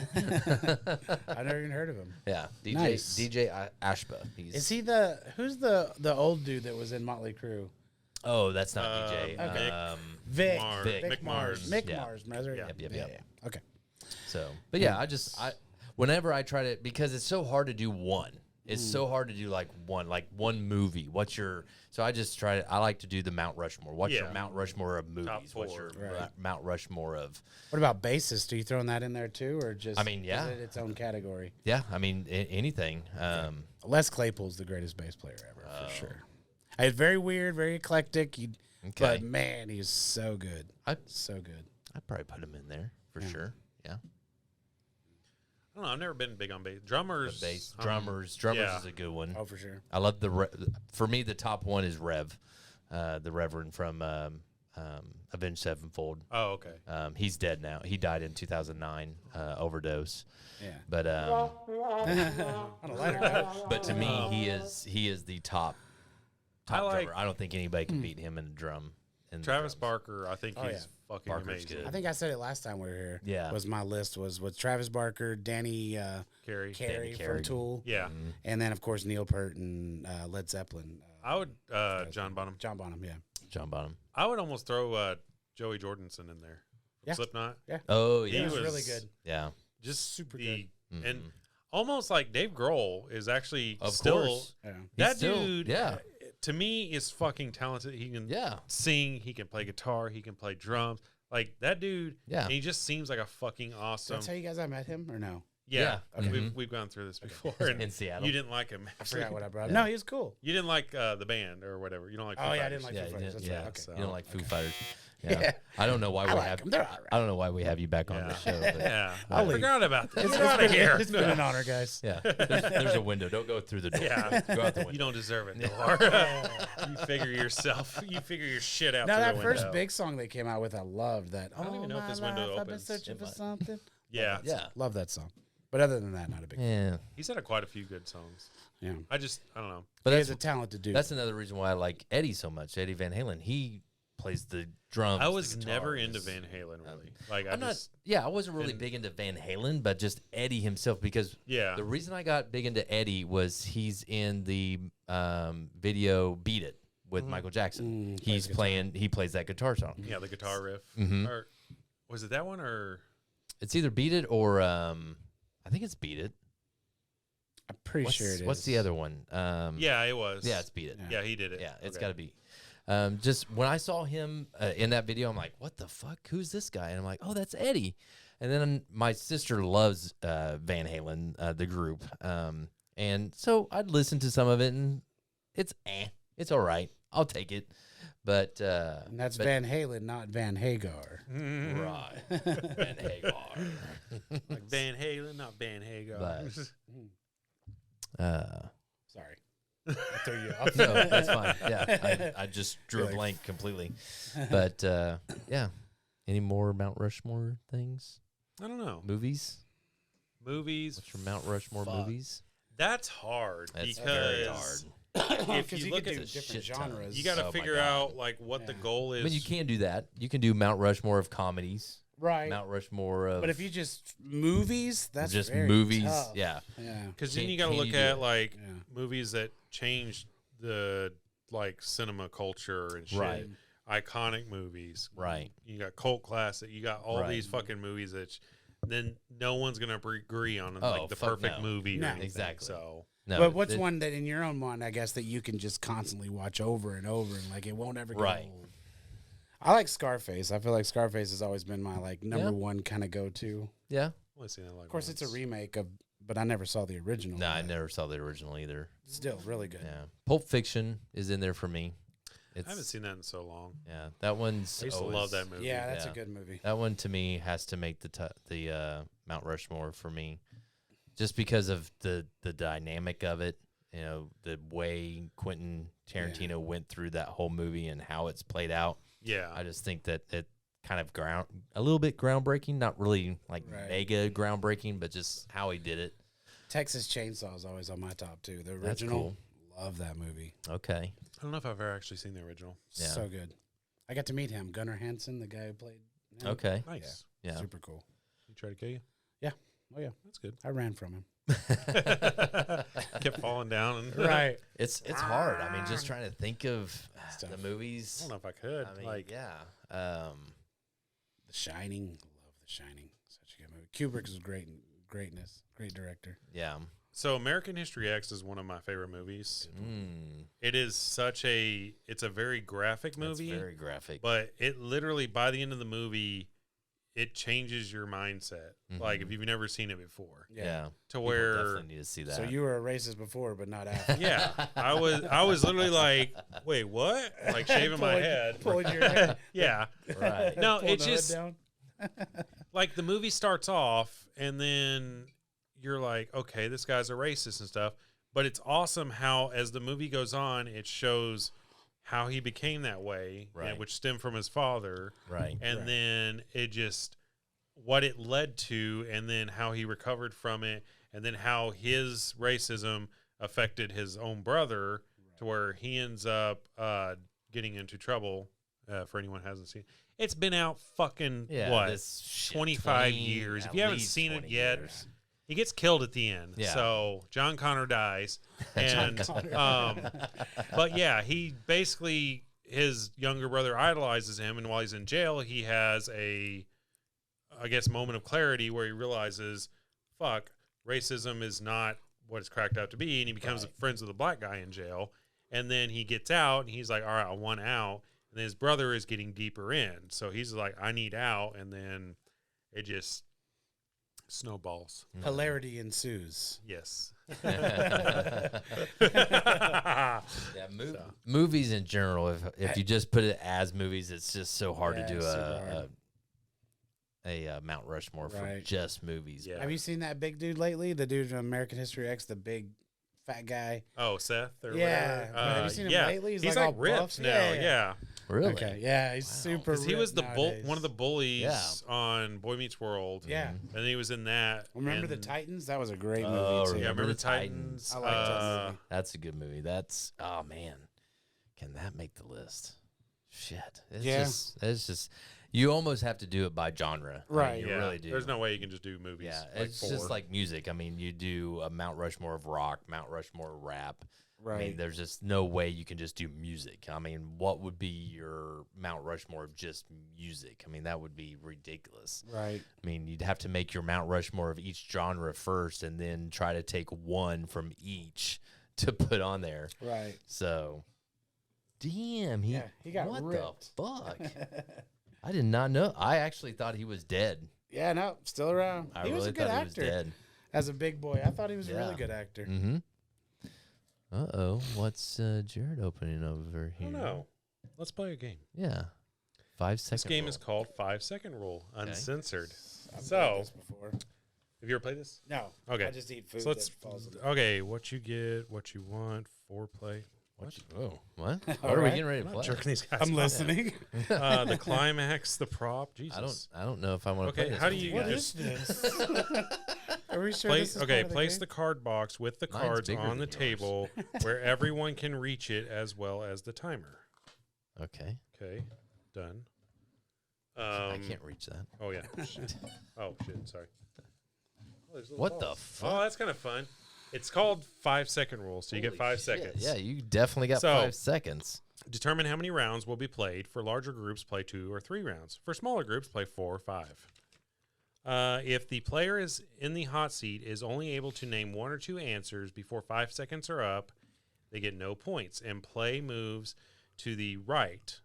I never even heard of him. Yeah, Nice. DJ Ashba. Is he who's the old dude that was in Motley Crue? Oh, that's not DJ. okay. Vic. Mick Mars. Mick Yeah. Mars. Yep. Okay. So, but yeah, whenever I try to, because it's so hard to do one. It's so hard to do like one movie. So I just I like to do the Mount Rushmore. What's your Mount Rushmore of movies? Top What's four. your Mount Rushmore of? What about bassist? Are you throwing that in there too, or just? I mean, yeah. Is it its own category? Yeah, I mean, anything. Les Claypool's the greatest bass player ever, for sure. It's very weird, very eclectic. But man, he's so good. So good. I'd probably put him in there for sure. Yeah. I don't know. I've never been big on bass. Drummers. Drummers is a good one. Oh, for sure. I love for me, the top one is Rev, the Reverend from Avenged Sevenfold. Oh, okay. He's dead now. He died in 2009, overdose. Yeah. But On a lighter note. but to me, he is the top drummer. I don't think anybody can beat him in a drum. Travis Barker, I think he's fucking Barker's amazing. good. I think I said it last time we were here. Yeah. Was my list was with Travis Barker, Danny Carey. Carey from Carey. Tool. Yeah. And then, of course, Neil Peart and Led Zeppelin. I would John Bonham. John Bonham, yeah. John Bonham. I would almost throw Joey Jordanson in there. Yeah. Slipknot. Yeah. Oh, He yeah. was really good. Yeah. Just Super the, good. And almost like Dave Grohl is actually Of still course. Yeah. that He's still- dude. yeah. To me, is fucking talented. He can Yeah. sing. He can play guitar. He can play drums. Like that dude. Yeah. And he just seems like a fucking Did awesome. I tell you guys I met him or no? Yeah. Yeah. We've gone through this before. And In Seattle. You didn't like him. I forgot what I brought. Yeah. No, he was cool. You didn't like the band or whatever. You don't like. Oh, Foo yeah, I Fighters. didn't like Yeah, Foo Fighters. That's yeah. right. Okay. So- You don't like Foo Fighters. Yeah. Yeah. I don't know why I we like have. them. They're all right. I don't know why we have you back on the show. But Yeah. I'll I leave. forgot about that. It's Get out of here. It's been an honor, guys. Yeah. There's a window. Don't go through the door. Yeah. Go out the window. You don't deserve it, Noir. You figure your shit out. Now through that the first window. big song they came out with, I loved that. I don't even know if my this window life, I've been opens. searching It for might. something. Yeah. Yeah. Love that song. But other than that, not a big fan. Yeah. He's had quite a few good songs. Yeah. I don't know. But He that's is a talented dude. That's another reason why I like Eddie so much. Eddie Van Halen. He plays the drums. I the was never guitars. into Van Halen really. Like I'm not. Yeah, I wasn't really big into Van Halen, but just Eddie himself. Because Yeah. the reason I got big into Eddie was he's in the video "Beat It" with Michael Jackson. He plays that guitar song. Yeah, the guitar riff. Mhm. Or was it that one or It's either "Beat It" or I think it's "Beat It." I'm pretty sure it is. What's the other one? yeah, it was. Yeah, it's "Beat It." Yeah, he did it. Yeah, it's Okay. got to be. Just when I saw him in that video, I'm like, what the fuck? Who's this guy? And I'm like, oh, that's Eddie. And then my sister loves Van Halen, the group. And so I'd listen to some of it, and it's all right. I'll take it. But And that's Van Halen, not Van Hagar. right, Van Hagar. Like Van Halen, not Van Hagar. But Sorry. I threw you off. no, that's fine. Yeah, I just drew a blank completely. But yeah, any more Mount Rushmore things? I don't know. Movies? Movies. What's your Mount Rushmore movies? That's hard That's because very hard. if Because you you look could at do different shit ton. genres. you got to Oh my figure God. out like what the goal is. I mean, you can do that. You can do Mount Rushmore of comedies. right. Mount Rushmore of But if you just movies, that's just very movies. tough. Yeah. Yeah. Because then Can- you got to can look you do at it? like Yeah. movies that changed the like cinema culture and shit. Right. Iconic movies. Right. You got cult classic. You got all Right. these fucking movies that then no one's gonna agree on Oh, like the fuck perfect no. movie. Or No. anything. Exactly. So No. But what's it- one that in your own mind, I guess, that you can just constantly watch over and over and like it won't ever get Right. old? I like Scarface. I feel like Scarface has always been my like number Yeah. one kind of go to. Yeah. I've only seen that, like, Of course, it's a once. remake of, but I never saw the original. No, I but never saw the original either. Still really good. Yeah. Pulp Fiction is in there for me. I haven't seen that in so long. Yeah, that one's. I used to love that movie. Yeah, that's a good movie. That one to me has to make the Mount Rushmore for me, just because of the dynamic of it. You know, the way Quentin Tarantino went through that whole movie and how it's played out. Yeah, I just think that it kind of a little bit groundbreaking, not really like mega groundbreaking, but just how he did it. Texas Chainsaw is always on my top too. The original, That's cool. Love that movie. Okay, I don't know if I've ever actually seen the original. Yeah. So good. I got to meet him, Gunnar Hansen, the guy who played him. okay, Nice. yeah. Super cool. He tried to kill you? Yeah. Oh yeah. That's good. I ran from him. Kept falling down. And Right. It's hard. I mean, just trying to think of the movies. I don't know if I could. I mean, like, yeah. The Shining. Love The Shining. Such a good movie. Kubrick is greatness. Great director. Yeah. so American History X is one of my favorite movies. It is it's a very graphic movie. It's very graphic. But it literally, by the end of the movie, it changes your mindset. Like if you've never seen it before. Yeah. To People where definitely need to see that. So you were a racist before, but not after. yeah, I was literally like, wait, what? Like shaving my head. Pulling your hair. Yeah. right. No, Pulling it's the hood just down. like the movie starts off and then you're like, okay, this guy's a racist and stuff. But it's awesome how as the movie goes on, it shows how he became that way, Right. which stemmed from his father. Right. And then it just what it led to and then how he recovered from it and then how his racism affected his own brother to where he ends up getting into trouble for anyone who hasn't seen it. It's been out fucking, what, 25 years. If you haven't seen it yet, he gets killed at the end. Yeah. So John Connor dies. And, but yeah, he basically, his younger brother idolizes him. And while he's in jail, he has moment of clarity where he realizes, fuck, racism is not what it's cracked out to be. And he becomes friends with a black guy in jail. And then he gets out and he's like, all right, I want out. And then his brother is getting deeper in. So he's like, I need out. And then it just snowballs. Hilarity ensues. Yes. Movies in general, if you just put it as movies, it's just so hard to do a Mount Rushmore for just movies. Yeah. Have you seen that big dude lately? The dude from American History X, the big fat guy. Oh, Seth or yeah. whatever. Have you seen him lately? He's like like all ripped buff. now. Yeah. Really? Okay. Yeah, he's super. Because he was the nowadays. one of the bullies on Boy Meets World. Yeah. And he was in that. Remember the Titans? That was a great movie too. Yeah, remember the Titans? I like that movie. That's a good movie. That's man, can that make the list? Shit. It's just you almost have to do it by genre. Right. I mean, you Yeah. really do. There's no way you can just do movies. Yeah, like it's 4. just like music. I mean, you do a Mount Rushmore of rock, Mount Rushmore of rap. Right. I mean, there's just no way you can just do music. I mean, what would be your Mount Rushmore of just music? I mean, that would be ridiculous. Right. I mean, you'd have to make your Mount Rushmore of each genre first and then try to take one from each to put on there. Right. So, damn, he got what ripped. the fuck? I did not know. I actually thought he was dead. Yeah, no, still around. I He was really a good thought he was actor. dead. As a big boy, I thought he was a really good actor. Mm-hmm. Uh-oh. What's Jared opening over I here? don't know. Let's play a game. Yeah. 5 seconds. This game rule. is called 5 Second Rule, uncensored. I've So, played this before. have you ever played this? No. Okay. I just eat food. So let's. that falls in. Okay, what you get, what you want, foreplay. What? What? What All are we right. getting ready I'm to not play? jerking these guys. I'm off. listening. The climax, the prop. Jesus. I don't know if I want to Okay, play this. how do with you What just is this? Are we sure this is okay, part of the place game? the card box with the Mine's cards bigger on the than yours. table where everyone can reach it as well as the timer. Okay. Okay, done. I can't reach that. Oh yeah. Shit. Oh shit. Sorry. Oh, there's little What the balls. fuck? Oh, that's kind of fun. It's called 5 second rule, so you get 5 seconds. Yeah, you definitely got So- 5 seconds. Determine how many rounds will be played. For larger groups, play 2 or 3 rounds. For smaller groups, play 4 or 5. If the player is in the hot seat is only able to name 1 or 2 answers before 5 seconds are up, they get no points, and play moves to the right.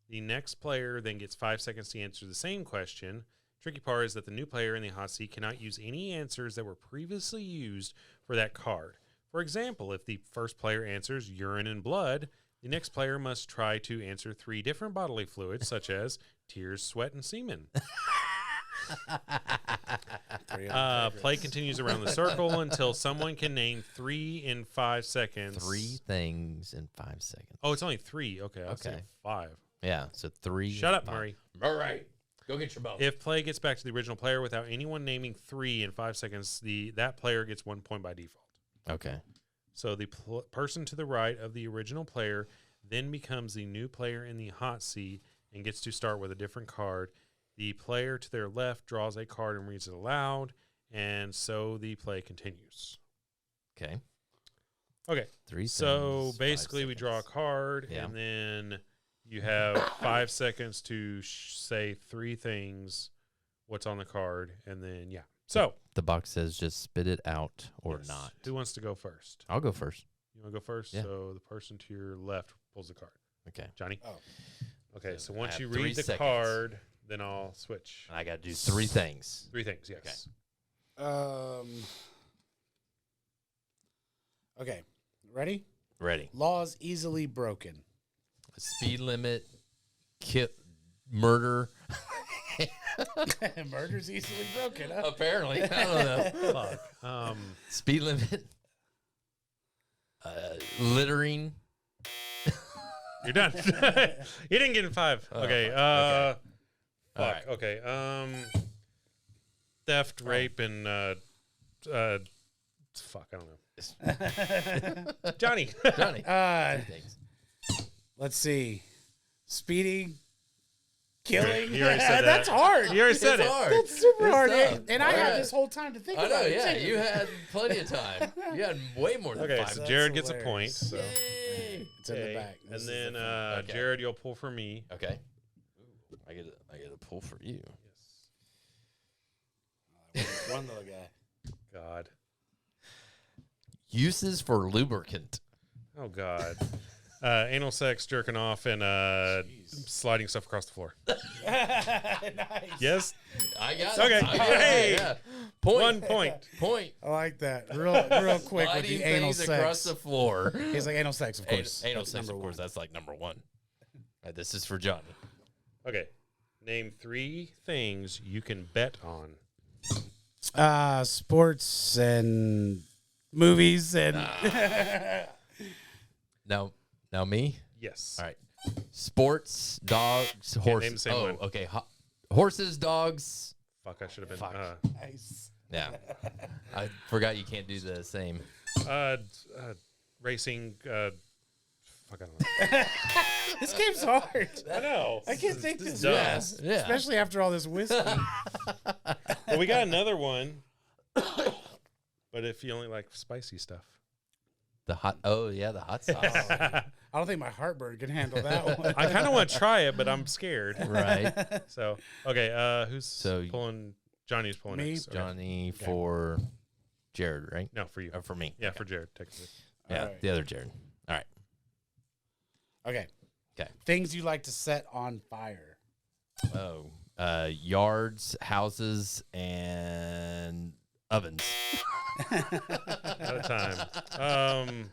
The next player then gets 5 seconds to answer the same question. Tricky part is that the new player in the hot seat cannot use any answers that were previously used for that card. For example, if the first player answers urine and blood, The next player must try to answer 3 different bodily fluids, such as tears, sweat, and semen. Play continues around the circle until someone can name 3 in 5 seconds. 3 things in 5 seconds. Oh, it's only 3. Okay, I'll say 5. Yeah, so 3. Shut up, Murray. All right. Go get your bone. If play gets back to the original player without anyone naming 3 in 5 seconds, that player gets 1 point by default. Okay. So the person to the right of the original player then becomes the new player in the hot seat and gets to start with a different card. The player to their left draws a card and reads it aloud, and so the play continues. Okay. Okay. 3 So things, basically, we draw a card, and then you have 5 seconds to say 3 things, what's on the card, and then, So the box says just spit it out or not. Who wants to go first? I'll go first. You want to go first? Yeah. So the person to your left pulls the card. Okay. Johnny? Oh. Okay, so I once have you 3 read the seconds. card, then I'll switch. And I got to do 3 things. 3 things, yes. Okay. Ready? Ready. Laws easily broken. Speed limit, murder. Murder's easily broken, huh? Apparently. I don't know. Fuck. Speed limit. Littering. You're done. You didn't get in 5. Okay. okay. Fuck. All right. Okay. Theft, rape, and fuck. I don't know. Johnny. Johnny. 3 things. Let's see. Speeding, killing. You already said That's that. hard. You already said It's it. hard. That's super It's hard. tough. And I All had right. this whole time to think I about know, it. yeah. too. You had plenty of time. You had way more than Okay, 5. so Jared gets a point. hilarious. So. Yay. It's in the back. And This is then the fun. Okay. Jared, you'll pull for me. Okay. I get a pull for you. One little guy. God. Uses for lubricant. Oh, God. Anal sex, jerking off, and sliding stuff across the floor. Nice. Yes? I got Okay. it. I got it. Hey. Yeah. Point. 1 point. Point. I like that. Real quick with Sliding the anal things across sex. the floor. He's like anal sex, of course. Anal That's sex, number of course. one. That's like number 1. This is for Johnny. Okay. Name 3 things you can bet on. Sports and movies and Now me. Yes. All right. Sports, dogs, name horses. the same Oh, one. okay. Horses, dogs. Fuck, I should have been. Fuck. nice. Yeah. I forgot you can't do the same. Racing. Fuck, I don't know. This game's hard. I know. I can't think this is this dumb. Yeah. especially after all this whiskey. Well, we got another one. But if you only like spicy stuff. The hot. Oh yeah, the hot sauce. I don't think my heartburn can handle that one. I kind of want to try it, but I'm scared. Right. So, okay. Who's So pulling? Johnny's pulling Me? next. Okay. Johnny for Jared, right? No, for you. Or for me. Yeah, Okay. for Jared, technically. Yeah, All right. the other Jared. All right. Okay. Okay. Things you like to set on fire. Oh, yards, houses, and ovens. Out of time.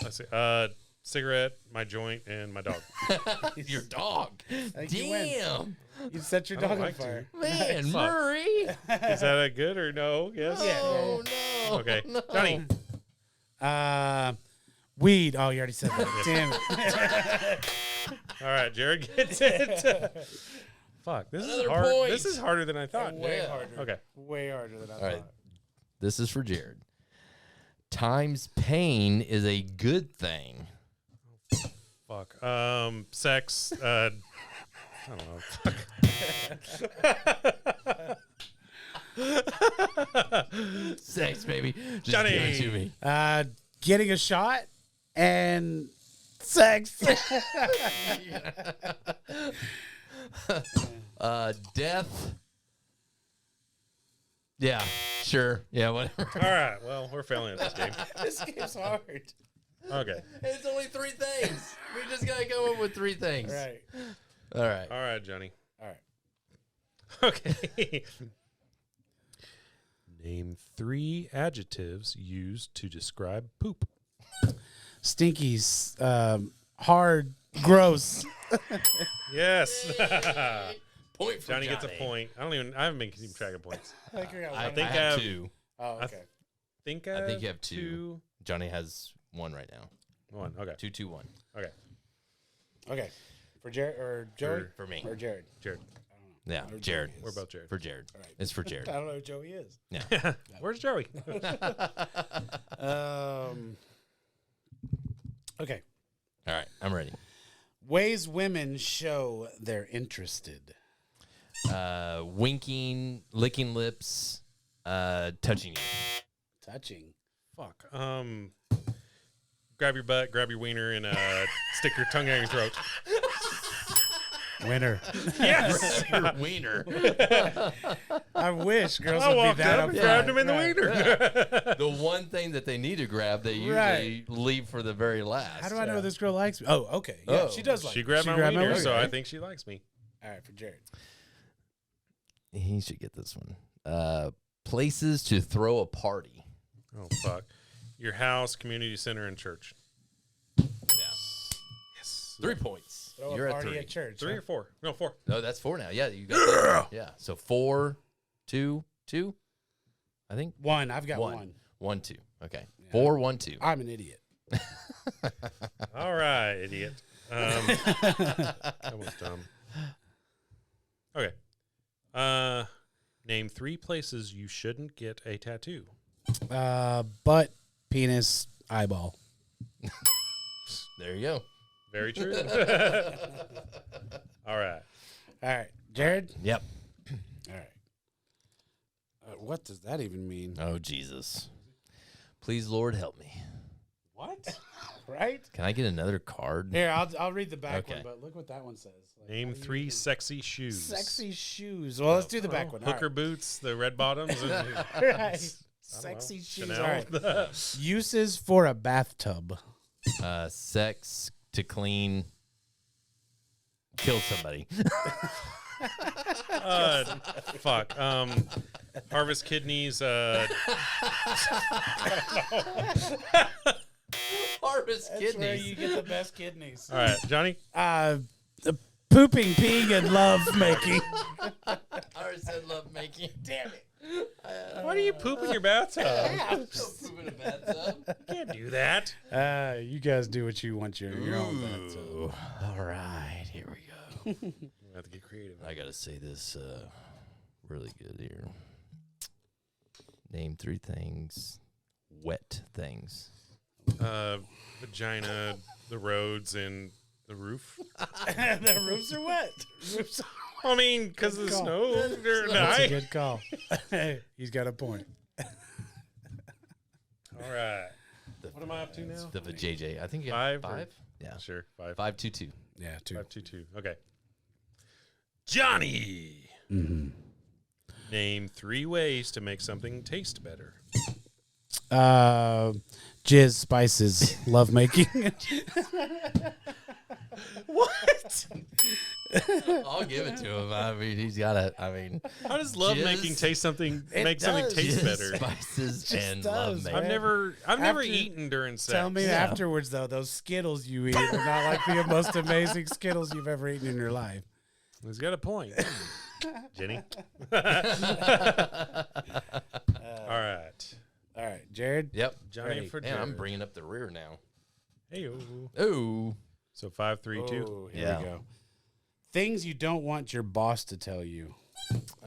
Let's see. Cigarette, my joint, and my dog. Your dog. think you win. Damn. You set your I don't dog on like to. fire. Man, Fuck. Murray. Is that a good or no? Yes. Oh, no. Okay. No. Johnny. Weed. Oh, you already said that. Damn it. All right, Jared gets it. Fuck. This is Another hard. point. This is harder than I thought. Way Yeah. harder. Okay. Way harder than I All thought. right. This is for Jared. Times pain is a good thing. Fuck. Sex. I don't know. Fuck. Sex, baby. Just Johnny. give it to me. Getting a shot and sex. Death. Yeah, sure. Yeah, whatever. All right. Well, we're failing at this game. This game's hard. Okay. It's only 3 things. We just gotta come up with 3 things. Right. All right. All right, Johnny. All right. Okay. Name 3 adjectives used to describe poop. stinky, hard, gross. Yes. Point for Johnny gets a point. I haven't been keeping track of points. I think I have 2. Oh, okay. I think you have 2. Johnny has 1 right now. 1. Okay. 2, 2, 1. Okay. For Jared or Joey? For me. Or Jared? Jared. Yeah, Jared. We're both Jared. For Jared. All right. It's for Jared. I don't know who Joey is. Yeah. Where's Joey? Okay. All right, I'm ready. Ways women show they're interested. Winking, licking lips, touching you. Touching. Fuck. Grab your butt, grab your wiener, and stick your tongue down your throat. Winner. Yes. Your wiener. I wish girls I would be walked that up and upfront. grabbed him in the Right. wiener. The one thing that they need to grab, they usually Right. leave for the very last. How do I know this girl likes me? Oh, okay. Yeah, Oh. she does like She me. grabbed my wiener, so Okay. I think she likes me. All right, for Jared. He should get this one. Places to throw a party. Oh, fuck. Your house, community center, and church. Yeah. Yes. 3 points. Throw You're a at party 3. at church. 3 or 4? No, 4. No, that's 4 now. Yeah, you got that. Yeah. So 4, 2, 2. I think One. I've got one. 1, 2. Okay. 4, 1, 2. I'm an idiot. All right, idiot. That was dumb. Okay. Name 3 places you shouldn't get a tattoo. Butt, penis, eyeball. There you go. Very true. All right. All right, Jared. Yep. All right. What does that even mean? Oh, Jesus. Please, Lord, help me. What? Right? Can I get another card? Here, I'll read the back Okay. one, but look what that one says. Like, Name how do you 3 even- sexy shoes. sexy shoes. Well, let's do the back one. All Hooker boots, the red bottoms. And, right. Right. Sexy shoes. Chanel. All right. Uses for a bathtub. Sex to clean. Kill somebody. Fuck. Harvest kidneys. Harvest That's where you get the best kidneys. All right, Johnny. Pooping, peeing, and love making. I already said love making. Damn it. Why do you poop in your bathtub? Don't poop in a bathtub. You can't do that. You guys do what you want your own bathtub. Ooh. All right, here we go. We have to get creative. I gotta say this really good here. Name 3 things. Wet things. Vagina, the roads, and the roof. The roofs are wet. Roofs I mean, because of the call. snow during the That's a night. good call. He's got a point. All right. What am I up to now? The JJ. I think you have 5. 5. Yeah. Sure. 5. 5, 2, 2. Yeah, 2. 5, 2, 2. Okay. Johnny. Mm-hmm. Name 3 ways to make something taste better. Jizz, spices, love making. What? I'll give it to him. I mean, he's got it. I mean, How does love Jizz? making taste something It make something does. taste jizz, better? spices and does, love man. making. I've never After- eaten during sex. Tell me Yeah. afterwards, though, those Skittles you eat are not like the most amazing Skittles you've ever eaten in your life. He's got a point. Jenny. All right. All right, Jared. Yep. Johnny Ready. for Man, I'm Jared. bringing up the rear now. Hey, Oh. so 5, 3, 2. Oh, here Yeah. we go. Things you don't want your boss to tell you.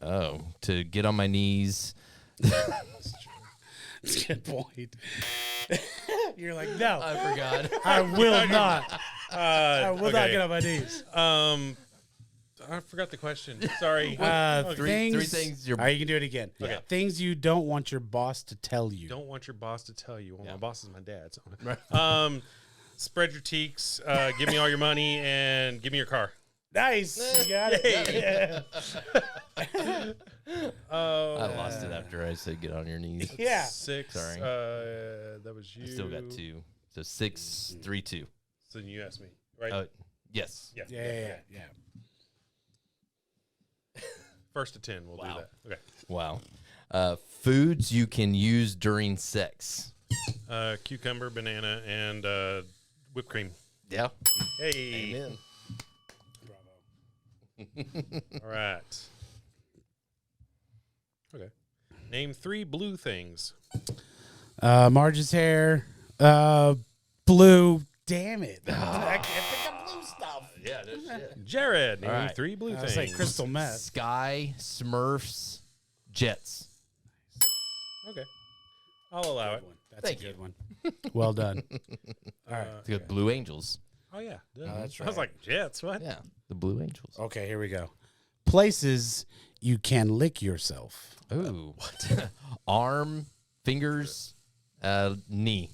Oh. To get on my knees. That's a good point. You're like, no, I forgot. I will not. I will not okay. get on my knees. I forgot the question. Sorry. Three things you're- All right, you can do it again. Okay. Things you don't want your boss to tell you. Don't want your boss to tell you. Well, Yeah. my boss is my dad. So. Spread your cheeks. Give me all your money and give me your car. Nice. You got it. Yeah. I lost it after I said get on your knees. Yeah. 6. Sorry. That was you. I still got 2. So 6, 3, 2. So then you asked me, right? Yes. Yeah. First to 10. We'll do Wow. that. Okay. Wow. Foods you can use during sex. Cucumber, banana, and whipped cream. Yeah. Hey. Amen. All right. Okay. Name 3 blue things. Marge's hair. Blue. Damn it. I can't think of blue stuff. Yeah, that's shit. Jared, name All right. 3 blue I things. was like crystal meth. Sky, Smurfs, Jets. Okay. I'll allow it. That's Thank a good you. one. Well done. All right. It's got Blue Angels. Oh, yeah. that's I was right. like, Jets, what? Yeah, the Blue Angels. Okay, here we go. Places you can lick yourself. Ooh. What? Arm, fingers, knee.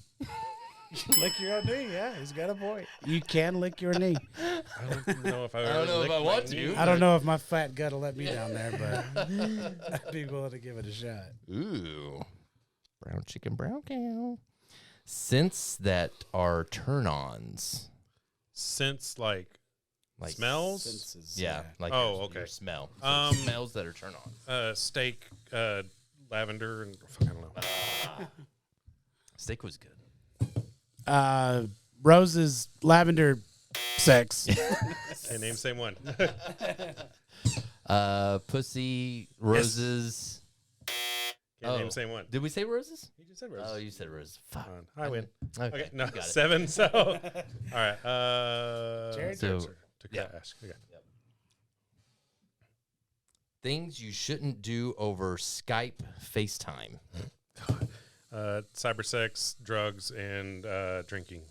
Lick your own knee, yeah. He's got a point. You can lick your knee. I don't know if I, I don't know if I want to. I don't know if my fat gut will let me down there, but I'd be willing to give it a shot. Ooh. Brown chicken, brown cow. Scents that are turn-ons. Scents like Like smells? Senses, Yeah, like Oh, your okay. smell. So smells that are turn-ons. Steak, lavender, and I don't know. Steak was good. Roses, lavender, sex. Okay, name same one. Pussy, roses. Okay, name same one. Did we say roses? You just said roses. Oh, you said roses. Fuck. I win. Okay, no, you got it. 7. So, all right. Jared? So, to ask. Okay. Things you shouldn't do over Skype FaceTime. Cyber sex, drugs, and drinking.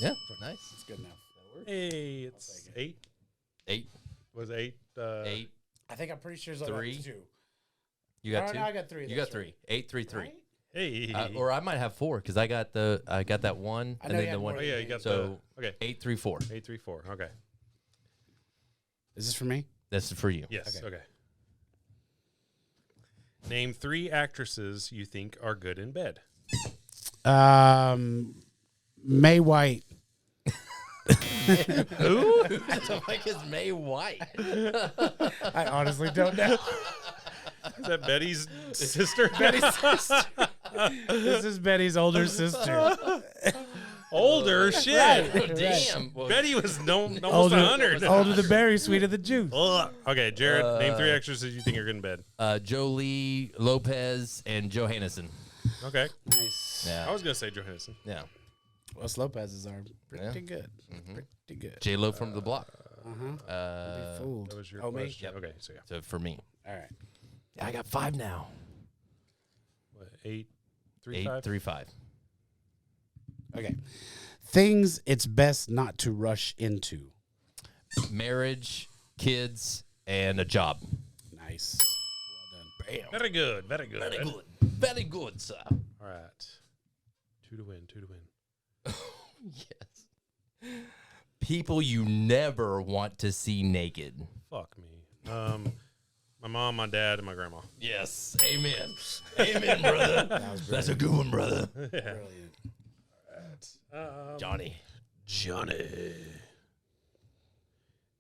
Yeah, nice. It's good enough. Hey, it's 8. 8. Was 8? 8. I think I'm pretty sure it's 3. like 2. You got Oh, 2? no, I got 3. You got 3. 8, 3, 3. Right? Hey. Or I might have 4 because I got that one I and know then you the had one. Oh, yeah, you got So the. Okay. 8, 3, 4. 8, 3, 4. Okay. Is this for me? This is for you. Yes. Okay. Name 3 actresses you think are good in bed. May White. Who? The fuck is May White? I honestly don't know. Is that Betty's sister? Betty's sister. This is Betty's older sister. Older shit. Right. Damn. Well, Betty was almost Older, 100. older the berry, sweeter the juice. Ugh. Okay, Jared, name 3 actresses you think are good in bed. Jolie, Lopez, and Johannesson. Okay. Nice. Yeah. I was going to say Johansson. Yeah. Los Lopez's are pretty Yeah. good. Pretty good. J-Lo from the block. Be fooled. That was your Oh, me? question. Okay, so yeah. So for me. All right. Yeah, I got 5 now. What, 8, 3, 8, 5? 3, 5. Okay. Things it's best not to rush into. Marriage, kids, and a job. Nice. Well done. Bam. Very good. Very good. Very good. Very good, sir. All right. 2 to win. 2 to win. Yes. People you never want to see naked. Fuck me. My mom, my dad, and my grandma. Yes. Amen. Amen, brother. That's a good one, brother. Brilliant. Johnny.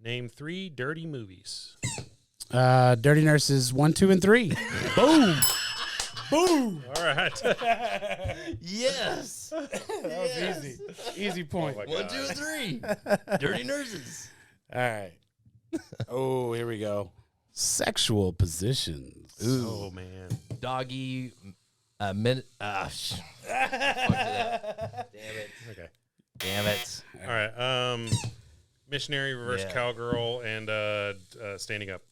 Name 3 dirty movies. Dirty Nurses 1, 2, and 3. Boom. Boom. All right. Yes. That was easy. Easy point. Oh my 1, 2, and 3. Dirty nurses. All right. Oh, here we go. Sexual positions. Oh, man. Doggy. Minute. Fuck that. Damn it. Okay. Damn it. All right. Missionary, reverse Yeah. cowgirl, and standing up.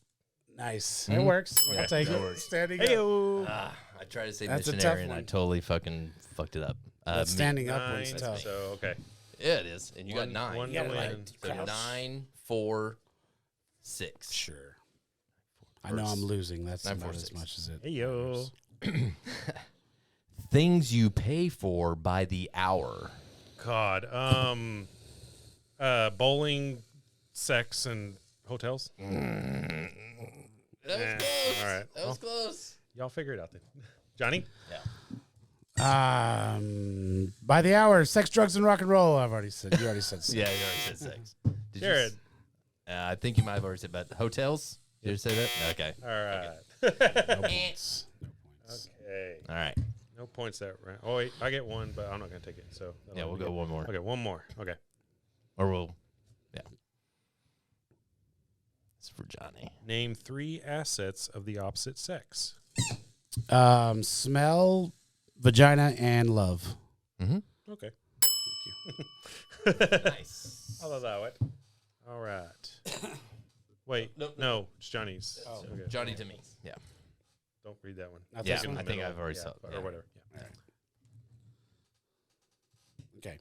Nice. It works. I'll take that it. works. Standing up. I tried to say That's a missionary tough and I one. totally fucking fucked it up. But standing up 9, one's tough. so okay. Yeah, it is. And you got 9. One You to gotta, like, win. So crouch. 9, 4, 6. Sure. I know I'm losing. That's 9, about 4, as 6. much as it. Hey, yo. Things you pay for by the hour. God. Bowling, sex, and hotels. That was Eh, close. all right. That was close. Y'all figure it out then. Johnny? Yeah. By the hour, sex, drugs, and rock and roll. I've already said. You already said. Sex. Yeah, you already said 6. Did Jared. I think you might have already said about hotels. Did you say that? Okay. All right. No points. No points. Okay. All right. No points that round. Oh, wait. I get one, but I'm not going to take it. So Yeah, we'll go one more. Okay, one more. Okay. Or we'll, yeah. It's for Johnny. Name 3 assets of the opposite sex. Smell, vagina, and love. Mm-hmm. Okay. Thank you. Nice. I'll allow it. All right. Wait. No, it's Johnny's. Oh. Okay. Johnny to me. Yeah. Don't read that one. Not Yeah, this one? I think I've already saw it. Or whatever. Yeah. All right. Okay.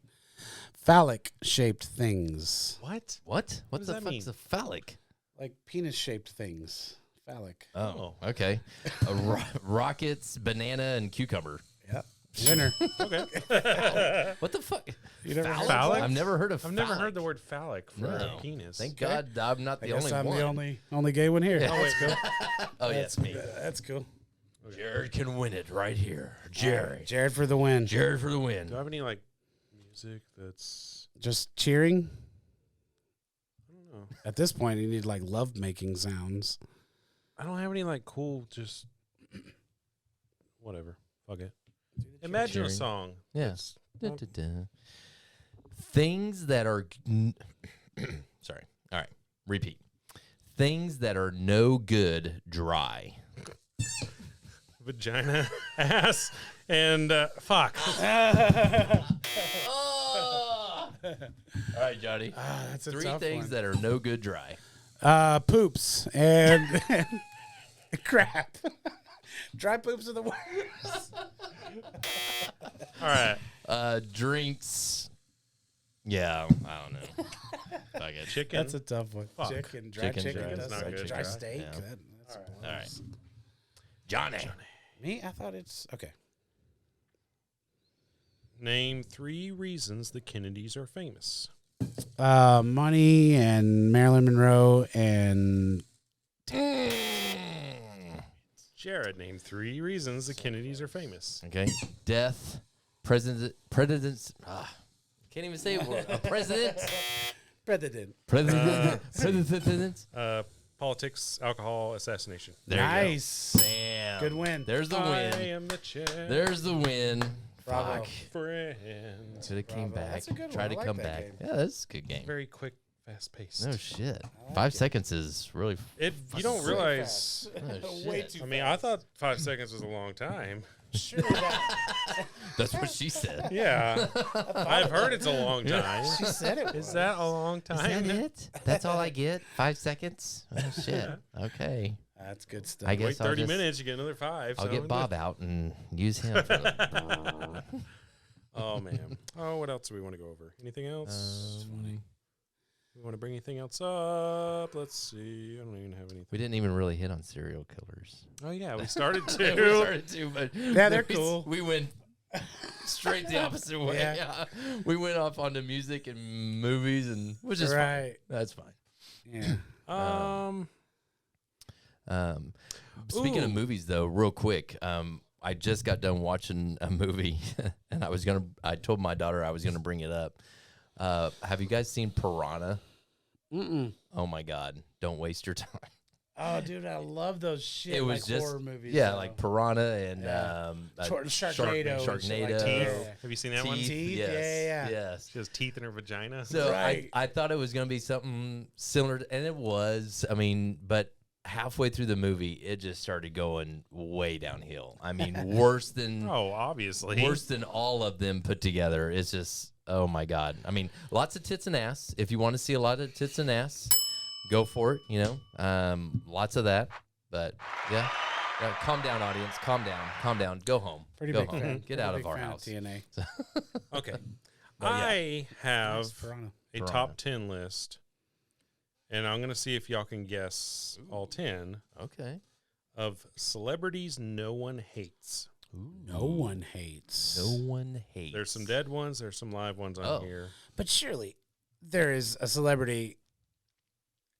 Phallic-shaped things. What? What? What does the that fuck's mean? a phallic? Like penis-shaped things. Phallic. Oh, okay. Rockets, banana, and cucumber. Yep. Winner. Okay. What the fuck? You never heard of Phallic? I've never heard of I've phallic. never heard the word phallic for a No. penis. Thank God I'm not I the guess only I'm one. the only gay one here. Oh, wait. Oh, yes, me. That's cool. Jared can win it right here. Jared. Jared for the win. Jared for the win. Do I have any, like, music that's... Just cheering. I don't know. At this point, you need like love-making sounds. I don't have any, like, cool just... Whatever. Fuck it. Imagine a Cheering. song. Yes. that's- Things that are... Sorry. All right. Repeat. Things that are no good dry. Vagina, ass, and fuck. All right, Johnny. That's a 3 tough things one. that are no good dry. Poops and crap. Dry poops are the worst. All right. Drinks. Yeah, I don't know. Fuck it. Chicken. That's a tough one. Fuck. Chicken, dry Chicken, chicken. dry. That's Not like good. dry Dry. steak. Yeah. That's All right. gross. Johnny. Me? I thought it's okay. Name 3 reasons the Kennedys are famous. Money and Marilyn Monroe and Jared, name 3 reasons the Kennedys are famous. Okay. Death. Presidents. Can't even say a word. A president. President. President. Politics, alcohol, assassination. There Nice. you go. Bam. Good win. There's the I win. am the chair. There's the win. Bravo. Fuck. Friend. Could have came Bravo. back. That's a good one. Tried I to like come that back. game. Yeah, that's a good game. Very quick, fast paced. No shit. like 5 it. seconds is really. You don't So realize. Oh, Way shit. too I mean, I thought 5 seconds was a long time. Surely that. That's what she said. Yeah. I've heard it's a long time. She said it. Is that a long Is time? that it? That's all I get? 5 seconds? Oh shit. Okay. That's good stuff. I Wait guess 30 I'll minutes, you get another 5. I'll so- get Bob out and use him. For the, Oh, man. Oh, what else do we want to go over? Anything else? We want to bring anything else up? Let's see. I don't even have anything. we didn't even really hit on serial killers. Oh, yeah. We started We to. started to, but Yeah, they're we- cool. We went straight the opposite way. Yeah. Yeah. We went off onto music and movies, and which is fine. Right. That's fine. Yeah. Speaking of Ooh. movies, though, real quick, I just got done watching a movie, and I told my daughter I was gonna bring it up. Have you guys seen Piranha? Mm-mm. Oh my God! Don't waste your time. Oh, dude, I love those shit. It was like just horror movies. yeah, though. like Piranha and Yeah. Sharknado. and shit Sharknado. like that. Teeth. Have you seen that one? Teeth? Yes, Yeah. yes. She has teeth in her vagina. So Right. I thought it was going to be something similar, and it was. I mean, but halfway through the movie, it just started going way downhill. I mean, worse than Obviously. worse than all of them put together. It's just, oh my God. I mean, lots of tits and ass. If you want to see a lot of tits and ass, go for it. You know, lots of that. But yeah. Calm down, audience. Calm down. Calm down. Go home. Pretty Go big home. fan. Get Pretty out big of our fan house. TNA. Okay. But yeah. I have Nice, Piranha. a Piranha. top 10 list, and I'm going to see if y'all can guess all 10 Okay. of celebrities no one hates. No one hates. No one hates. There's some dead ones. There's some live ones on Oh. here. But surely there is a celebrity.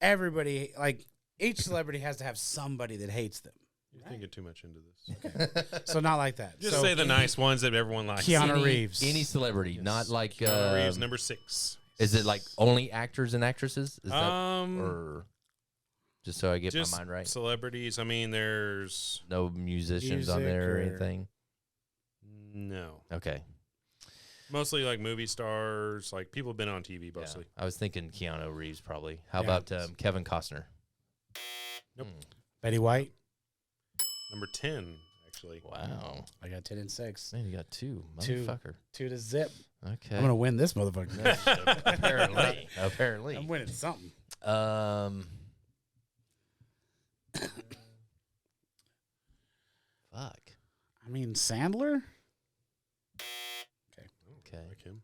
Everybody, like, each celebrity has to have somebody that hates them. You're thinking too much into this. So not like that. Just so say the nice ones that everyone likes. Keanu Reeves. Any celebrity, Yes. not like. Keanu Reeves, number 6. Is it like only actors and actresses? Is that Um, or just so I get just my mind right? celebrities. I mean, there's No musicians on Music there or or- anything. No. Okay. Mostly like movie stars, like people have been on TV mostly. Yeah. I was thinking Keanu Reeves probably. How about Kevin Costner? Nope. Betty White. Number 10, actually. Wow. I got 10 and 6. Man, you got two. Two. Motherfucker. 2 to zip. Okay. I'm gonna win this motherfucker. Apparently. Apparently. I'm winning something. Fuck. I mean, Sandler. Like him.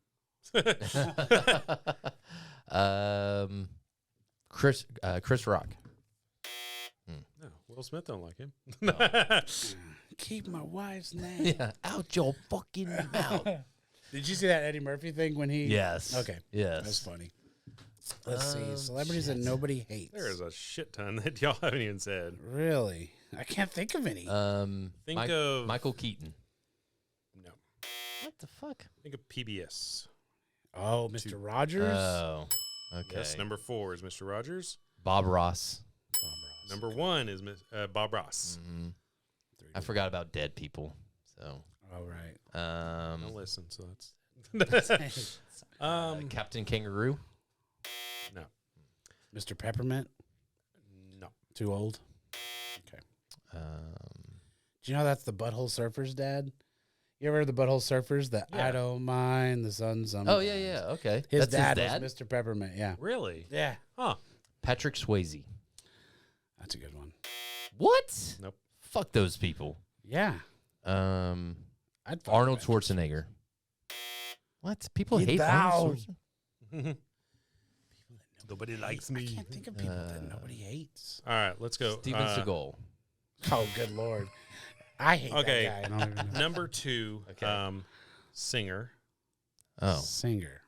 Chris Rock. No, Will Smith don't like him. Keep my wife's name. Yeah, out your fucking mouth. Did you see that Eddie Murphy thing when he? Yes. Okay. Yes. That's funny. Let's see. Celebrities that nobody hates. There's a shit ton that y'all haven't even said. Really? I can't think of any. Think of Michael Keaton. No. What the fuck? Think of PBS. Oh, Mr. Rogers. Oh, okay. Yes, number 4 is Mr. Rogers. Bob Ross. Number 1 is Bob Ross. Mm-hmm. I forgot about dead people. So. All right. Don't listen. So that's Captain Kangaroo. No. Mr. Peppermint. No. Too old. Okay. Do you know that's the Butthole Surfers' dad? You ever heard the Butthole Surfers? That Yeah. I don't mind the sun. Oh yeah. Okay. His That's dad was Mr. Peppermint. Yeah. Really? Yeah. Huh. Patrick Swayze. That's a good one. What? Nope. Fuck those people. Yeah. Arnold fuck Patrick. Schwarzenegger. What? People Get hate Arnold down. Schwarzenegger? Nobody likes I me. can't think of people that nobody hates. All right, let's go. Steven Seagal. Oh, good Lord. I hate Okay. that guy. I don't even know. Number 2, Okay. singer. Oh. Singer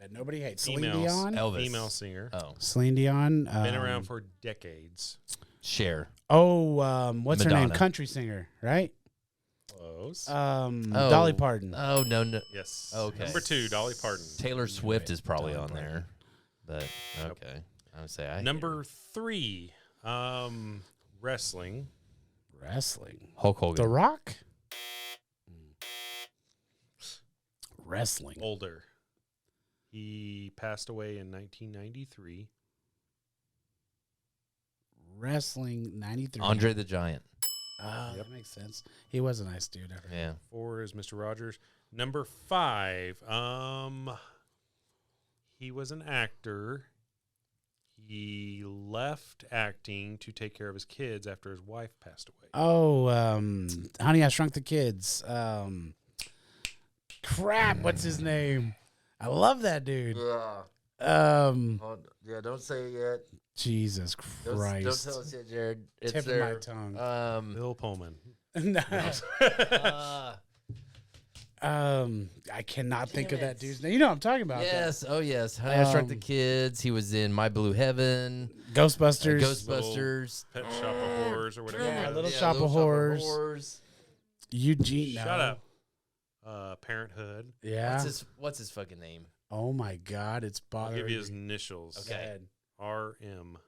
that nobody hates. Celine Females. Dion. Elvis. Female singer. Oh. Celine Dion. Been around for decades. Cher. Oh, what's her name? Madonna. Country singer, right? Close. Dolly Parton. Oh, no. Yes. Okay. Number 2, Dolly Parton. Taylor Swift is probably Dolly on Parton. there. But, okay. I would say I hate Number 3, wrestling. Wrestling. Hulk Hogan. The Rock. Wrestling. Older. He passed away in 1993. Wrestling 93. Andre the Giant. Oh, that makes sense. He was a nice dude. Yeah. 4 is Mr. Rogers. Number 5, he was an actor. He left acting to take care of his kids after his wife passed away. Oh, Honey, I Shrunk the Kids. Crap, what's his name? I love that dude. Yeah. Don't say it yet. Jesus Christ. Don't tell us yet, Jared. It's Tip of my tongue. Bill Pullman. No. I cannot think of that dude's name. You know what I'm talking about. Yes. Oh, yes. Honey, I Shrunk the Kids. He was in My Blue Heaven. Ghostbusters. Ghostbusters. Pet Shop of Horrors or whatever. Yeah, it Little was. Shop of Horrors. Eugene. No. Shut up. Parenthood. Yeah. What's his fucking name? Oh my God, it's I'll bothering give you his me. initials. Okay. Go ahead. RM.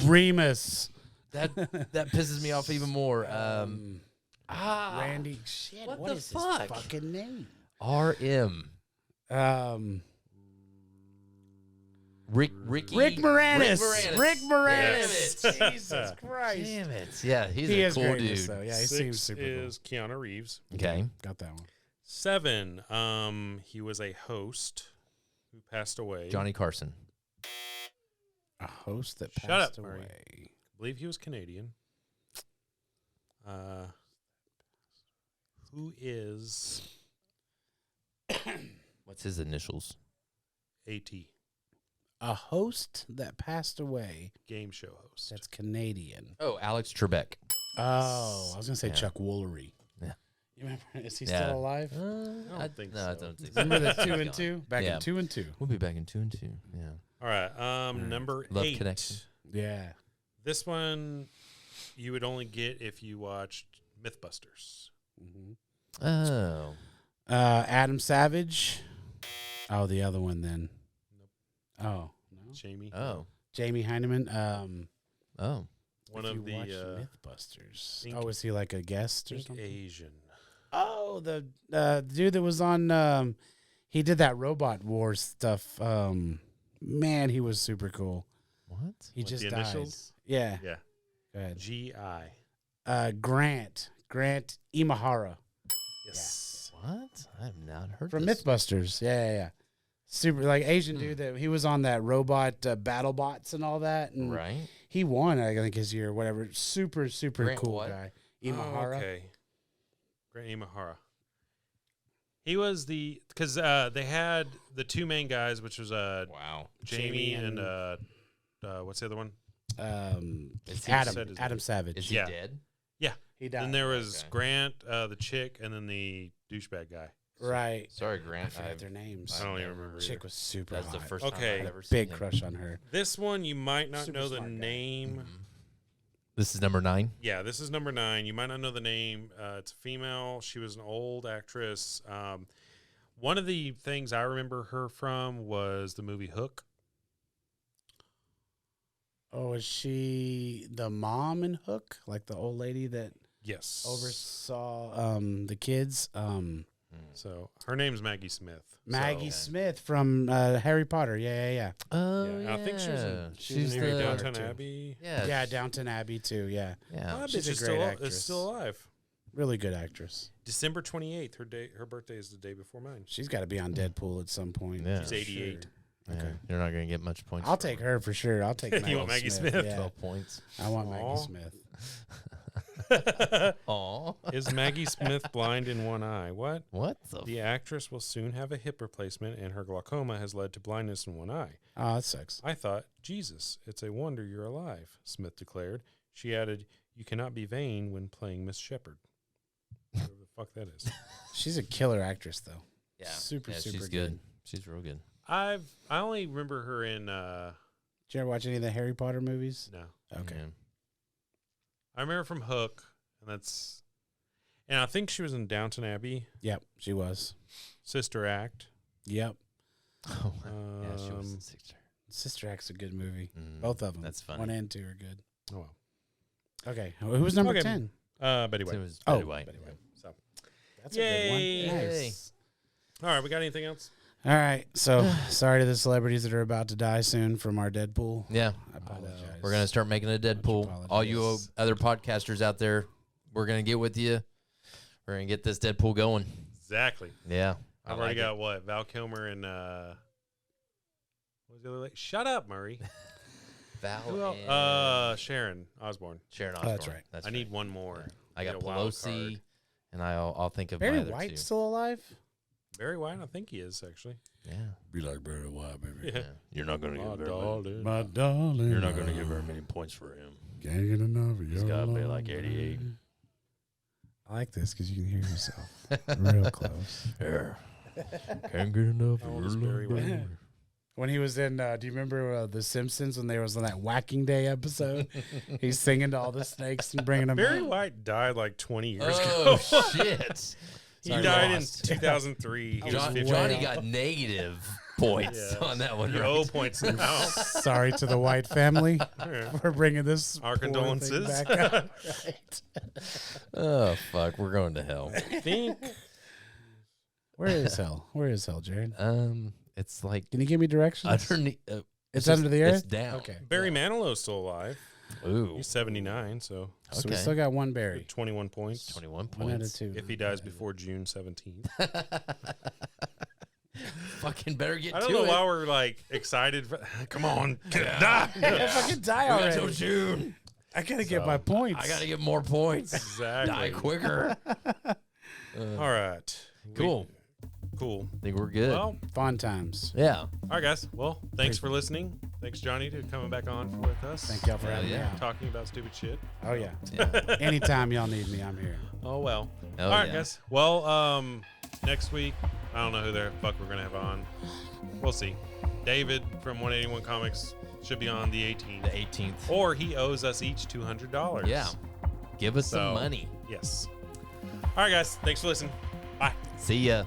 Remus. That pisses me off even more. Randy. Shit. What What the is fuck? his fucking name? RM. Rick Moranis. Rick Moranis. Damn it. Jesus Christ. Damn it. Yeah, he's He a is cool greatness, dude. though. Yeah, he 6 seems super is Keanu Reeves. Okay. cool. Got that one. 7, he was a host who passed away. Johnny Carson. A host that Shut passed up, Murray. away. I believe he was Canadian. Who is What's his initials? AT? A host that passed away Game show host. that's Canadian. Oh, Alex Trebek. Oh, I was going to say Yeah. Chuck Woolery. Yeah. You remember? Is he Yeah. still alive? I don't think no, so. I don't think so. Remember the 2 He's and gone. 2? Back Yeah. in 2 and 2. We'll be back in 2 and 2. Yeah. All right. Number Love 8. Connection. Yeah. This one you would only get if you watched Mythbusters. Oh. Adam Savage. Oh, the other one then. Nope. Oh, no. Jamie. Oh. Jamie Heineman. Oh. One if of you watch the Mythbusters. Oh, was he like a guest or think something? Asian. Oh, the dude that was on. He did that Robot Wars stuff. Man, he was super cool. What? He What, just the died. initials? Yeah. Yeah. Go ahead. G.I. Grant Imahara Yes. What? I have not heard from this. Mythbusters. Yeah. Super like Asian dude that he was on that robot battle bots and all that. And Right. he won, I think, his year or whatever. Super Grant cool what? guy. Imahara. Oh, okay. Grant Imahara. He was because they had the two main guys, which was Wow. Jamie and what's the other one? Is he Adam Savage. Is he Yeah. dead? Yeah. He died. Then there was Okay. Grant, the chick, and then the douchebag guy. Right. Sorry, I Grant. forget their names. I don't even remember. Chick was super That's hot. the first Okay. time I've ever seen Big him. crush on her. This one you might not Super know the smart guy. name. Mhm. This is number 9. Yeah, this is number 9. You might not know the name. It's a female. She was an old actress. One of the things I remember her from was the movie Hook. Oh, is she the mom in Hook? Like the old lady that Yes. oversaw the kids? So her name's Maggie Smith. Maggie So, Smith from Harry Potter. Yeah. Oh, yeah, I think she was in, yeah. she's in the Downtown too. Abbey. Yeah. Yeah, Downton Abbey too. Yeah. Yeah. That she's bitch a is great still, actress. is still alive. Really good actress. December 28th. Her birthday is the day before mine. She's got to be on Deadpool at some point. Yeah. She's for 88. sure. Yeah. Okay. You're not going to get much points. I'll for take her for sure. I'll take Maggie You want Maggie Smith? Yeah. 12 points. I want Aw. Maggie Smith. Aw. Is Maggie Smith blind in one eye? What? What the The actress will soon have a hip replacement, and her glaucoma has led to blindness in one eye. Oh, that sucks. I thought, Jesus, it's a wonder you're alive, Smith declared. She added, you cannot be vain when playing Miss Shepherd. Whatever the fuck that is. She's a killer actress, though. Yeah. Super she's good. good. She's real good. I only remember her in, Did you ever watch any of the Harry Potter movies? no. Okay. Yeah. I remember from Hook, and I think she was in Downton Abbey, Yep, she was. Sister Act. Yep. Oh, yeah, she was in 6. Sister Act's a good movie. Mm, Both of them. That's funny. 1 and 2 are good. Oh, well. Okay. Who was number Okay. 10? Betty It White. was Oh, Betty White. Betty White. So. That's Yay. a good one. Nice. All right, we got anything else? All right. So sorry to the celebrities that are about to die soon from our Deadpool. Yeah. I apologize. We're going to start making a Deadpool. apologize. All you other podcasters out there, we're going to get with you. We're going to get this Deadpool going. Exactly. Yeah. I've already got what? Val Kilmer and what was the other lady? Shut up, Murray. Val Who else? and Sharon Osbourne. Sharon Oh, Osbourne. that's right. That's I need one more. I got Get a wild Pelosi, card. and I'll think of my Barry other White two. still alive? Barry White, I think he is actually. Yeah. Be like Barry White, baby. Yeah. You're not going to My get very many. darling. My darling. You're not going to get very many points for him. Can't get enough of He's your gotta be love. like 88. I like this because you can hear yourself real close. Yeah. Can't get enough How of old your is Barry love. White? When he was in, do you remember The Simpsons when they was on that Whacking Day episode? He's singing to all the snakes and bringing them Barry out. White died like 20 years Oh, ago. shit. He Sorry, died lost. in 2003. He was 50. Johnny got negative points Yes. on that one. You Right? owe points now. Sorry to the White family for bringing this. Our poor thing condolences. back up. Right. Oh, fuck. We're going to hell. I think Where is hell? Where is hell, Jared? It's like Can you give me directions? underneath. It's just- under the earth? It's down. Okay. Barry Manilow's still alive. Ooh. He's 79, so So we Okay. still got one Barry. 21 points. 21 1 out of points. 2. If he dies before June 17th. Fucking better get I don't to know it. why we're like excited. Come on. Die. If I could die We got already. till June. I gotta get my points. I got to get more points. Exactly. Die quicker. All right. Cool. Cool. I think we're good. Well, Fun times. yeah. all right, guys. Well, thanks for listening. Thanks, Johnny, to coming back on with us. Thank y'all for having me yeah. out. Talking about stupid shit. Oh yeah. Yeah. Anytime y'all need me, I'm here. Oh, well. Oh, all right, yeah. guys. Well, next week, I don't know who the fuck we're going to have on. We'll see. David from 181 Comics should be on the 18th. The 18th. Or he owes us each $200. Yeah. Give us So- some money. Yes. All right, guys. Thanks for listening. Bye. See ya.